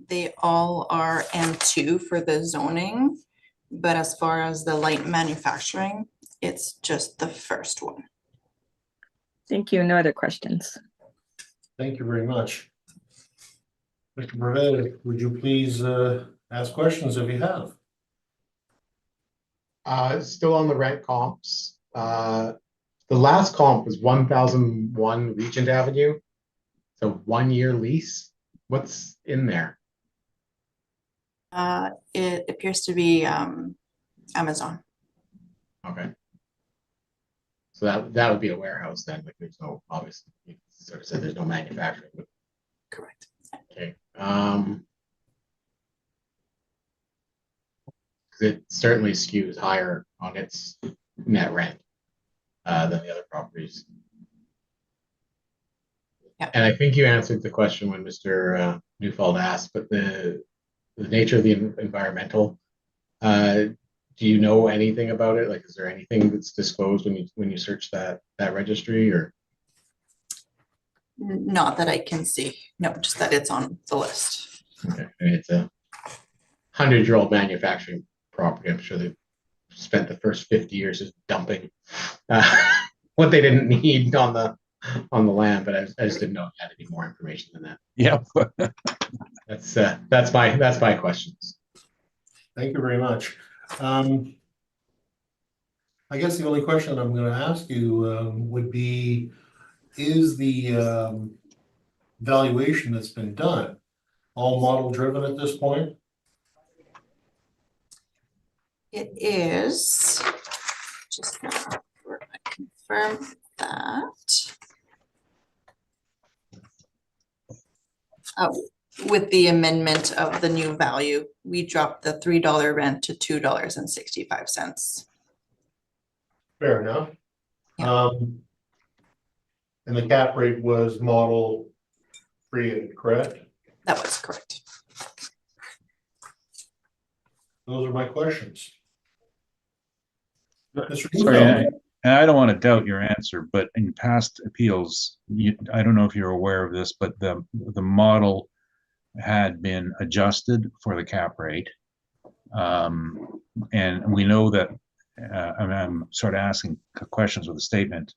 They all are M2 for the zoning, but as far as the light manufacturing, it's just the first one. Thank you. No other questions. Thank you very much. Mr. Brevet, would you please ask questions if you have? Still on the rent comps. The last comp was 1001 Regent Avenue. So 1 year lease. What's in there? It appears to be Amazon. Okay. So that would be a warehouse then, like there's no, obviously, you sort of said there's no manufacturing. But, Correct. okay. It certainly skews higher on its net rent than the other properties. Yeah. And I think you answered the question when Mr. Neufeld asked, but the nature of the environmental, do you know anything about it? Like, is there anything that's disclosed when you search that registry, or? Not that I can see. No, just that it's on the list. Okay, I mean, it's a 100-year-old manufacturing property. I'm sure they've spent the first 50 years just dumping what they didn't need on the land, but I just didn't know if you had any more information than that. Yep. That's my questions. Thank you very much. I guess the only question I'm going to ask you would be, is the valuation that's been done all model driven at this point? It is. Just gonna confirm that. Oh, with the amendment of the new value, we dropped the $3 rent to $2.65. Fair enough. Yeah. And the cap rate was model created, correct? That was correct. Those are my questions. Mr. Sorry, Neufeld. and I don't want to doubt your answer, but in past appeals, I don't know if you're aware of this, but the model had been adjusted for the cap rate. And we know that, I'm sort of asking questions with a statement.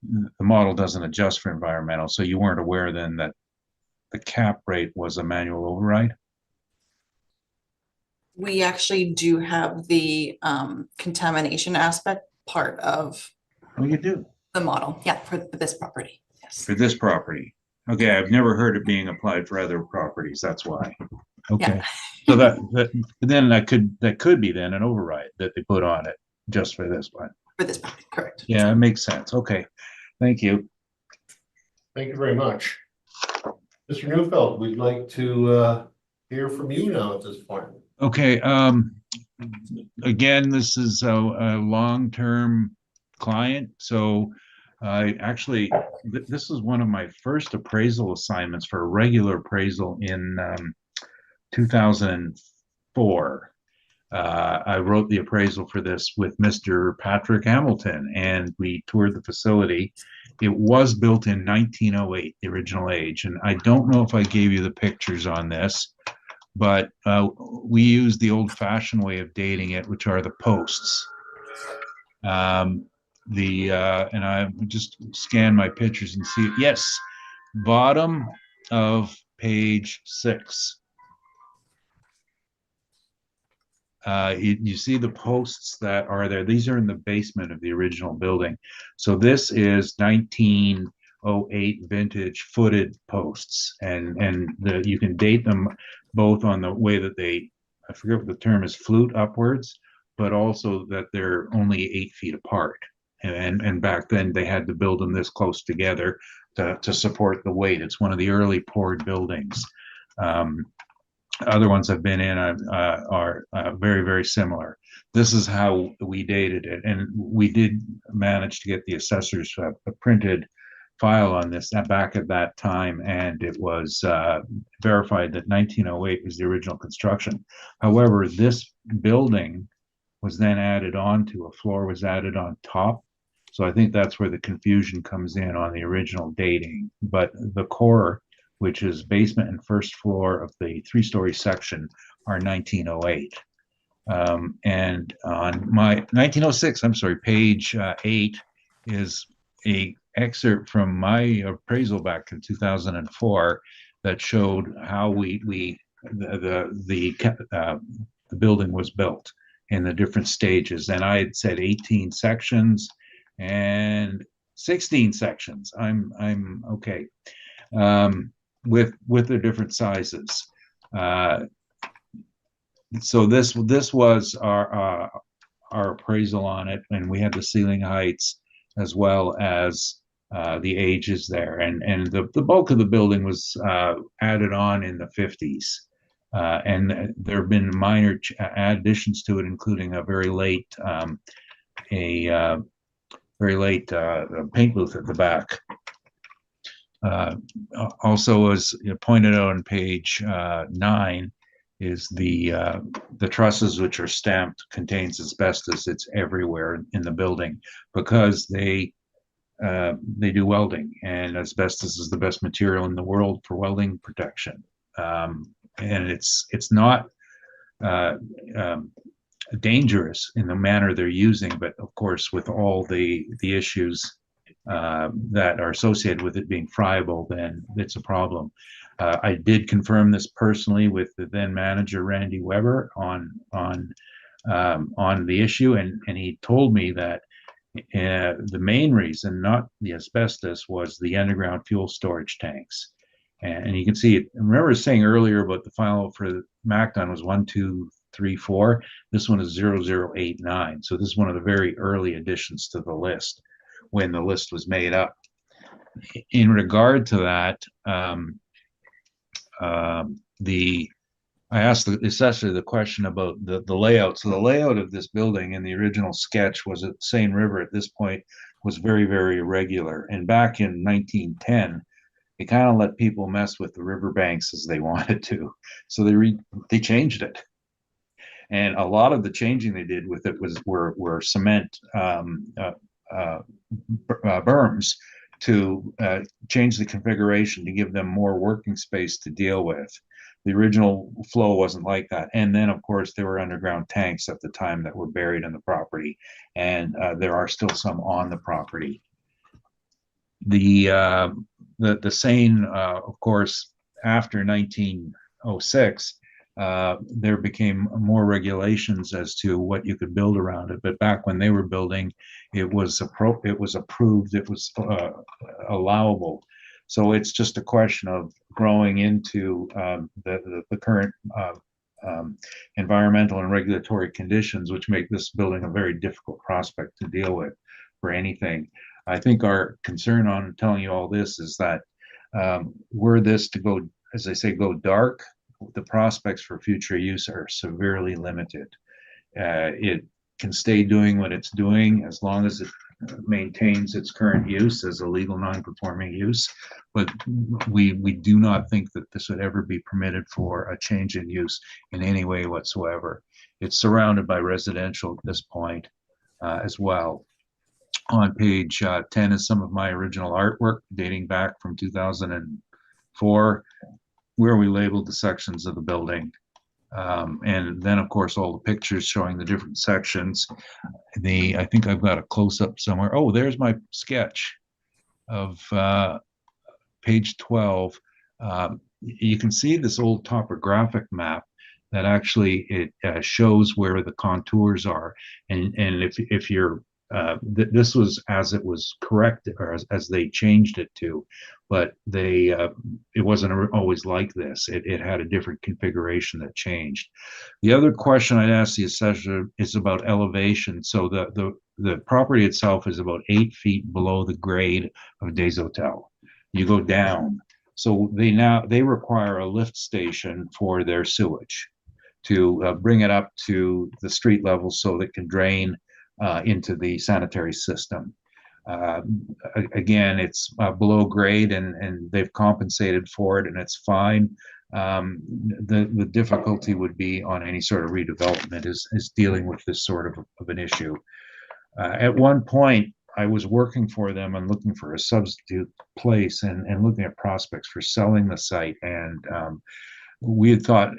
The model doesn't adjust for environmental, so you weren't aware then that the cap rate was a manual override? We actually do have the contamination aspect part of Oh, you do? the model. Yeah, for this property. Yes. For this property? Okay, I've never heard it being applied for other properties, that's why. Okay, so then that could be then an override that they put on it just for this one. For this property, correct. Yeah, it makes sense. Okay, thank you. Thank you very much. Mr. Neufeld, we'd like to hear from you now at this point. Okay, again, this is a long-term client, so I actually, this is one of my first appraisal assignments for a regular appraisal in 2004. I wrote the appraisal for this with Mr. Patrick Hamilton, and we toured the facility. It was built in 1908, the original age, and I don't know if I gave you the pictures on this, but we use the old-fashioned way of dating it, which are the posts. And I just scan my pictures and see, yes, bottom of page 6. You see the posts that are there. These are in the basement of the original building. So this is 1908 vintage footed posts, and you can date them both on the way that they, I forget what the term is, flute upwards, but also that they're only 8 feet apart. And back then they had to build them this close together to support the weight. It's one of the early poured buildings. Other ones I've been in are very, very similar. This is how we dated it. And we did manage to get the assessors a printed file on this back at that time. And it was verified that 1908 was the original construction. However, this building was then added on to, a floor was added on top. So I think that's where the confusion comes in on the original dating. But the core, which is basement and first floor of the 3-story section, are 1908. And on my 1906, I'm sorry, page 8 is a excerpt from my appraisal back in 2004 that showed how the building was built in the different stages. And I had said 18 sections and 16 sections. I'm okay. With the different sizes. So this was our appraisal on it, and we had the ceiling heights as well as the ages there, and the bulk of the building was added on in the 50s, and there have been minor additions to it, including a very late paint booth at the back. Also, as pointed out on page 9, is the trusses, which are stamped, contains asbestos. It's everywhere in the building because they do welding, and asbestos is the best material in the world for welding protection. And it's not dangerous in the manner they're using, but of course, with all the issues that are associated with it being friable, then it's a problem. I did confirm this personally with the then manager Randy Weber on the issue, and he told me that the main reason, not the asbestos, was the underground fuel storage tanks. And you can see it. I remember saying earlier about the file for MacDon was 1234. This one is 0089. So this is one of the very early additions to the list when the list was made up. In regard to that, I asked the assessor the question about the layout. So the layout of this building in the original sketch was at Seine River at this point was very, very irregular. And back in 1910, they kind of let people mess with the riverbanks as they wanted to. So they changed it. And a lot of the changing they did with it were cement berms to change the configuration to give them more working space to deal with. The original flow wasn't like that. And then, of course, there were underground tanks at the time that were buried in the property, and there are still some on the property. The Seine, of course, after 1906, there became more regulations as to what you could build around it. But back when they were building, it was approved, it was allowable. So it's just a question of growing into the current environmental and regulatory conditions, which make this building a very difficult prospect to deal with for anything. I think our concern on telling you all this is that were this to go, as I say, go dark, the prospects for future use are severely limited. It can stay doing what it's doing as long as it maintains its current use as a legal non-conforming use, but we do not think that this would ever be permitted for a change in use in any way whatsoever. It's surrounded by residential at this point as well. On page 10 is some of my original artwork dating back from 2004, where we labeled the sections of the building. And then, of course, all the pictures showing the different sections. I think I've got a close-up somewhere. Oh, there's my sketch of page 12, you can see this old topographic map that actually it shows where the contours are. And if you're, this was as it was correct, or as they changed it to, but it wasn't always like this. It had a different configuration that changed. The other question I'd ask the assessor is about elevation. So the property itself is about 8 feet below the grade of Des Hotels. You go down. So they require a lift station for their sewage to bring it up to the street level so that it can drain into the sanitary system. Again, it's below grade, and they've compensated for it, and it's fine. The difficulty would be on any sort of redevelopment is dealing with this sort of an issue. At one point, I was working for them and looking for a substitute place and looking at prospects for selling the site. And we had thought,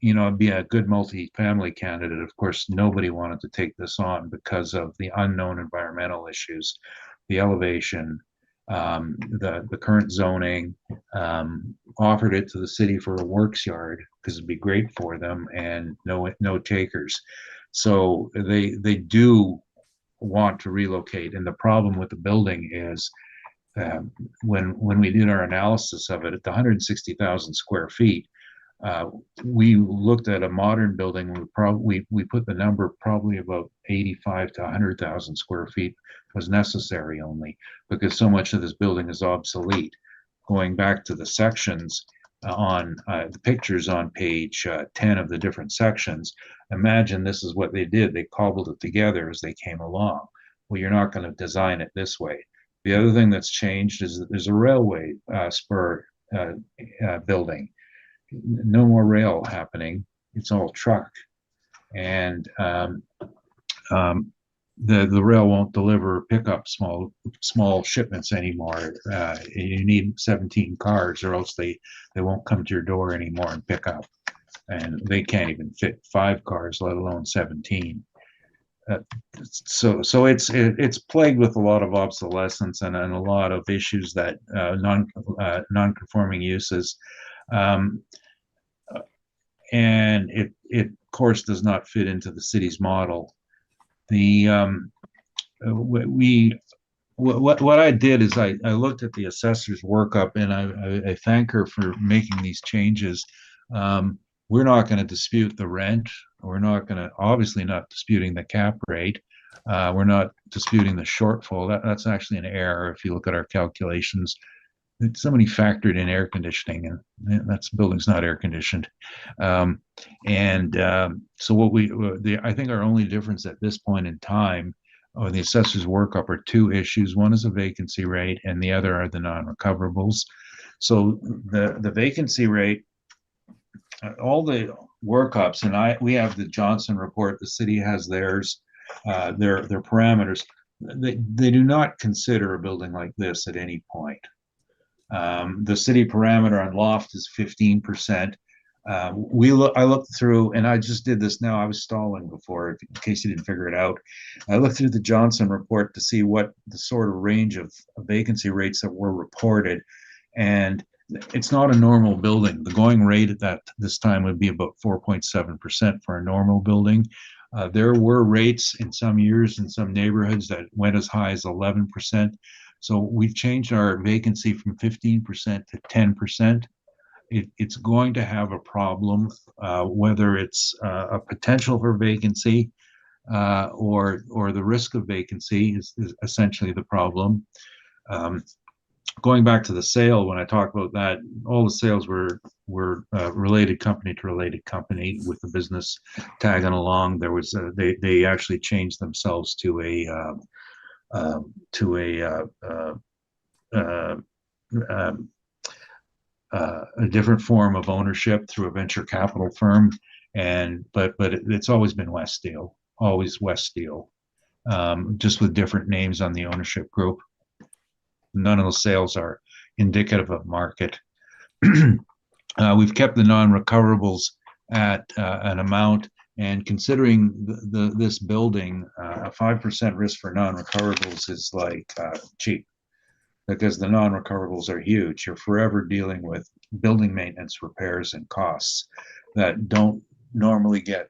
it'd be a good multi-family candidate. Of course, nobody wanted to take this on because of the unknown environmental issues, the elevation, the current zoning, offered it to the city for a works yard because it'd be great for them, and no takers. So they do want to relocate. And the problem with the building is when we did our analysis of it at the 160,000 square feet, we looked at a modern building. We put the number probably about 85 to 100,000 square feet was necessary, only because so much of this building is obsolete. Going back to the sections on the pictures on page 10 of the different sections, imagine this is what they did. They cobbled it together as they came along. Well, you're not going to design it this way. The other thing that's changed is that there's a railway spur building. No more rail happening. It's all truck. And the rail won't deliver pickup small shipments anymore. You need 17 cars, or else they won't come to your door anymore and pick up. And they can't even fit 5 cars, let alone 17. So it's plagued with a lot of obsolescence and a lot of issues that non-conforming uses, and it of course does not fit into the city's model. What I did is I looked at the assessor's workup, and I thank her for making these changes. We're not going to dispute the rent. We're not going to, obviously not disputing the cap rate. We're not disputing the shortfall. That's actually an error if you look at our calculations. Somebody factored in air conditioning, and that's building's not air conditioned. So what I think our only difference at this point in time or the assessor's workup are 2 issues. One is a vacancy rate, and the other are the non-recoverables. So the vacancy rate, all the workups, and we have the Johnson report, the city has theirs, their parameters. They do not consider a building like this at any point. The city parameter on loft is 15%. I looked through, and I just did this now. I was stalling before, in case you didn't figure it out. I looked through the Johnson report to see what the sort of range of vacancy rates that were reported, and it's not a normal building. The going rate at this time would be about 4.7% for a normal building. There were rates in some years in some neighborhoods that went as high as 11%. So we've changed our vacancy from 15% to 10%. It's going to have a problem, whether it's a potential for vacancy or the risk of vacancy is essentially the problem. Going back to the sale, when I talk about that, all the sales were related company to related company with the business tagging along. There was they actually changed themselves to a different form of ownership through a venture capital firm, but it's always been Westdale, always Westdale, just with different names on the ownership group. None of the sales are indicative of market. We've kept the non-recoverables at an amount, and considering this building, a 5% risk for non-recoverables is like cheap. because the non-recoverables are huge. You're forever dealing with building maintenance, repairs, and costs that don't normally get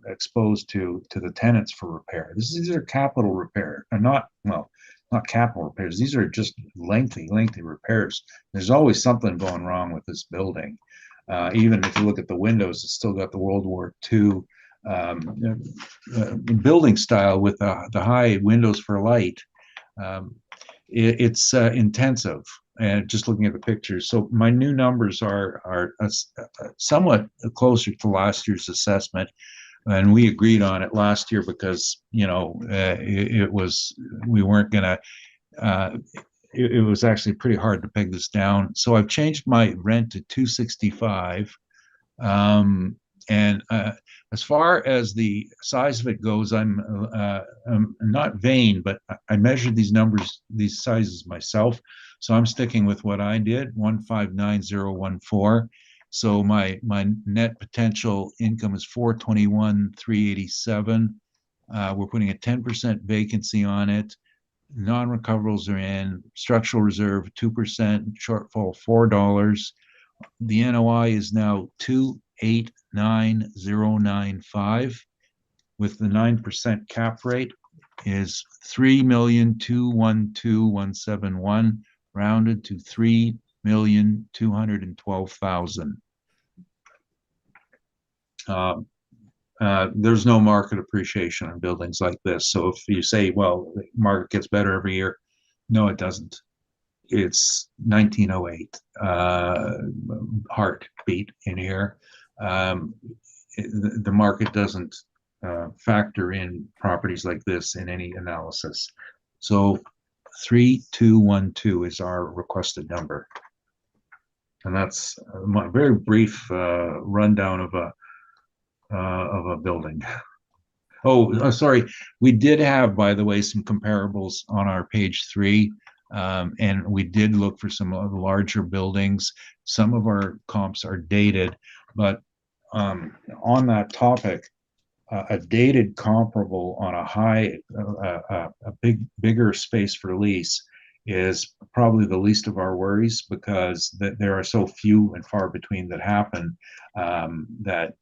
exposed to the tenants for repair. These are capital repair, and not capital repairs. These are just lengthy repairs. There's always something going wrong with this building. Even if you look at the windows, it's still got the World War II building style with the high windows for light. It's intensive, and just looking at the pictures. So my new numbers are somewhat closer to last year's assessment, and we agreed on it last year because it was, we weren't gonna. It was actually pretty hard to peg this down. So I've changed my rent to $265. And as far as the size of it goes, I'm not vain, but I measured these numbers, these sizes myself. So I'm sticking with what I did, 159,014. So my net potential income is 421,387. We're putting a 10% vacancy on it. Non-recoverables are in. Structural reserve 2%, shortfall $4. The NOI is now 289,095, with the 9% cap rate is 3,212,171, rounded to 3,212,000. There's no market appreciation on buildings like this. So if you say, well, the market gets better every year, no, it doesn't. It's 1908 heartbeat in here. The market doesn't factor in properties like this in any analysis. So 3212 is our requested number. And that's my very brief rundown of a building. Oh, sorry. We did have, by the way, some comparables on our page 3. And we did look for some of the larger buildings. Some of our comps are dated, but on that topic, a dated comparable on a bigger space for lease is probably the least of our worries, because there are so few and far between that happen, that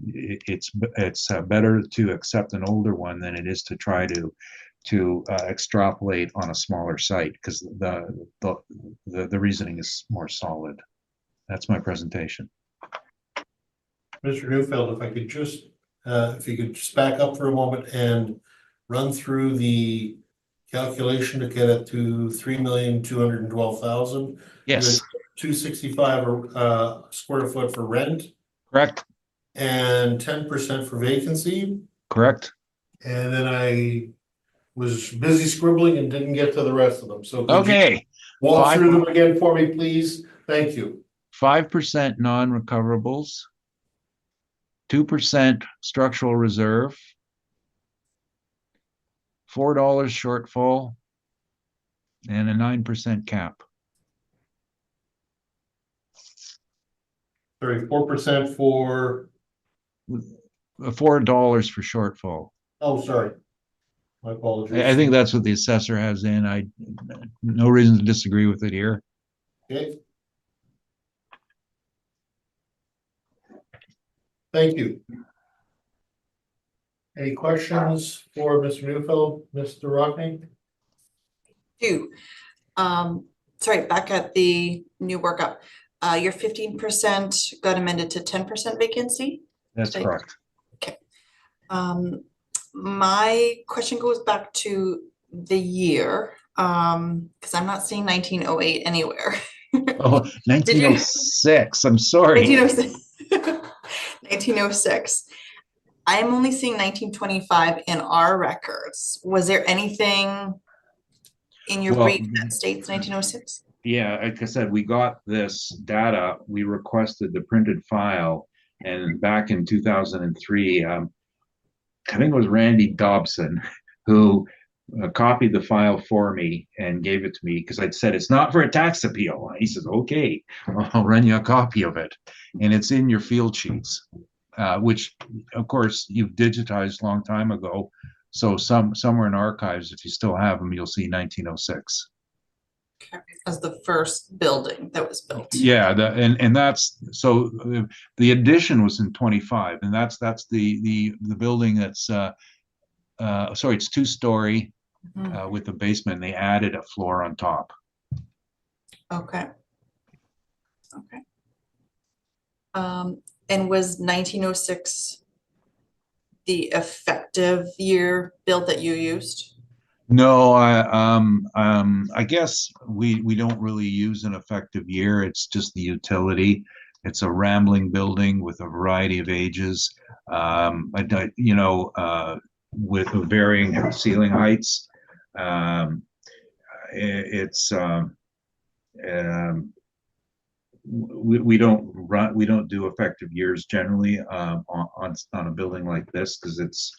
it's better to accept an older one than it is to try to extrapolate on a smaller site, because the reasoning is more solid. That's my presentation. Mr. Neufeld, if you could just back up for a moment and run through the calculation to get it to 3,212,000. Yes. 265 square foot for rent. Correct. And 10% for vacancy. Correct. And then I was busy scribbling and didn't get to the rest of them. So okay, walk through them again for me, please. Thank you. 5% non-recoverables, 2% structural reserve, $4 shortfall, and a 9% cap. Sorry, 4% for $4 for shortfall. Oh, sorry. My apologies. I think that's what the assessor has in. No reason to disagree with it here. Okay. Thank you. Any questions for Mr. Neufeld, Mr. Rockney? Sorry, back at the new workup. Your 15% got amended to 10% vacancy? That's correct. Okay. My question goes back to the year, because I'm not seeing 1908 anywhere. Oh, 1906. I'm sorry. 1906. 1906. I am only seeing 1925 in our records. Was there anything in your brief that states 1906? Yeah, like I said, we got this data. We requested the printed file, and back in 2003, I think it was Randy Dobson who copied the file for me and gave it to me, because I'd said it's not for a tax appeal. He says, okay, I'll run you a copy of it. And it's in your field sheets, which of course you've digitized a long time ago. So somewhere in archives, if you still have them, you'll see 1906. As the first building that was built. Yeah, and that's, so the addition was in 25, and that's the building that's sorry, it's 2-story Mhm. with a basement. They added a floor on top. Okay. Okay. And was 1906 the effective year build that you used? No, I guess we don't really use an effective year. It's just the utility. It's a rambling building with a variety of ages. With varying ceiling heights. It's we don't do effective years generally on a building like this, because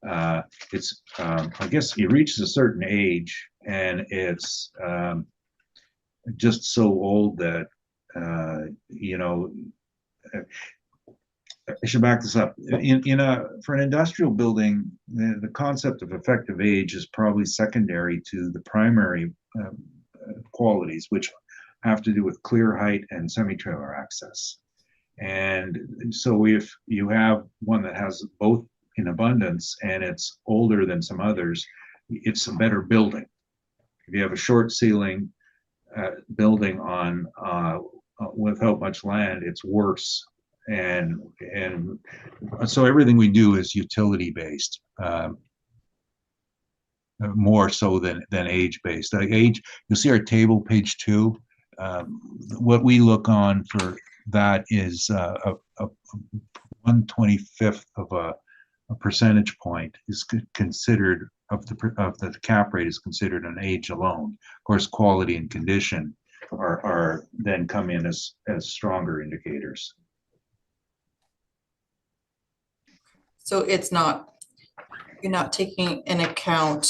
I guess it reaches a certain age and it's just so old that you know, I should back this up. For an industrial building, the concept of effective age is probably secondary to the primary qualities, which have to do with clear height and semi-trailer access. And so if you have one that has both in abundance and it's older than some others, it's a better building. If you have a short ceiling building on without much land, it's worse. And so everything we do is utility based, more so than age based. Age, you'll see our table, page 2. What we look on for that is a 1/25th of a percentage point is considered of the cap rate is considered an age alone. Of course, quality and condition are then come in as stronger indicators. So it's not, you're not taking in account,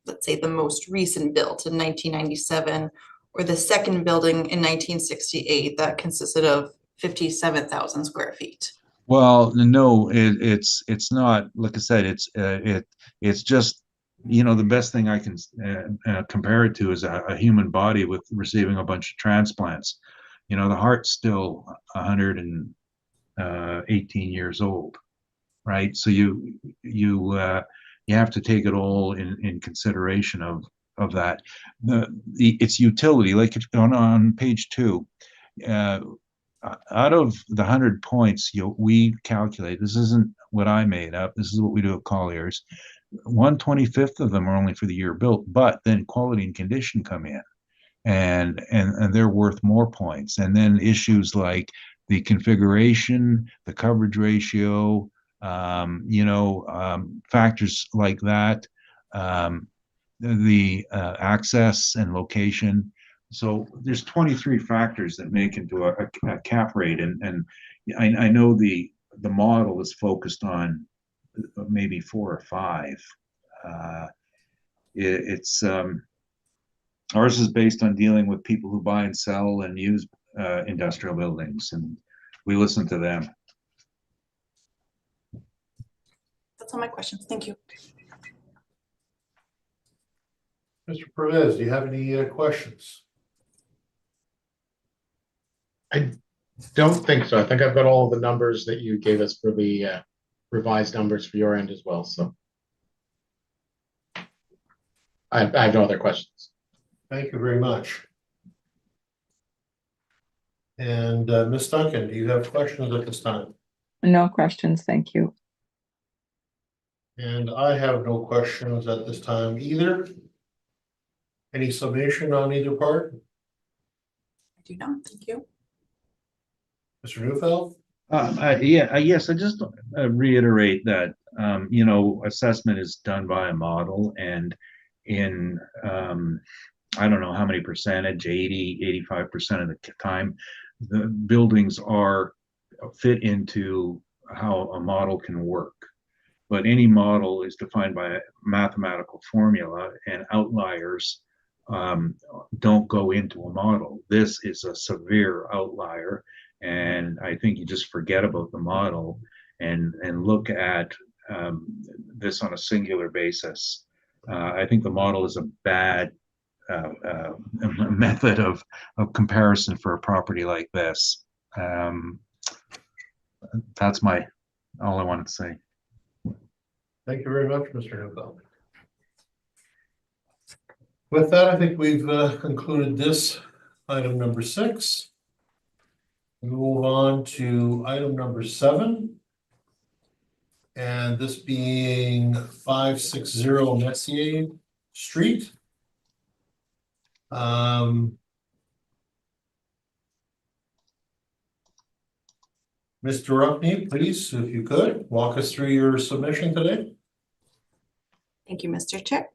let's say the most recent built in 1997 or the second building in 1968 that consisted of 57,000 square feet. Well, no, it's not. Like I said, it's just, the best thing I can compare it to is a human body with receiving a bunch of transplants. The heart's still 118 years old, right? So you have to take it all in consideration of that. Its utility, like on page 2. Out of the 100 points, we calculate, this isn't what I made up, this is what we do at Colliers. 1/25th of them are only for the year built, but then quality and condition come in, and they're worth more points. And then issues like the configuration, the coverage ratio, factors like that, the access and location. So there's 23 factors that make into a cap rate, and I know the model is focused on maybe 4 or 5. It's ours is based on dealing with people who buy and sell and use industrial buildings, and we listen to them. That's all my questions. Thank you. Mr. Perez, do you have any questions? I don't think so. I think I've got all of the numbers that you gave us for the revised numbers for your end as well. So I have no other questions. Thank you very much. And Ms. Duncan, do you have questions at this time? No questions, thank you. And I have no questions at this time either. Any summation on either part? I do not. Thank you. Mr. Neufeld? Yes, I just reiterate that, assessment is done by a model, and in, I don't know how many percentage, 80, 85% of the time, the buildings fit into how a model can work. But any model is defined by a mathematical formula, and outliers don't go into a model. This is a severe outlier, and I think you just forget about the model and look at this on a singular basis. I think the model is a bad method of comparison for a property like this. That's all I wanted to say. Thank you very much, Mr. Newfeld. With that, I think we've concluded this item number 6. We move on to item number 7. And this being 560 Messier Street. Mr. Ruffney, please, if you could, walk us through your submission today. Thank you, Mr. Chair.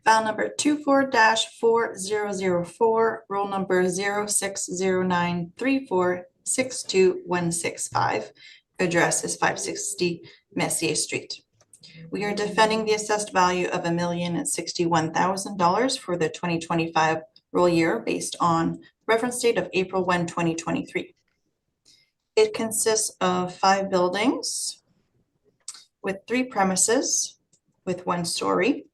File number 24-4004, roll number 060934626165. Address is 560 Messier Street. We are defending the assessed value of $1,061,000 for the 2025 roll year based on reference date of April 1, 2023. It consists of 5 buildings with 3 premises with 1 story.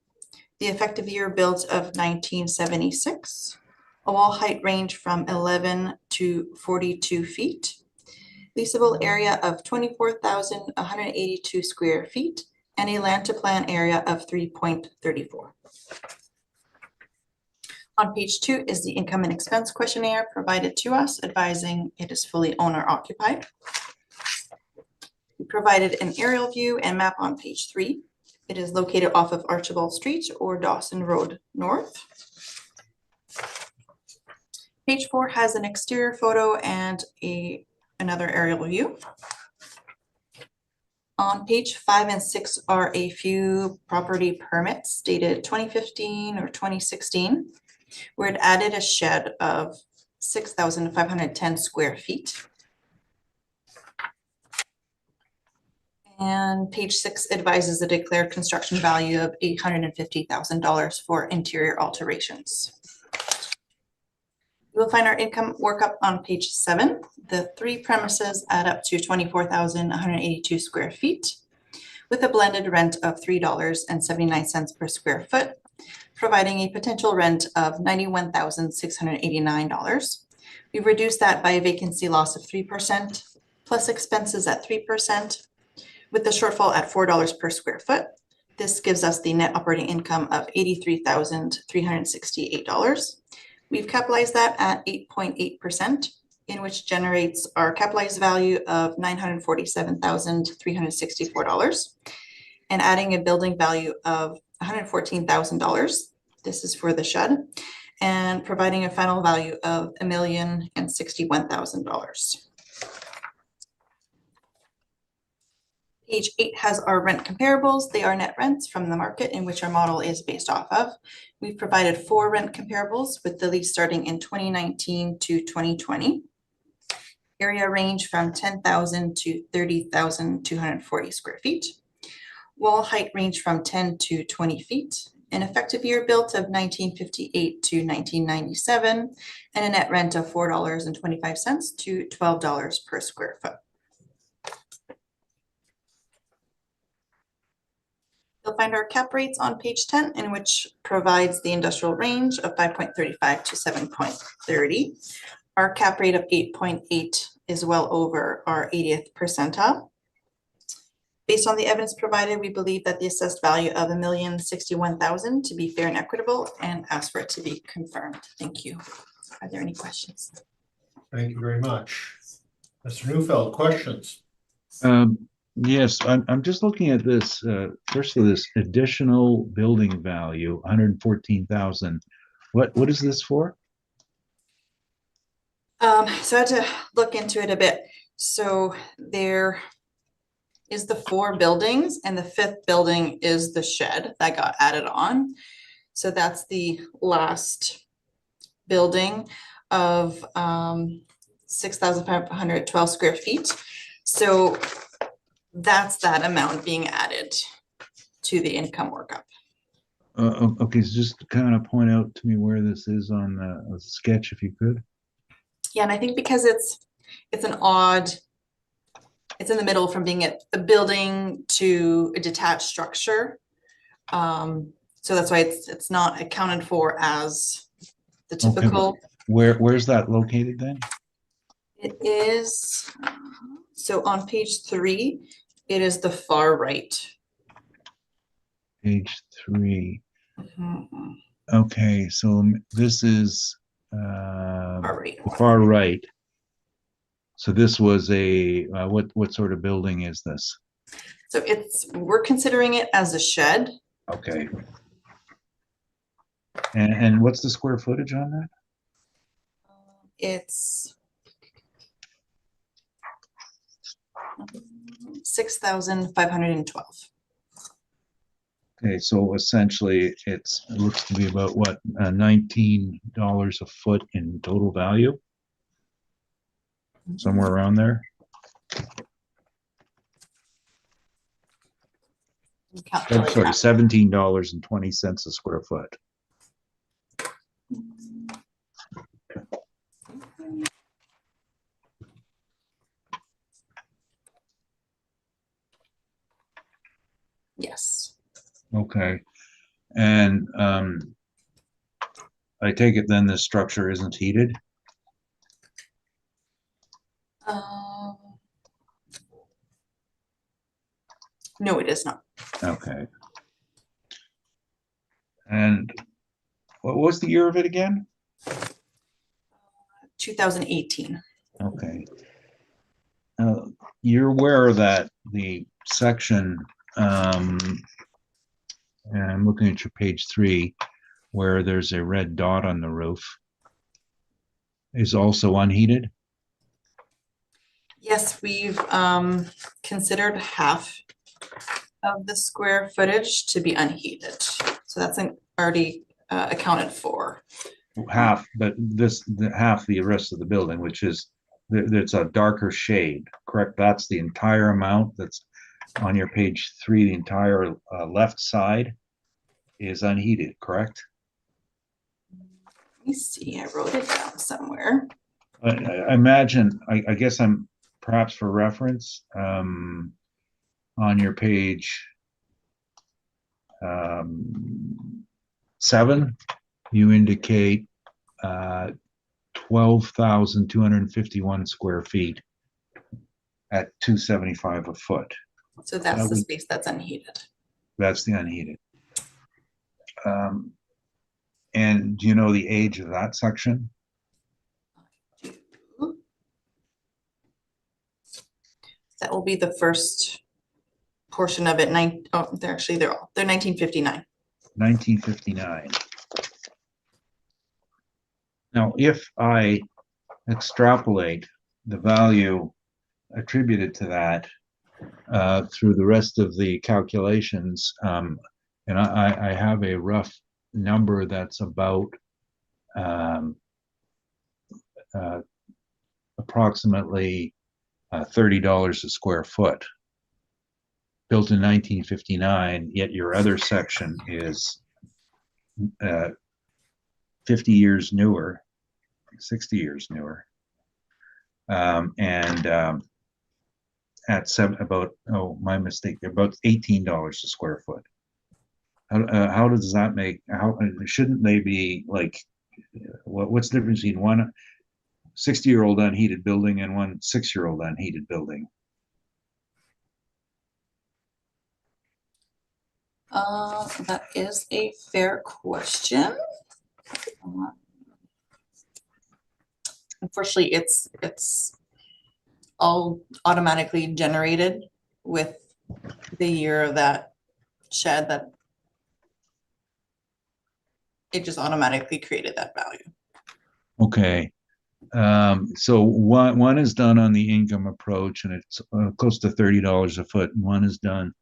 The effective year built of 1976. A wall height range from 11 to 42 feet. Leasable area of 24,182 square feet and a land to plan area of 3.34. On page 2 is the income and expense questionnaire provided to us, advising it is fully owner occupied. We provided an aerial view and map on page 3. It is located off of Archibald Street or Dawson Road North. Page 4 has an exterior photo and another aerial view. On page 5 and 6 are a few property permits dated 2015 or 2016, where it added a shed of 6,510 square feet. And page 6 advises the declared construction value of $850,000 for interior alterations. You will find our income workup on page 7. The 3 premises add up to 24,182 square feet with a blended rent of $3.79 per square foot, providing a potential rent of $91,689. We've reduced that by a vacancy loss of 3% plus expenses at 3%. With the shortfall at $4 per square foot, this gives us the net operating income of $83,368. We've capitalized that at 8.8%, in which generates our capitalized value of $947,364, and adding a building value of $114,000. This is for the shed, and providing a final value of $1,061,000. Page 8 has our rent comparables. They are net rents from the market in which our model is based off of. We've provided 4 rent comparables with the lease starting in 2019 to 2020. Area range from 10,000 to 30,240 square feet. Wall height range from 10 to 20 feet. An effective year built of 1958 to 1997, and a net rent of $4.25 to $12 per square foot. You'll find our cap rates on page 10, in which provides the industrial range of 5.35 to 7.30. Our cap rate of 8.8 is well over our 80th percentile. Based on the evidence provided, we believe that the assessed value of $1,061,000 to be fair and equitable, and ask for it to be confirmed. Thank you. Are there any questions? Thank you very much. Mr. Newfeld, questions? Yes, I'm just looking at this, first of this additional building value, 114,000. What is this for? So I had to look into it a bit. So there is the 4 buildings, and the 5th building is the shed that got added on. So that's the last building of 6,512 square feet. So that's that amount being added to the income workup. Okay, so just kind of point out to me where this is on the sketch, if you could. Yeah, and I think because it's an odd, it's in the middle from being a building to a detached structure. So that's why it's not accounted for as the Okay. typical, Where's that located then? it is, so on page 3, it is the far right. Page 3. Mhm, Okay, so this is Far right. the far right. So this was a what sort of building is this? So we're considering it as a shed. Okay. And what's the square footage on that? It's 6,512. Okay, so essentially it looks to be about what, $19 a foot in total value, somewhere around there. Calculate Sorry, that. $17.20 a square foot. Yes. Okay, and I take it then this structure isn't heated? No, it is not. Okay. And what was the year of it again? 2018. Okay. You're aware that the section, and I'm looking at your page 3, where there's a red dot on the roof, is also unheated? Yes, we've considered half of the square footage to be unheated. So that's already accounted for. Half, but half the rest of the building, which is, it's a darker shade, correct? That's the entire amount that's on your page 3, the entire left side is unheated, correct? Let me see, I wrote it down somewhere. I imagine, I guess I'm perhaps for reference, on your page 7, you indicate 12,251 square feet at $275 a foot. So that's the space that's unheated. That's the unheated. And do you know the age of that section? That will be the first portion of it. They're 1959. 1959. Now, if I extrapolate the value attributed to that through the rest of the calculations, and I have a rough number that's about approximately $30 a square foot. Built in 1959, yet your other section is 50 years newer, 60 years newer, and at about, oh, my mistake, about $18 a square foot. How does that make, shouldn't they be like, what's the difference between one 60-year-old unheated building and one 6-year-old unheated building? That is a fair question. Unfortunately, it's all automatically generated with the year of that shed, that it just automatically created that value. Okay. So one is done on the income approach, and it's close to $30 a foot. And one is done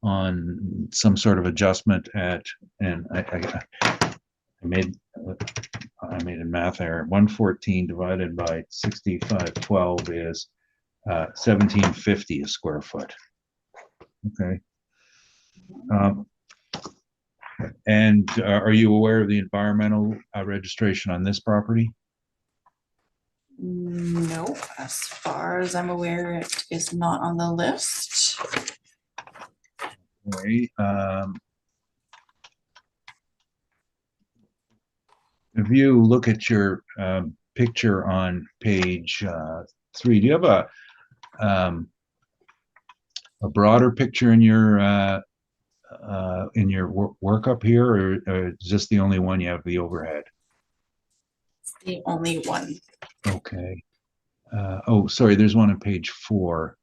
on some sort of adjustment and I made a math error. 114 divided by 6512 is 1750 a square foot. Okay. And are you aware of the environmental registration on this property? No, as far as I'm aware, it is not on the list. Okay. If you look at your picture on page 3, do you have a broader picture in your workup here, or is this the only one you have the overhead? It's the only one. Okay. Oh, sorry, there's one on page 4.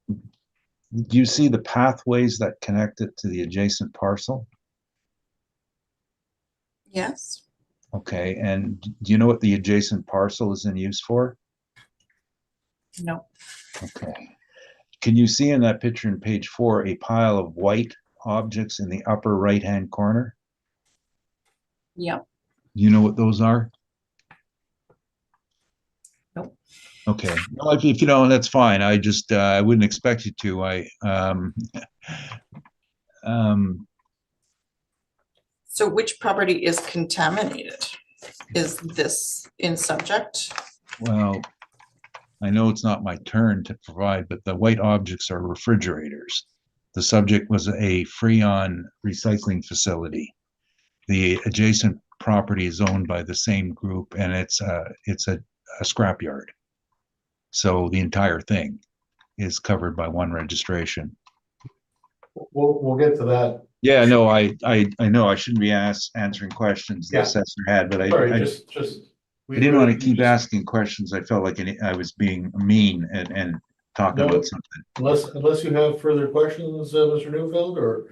Do you see the pathways that connect it to the adjacent parcel? Yes. Okay, and do you know what the adjacent parcel is in use for? No. Okay. Can you see in that picture in page 4 a pile of white objects in the upper right-hand corner? Yep. Do you know what those are? Nope. Okay. Well, if you don't, that's fine. I just I wouldn't expect you to. Um, So which property is contaminated? Is this in subject? well, I know it's not my turn to provide, but the white objects are refrigerators. The subject was a Freon recycling facility. The adjacent property is owned by the same group, and it's a scrapyard. So the entire thing is covered by one registration. We'll get to that. Yeah, no, I know I shouldn't be answering questions the Yeah. assessor had, but Sorry, I just. I didn't want to keep asking questions. I felt like I was being mean and talking No. about something. Unless you have further questions, Mr. Newfield, or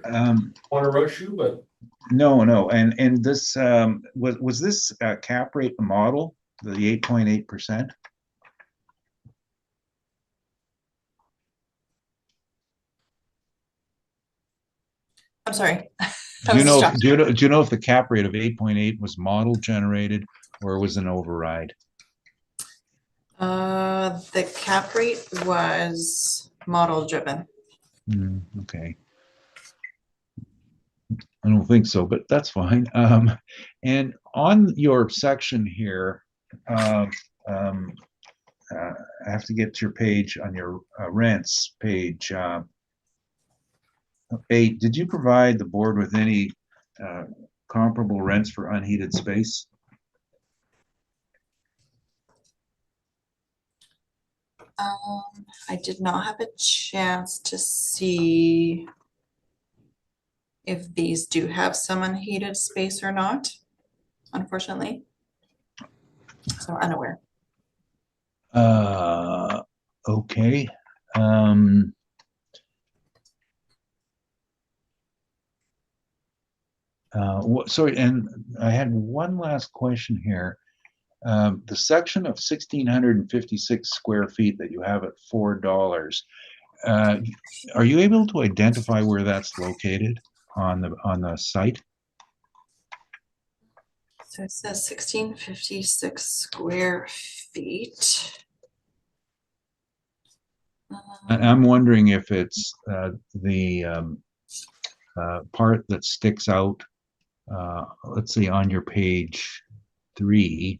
want to rush you, but No, and this was this cap rate the model, the 8.8%? I'm sorry. Do you know do you know if the cap rate of 8.8 was model generated or was an override? The cap rate was model driven. Okay. I don't think so, but that's fine. And on your section here, I have to get to your page on your rents, page 8. Did you provide the board with any comparable rents for unheated space? I did not have a chance to see if these do have some unheated space or not, unfortunately. So unaware. Okay. Sorry, and I had one last question here. The section of 1,656 square feet that you have at $4, are you able to identify where that's located on the site? So it says 1,656 square feet. I'm wondering if it's the part that sticks out. Let's see, on your page 3,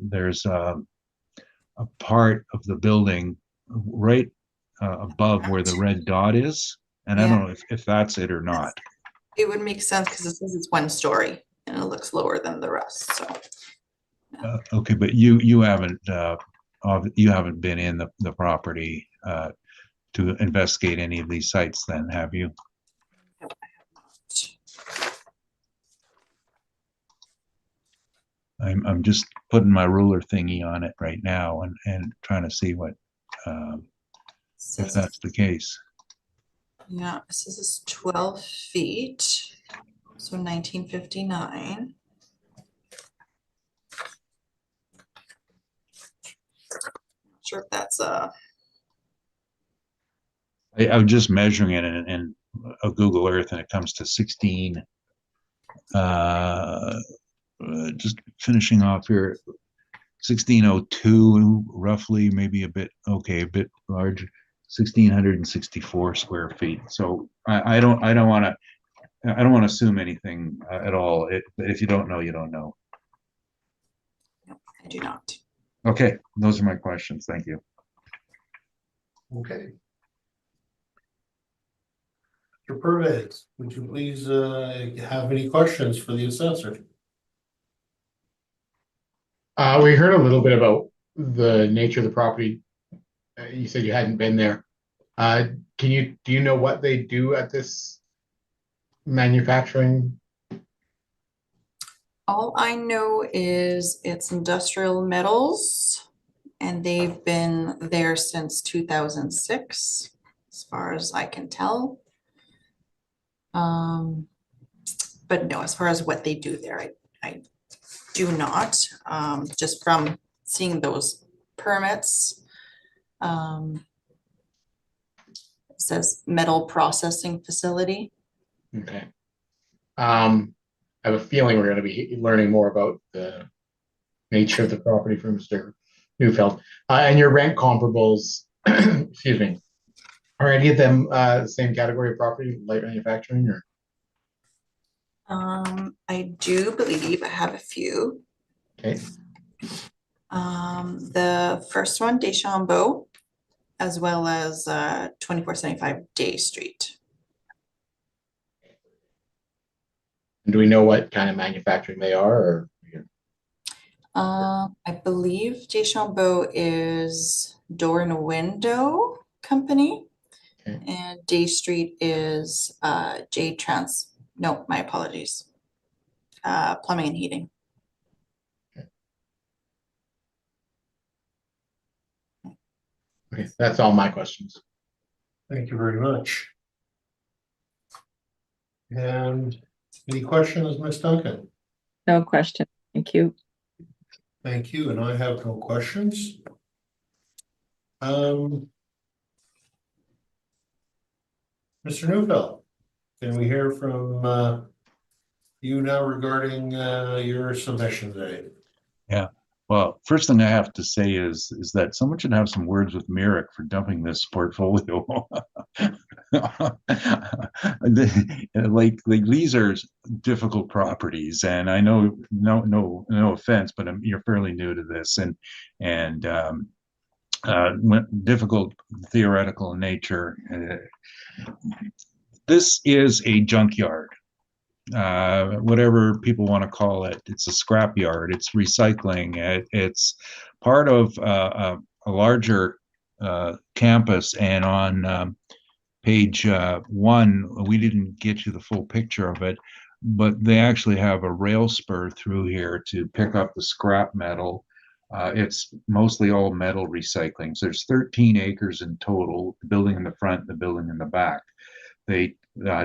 there's a part of the building right above where the red dot is, and I don't know if that's it or not. It would make sense because it says it's 1 story and it looks lower than the rest, so. Okay, but you haven't been in the property to investigate any of these sites then, have you? No, I have not. I'm just putting my ruler thingy on it right now and trying to see what if that's the case. Yeah, it says it's 12 feet, so 1959. Not sure if that's I'm just measuring it in a Google Earth, and it comes to 16. Just finishing off here, 1602, roughly, maybe a bit large, 1,664 square feet. So I don't want to assume anything at all. But if you don't know, you don't know. no, I do not. Okay, those are my questions. Thank you. okay. Mr. Purvis, would you please have any questions for the assessor? We heard a little bit about the nature of the property. You said you hadn't been there. Do you know what they do at this manufacturing? All I know is it's industrial metals and they've been there since 2006, as far as I can tell. But no, as far as what they do there, I do not, just from seeing those permits. It says metal processing facility. Okay. I have a feeling we're going to be learning more about the nature of the property from Mr. Neufeld. And your rent comparables, excuse me, are any of them the same category of property, light manufacturing, or? I do believe I have a few. Okay. The first one, Deschambault, as well as 2475 Day Street. Do we know what kind of manufacturing they are, or? I believe Deschambault is door and window company. Okay. And Day Street is no, my apologies. Plumbing and heating. Okay, that's all my questions. Thank you very much. And any questions, Ms. Duncan? No question. Thank you. Thank you, and I have no questions. Mr. Neufeld, can we hear from you now regarding your submission today? Yeah. Well, first thing I have to say is that someone should have some words with Merrick for dumping this portfolio. Like these are difficult properties, and I know no offense, but you're fairly new to this, and difficult theoretical in nature. This is a junkyard. Whatever people want to call it, it's a scrap yard, it's recycling, it's part of a larger campus. And on page 1, we didn't get you the full picture of it, but they actually have a rail spur through here to pick up the scrap metal. It's mostly all metal recycling. So there's 13 acres in total, the building in the front, the building in the back. They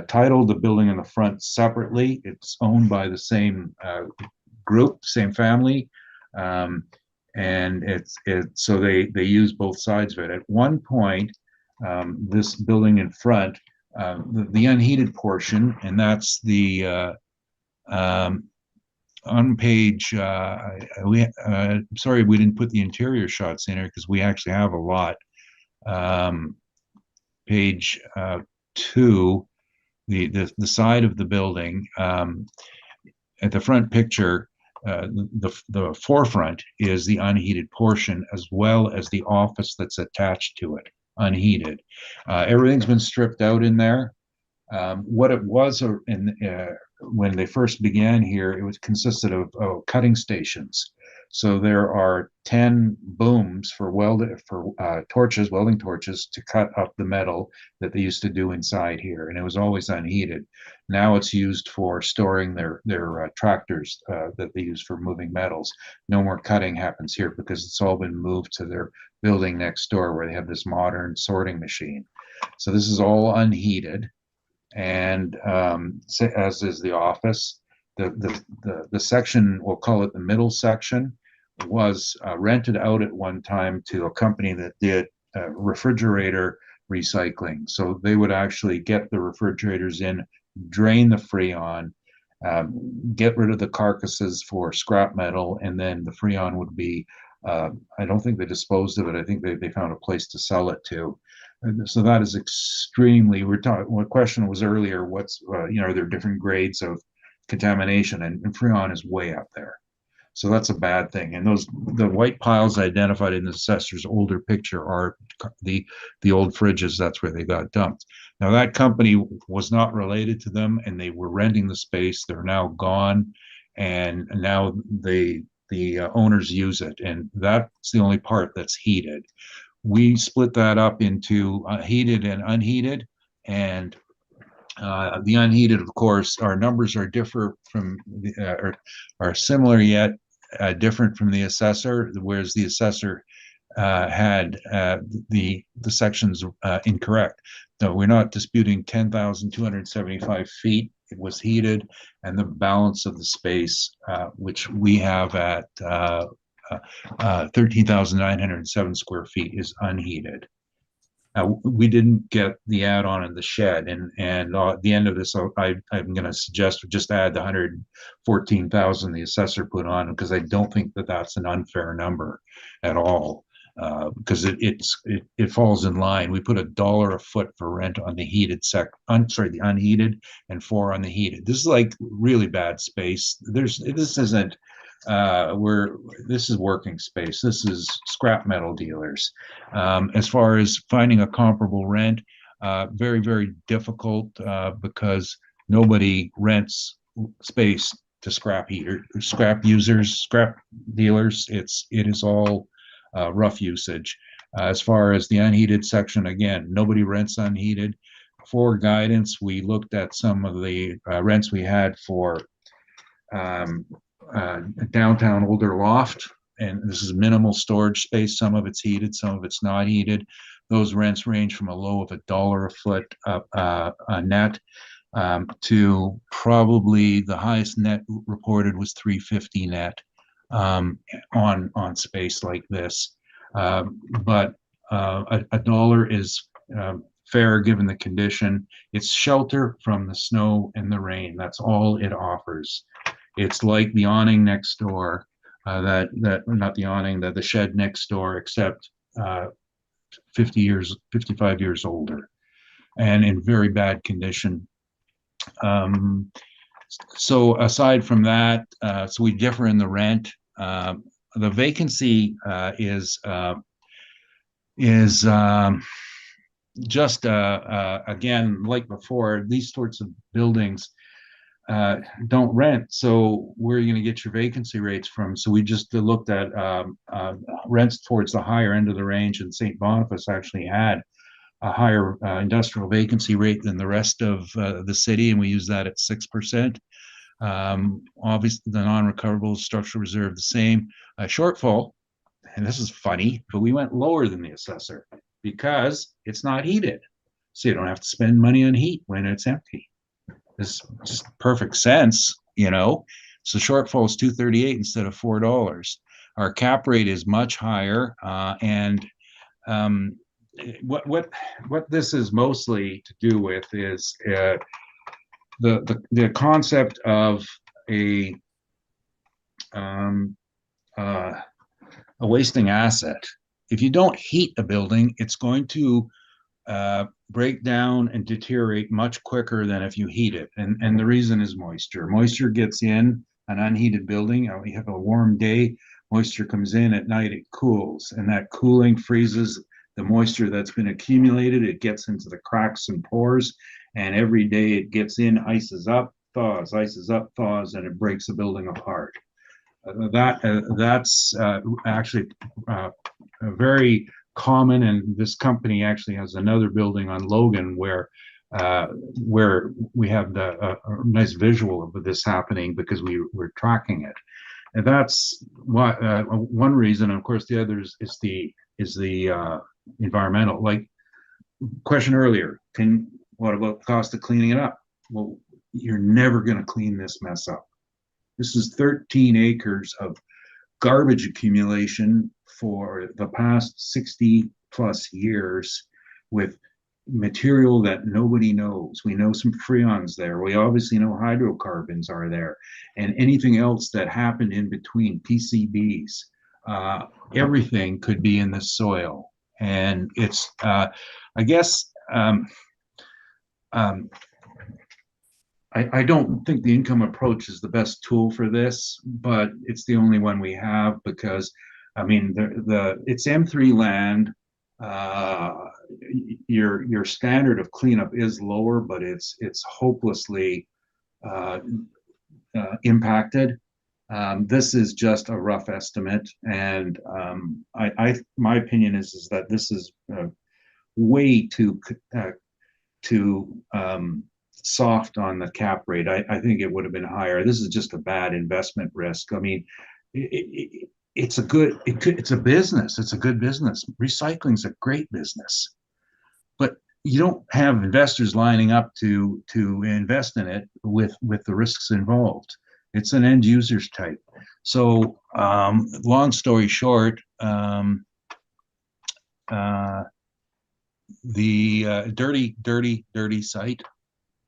titled the building in the front separately. It's owned by the same group, same family, and it's so they use both sides of it. At one point, this building in front, the unheated portion, and that's the on page. Sorry we didn't put the interior shots in here because we actually have a lot. Page 2. The side of the building, at the front picture, the forefront is the unheated portion, as well as the office that's attached to it, unheated. Everything's been stripped out in there. What it was when they first began here, it was consisted of cutting stations. So there are 10 booms for welding torches to cut up the metal that they used to do inside here, and it was always unheated. Now it's used for storing their tractors that they use for moving metals. No more cutting happens here because it's all been moved to their building next door where they have this modern sorting machine. So this is all unheated, and as is the office. The section, we'll call it the middle section, was rented out at one time to a company that did refrigerator recycling. So they would actually get the refrigerators in, drain the Freon, get rid of the carcasses for scrap metal, and then the Freon would be, I don't think they disposed of it. I think they found a place to sell it to. And so that is extremely, one question was earlier, are there different grades of contamination, and Freon is way up there. So that's a bad thing. And the white piles identified in the assessor's older picture are the old fridges. That's where they got dumped. Now, that company was not related to them, and they were renting the space. They're now gone, and now the owners use it, and that's the only part that's heated. We split that up into heated and unheated, and the unheated, of course, our numbers are differ from are similar yet different from the assessor, whereas the assessor had the sections incorrect. No, we're not disputing 10,275 feet. It was heated, and the balance of the space, which we have at 13,907 square feet, is unheated. We didn't get the add-on in the shed, and at the end of this, I'm going to suggest we just add the 114,000 the assessor put on, because I don't think that that's an unfair number at all, because it falls in line. We put $1 a foot for rent on the heated the unheated, and $4 on the heated. This is like really bad space. This isn't. This is working space. This is scrap metal dealers. As far as finding a comparable rent, very, very difficult, because nobody rents space to scrap users, scrap dealers. It is all rough usage. As far as the unheated section, again, nobody rents unheated. For guidance, we looked at some of the rents we had for downtown older loft, and this is minimal storage space. Some of it's heated, some of it's not heated. Those rents range from a low of $1 a foot net to probably the highest net reported was $350 net on space like this. But $1 is fair given the condition. It's shelter from the snow and the rain. That's all it offers. It's like the awning next door, not the awning, the shed next door, except 55 years older, and in very bad condition. So aside from that, so we differ in the rent. The vacancy is just again, like before, these sorts of buildings don't rent. So where are you going to get your vacancy rates from? So we just looked at rents towards the higher end of the range, and St. Boniface actually had a higher industrial vacancy rate than the rest of the city, and we use that at 6%. Obviously, the non-recoverable structural reserve the same. Shortfall, and this is funny, but we went lower than the assessor because it's not heated, so you don't have to spend money on heat when it's empty. This just perfect sense, you know. So shortfall is $238 instead of $4. Our cap rate is much higher, and what this is mostly to do with is the concept of a wasting asset. If you don't heat a building, it's going to break down and deteriorate much quicker than if you heat it. And the reason is moisture. Moisture gets in an unheated building. You have a warm day, moisture comes in at night, it cools, and that cooling freezes the moisture that's been accumulated. It gets into the cracks and pores, and every day it gets in, ices up, thaws, and it breaks the building apart. That's actually very common, and this company actually has another building on Logan where we have a nice visual of this happening because we're tracking it. And that's one reason. Of course, the other is the environmental. Like question earlier, what about the cost of cleaning it up? Well, you're never going to clean this mess up. This is 13 acres of garbage accumulation for the past 60 plus years with material that nobody knows. We know some freons there. We obviously know hydrocarbons are there, and anything else that happened in between, PCBs, everything could be in the soil. And it's, I guess, I don't think the income approach is the best tool for this, but it's the only one we have because, I mean, it's M3 land. your standard of cleanup is lower, but it's hopelessly impacted. This is just a rough estimate, and my opinion is that this is way too soft on the cap rate. I think it would have been higher. This is just a bad investment risk. I mean, it's a business. It's a good business. Recycling's a great business, but you don't have investors lining up to invest in it with the risks involved. It's an end users type. So long story short, the dirty site,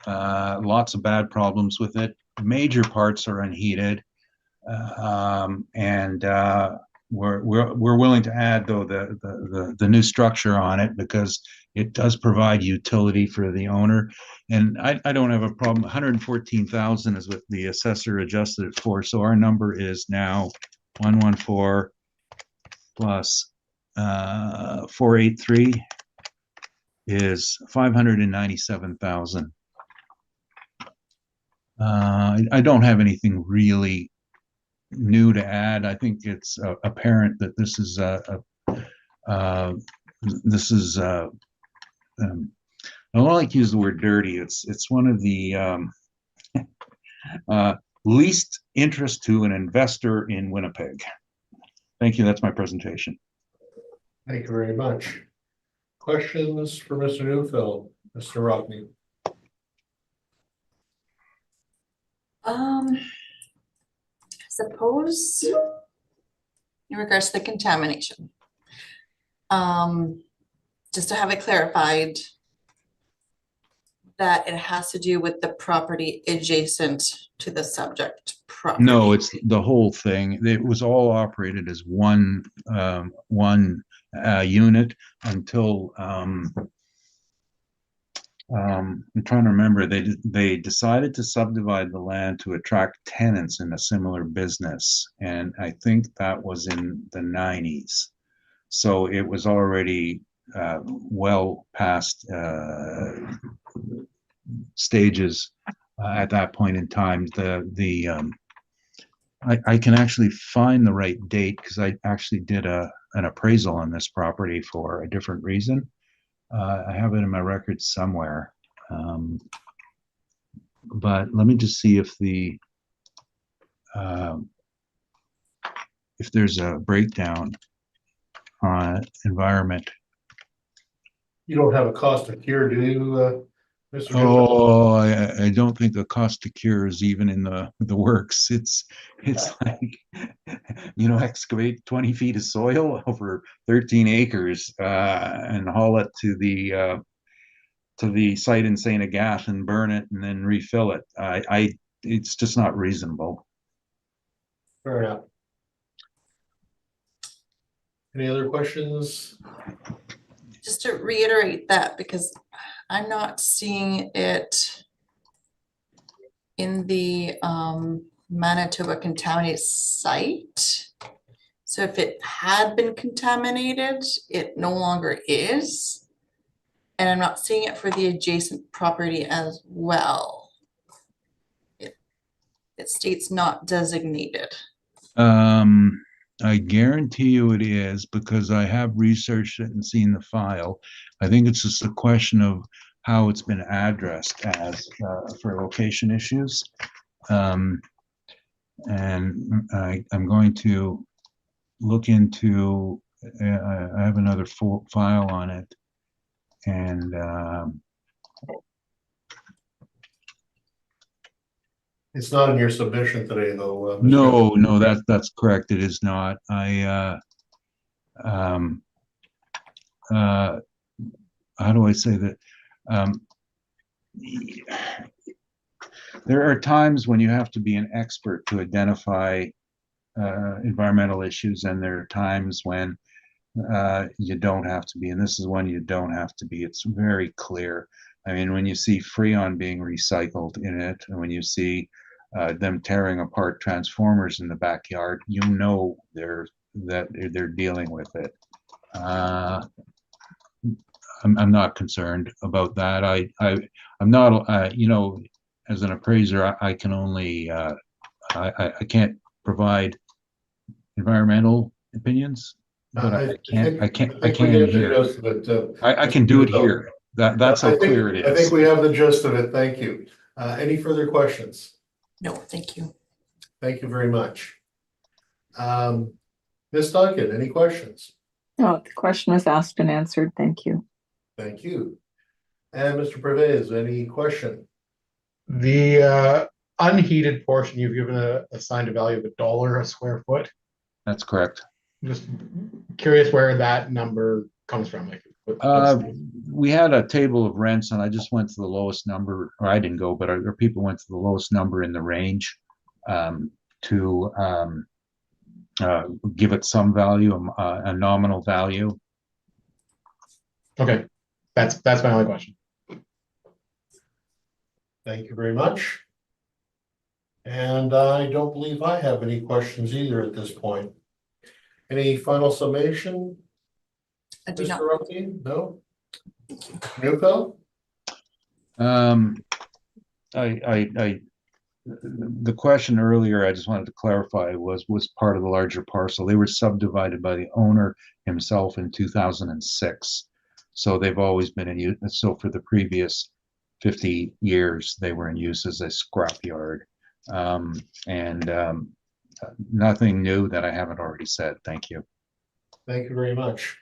lots of bad problems with it. Major parts are unheated, and we're willing to add though the new structure on it because it does provide utility for the owner. And I don't have a problem. 114,000 is what the assessor adjusted it for. So our number is now 114 plus 483 is 597,000. I don't have anything really new to add. I think it's apparent that this is I don't like to use the word dirty. It's one of the least interest to an investor in Winnipeg. Thank you. That's my presentation. Thank you very much. Questions for Mr. Neufeld, Mr. Rockney? Suppose in regards to the contamination, just to have it clarified that it has to do with the property adjacent to the subject property. No, it's the whole thing. It was all operated as one unit until I'm trying to remember. They decided to subdivide the land to attract tenants in a similar business, and I think that was in the 90s. So it was already well past stages at that point in time. I can actually find the right date because I actually did an appraisal on this property for a different reason. I have it in my records somewhere, but let me just see if there's a breakdown on environment. You don't have a cost of cure, do you, Mr. Neufeld? Oh, I don't think the cost to cure is even in the works. It's like, excavate 20 feet of soil over 13 acres and haul it to the site in St. Agathe and burn it and then refill it. It's just not reasonable. Fair enough. Any other questions? Just to reiterate that, because I'm not seeing it in the Manitoba contaminated site. So if it had been contaminated, it no longer is. And I'm not seeing it for the adjacent property as well. It states not designated. I guarantee you it is because I have researched it and seen the file. I think it's just a question of how it's been addressed as for location issues. And I'm going to look into, I have another file on it. And It's not in your submission today, though. no, that's correct. It is not. How do I say that? There are times when you have to be an expert to identify environmental issues, and there are times when you don't have to be, and this is when you don't have to be. It's very clear. I mean, when you see Freon being recycled in it, and when you see them tearing apart transformers in the backyard, you know they're dealing with it. I'm not concerned about that. I'm not, you know, as an appraiser, I can only, I can't provide environmental opinions, but I can't we get the here. gist of it, I can do it here. That's how clear it I think is. we have the gist of it. Thank you. Any further questions? No, thank you. Thank you very much. Ms. Duncan, any questions? Oh, the question was asked and answered. Thank you. Thank you. And Mr. Pervez, any question? The unheated portion, you've given assigned a value of $1 a square foot. That's correct. Just curious where that number comes from. Like, what's We had a table of rents and I just went to the lowest number, or I didn't go, but our people went to the lowest number in the range to give it some value, a nominal value. okay. That's my only question. Thank you very much. And I don't believe I have any questions either at this point. Any final summation? I do not. Mr. Rumpke? No? Nuko? The question earlier, I just wanted to clarify, was part of the larger parcel. They were subdivided by the owner himself in 2006. So they've always been in use. So for the previous 50 years, they were in use as a scrapyard. Nothing new that I haven't already said. Thank you. Thank you very much.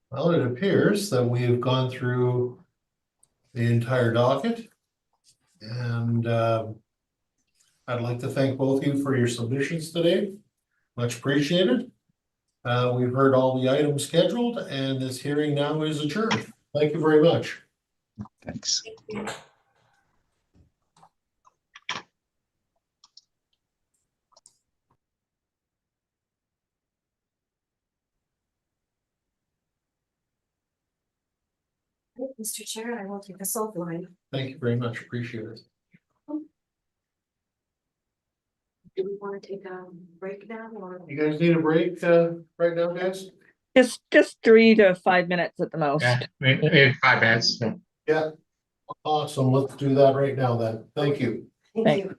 Well, it appears that we have gone through the entire docket. And I'd like to thank both of you for your submissions today. Much appreciated. We've heard all the items scheduled and this hearing now is adjourned. Thank you very much. Thanks. Mr. Chair, I will take us offline. Thank you very much. Appreciate it. Do we want to take a break now or? You guys need a break right now, guys? Just 3 to 5 minutes at the most. Yeah, maybe 5 minutes. Yeah. Awesome. Let's do that right now then. Thank you. Thank you.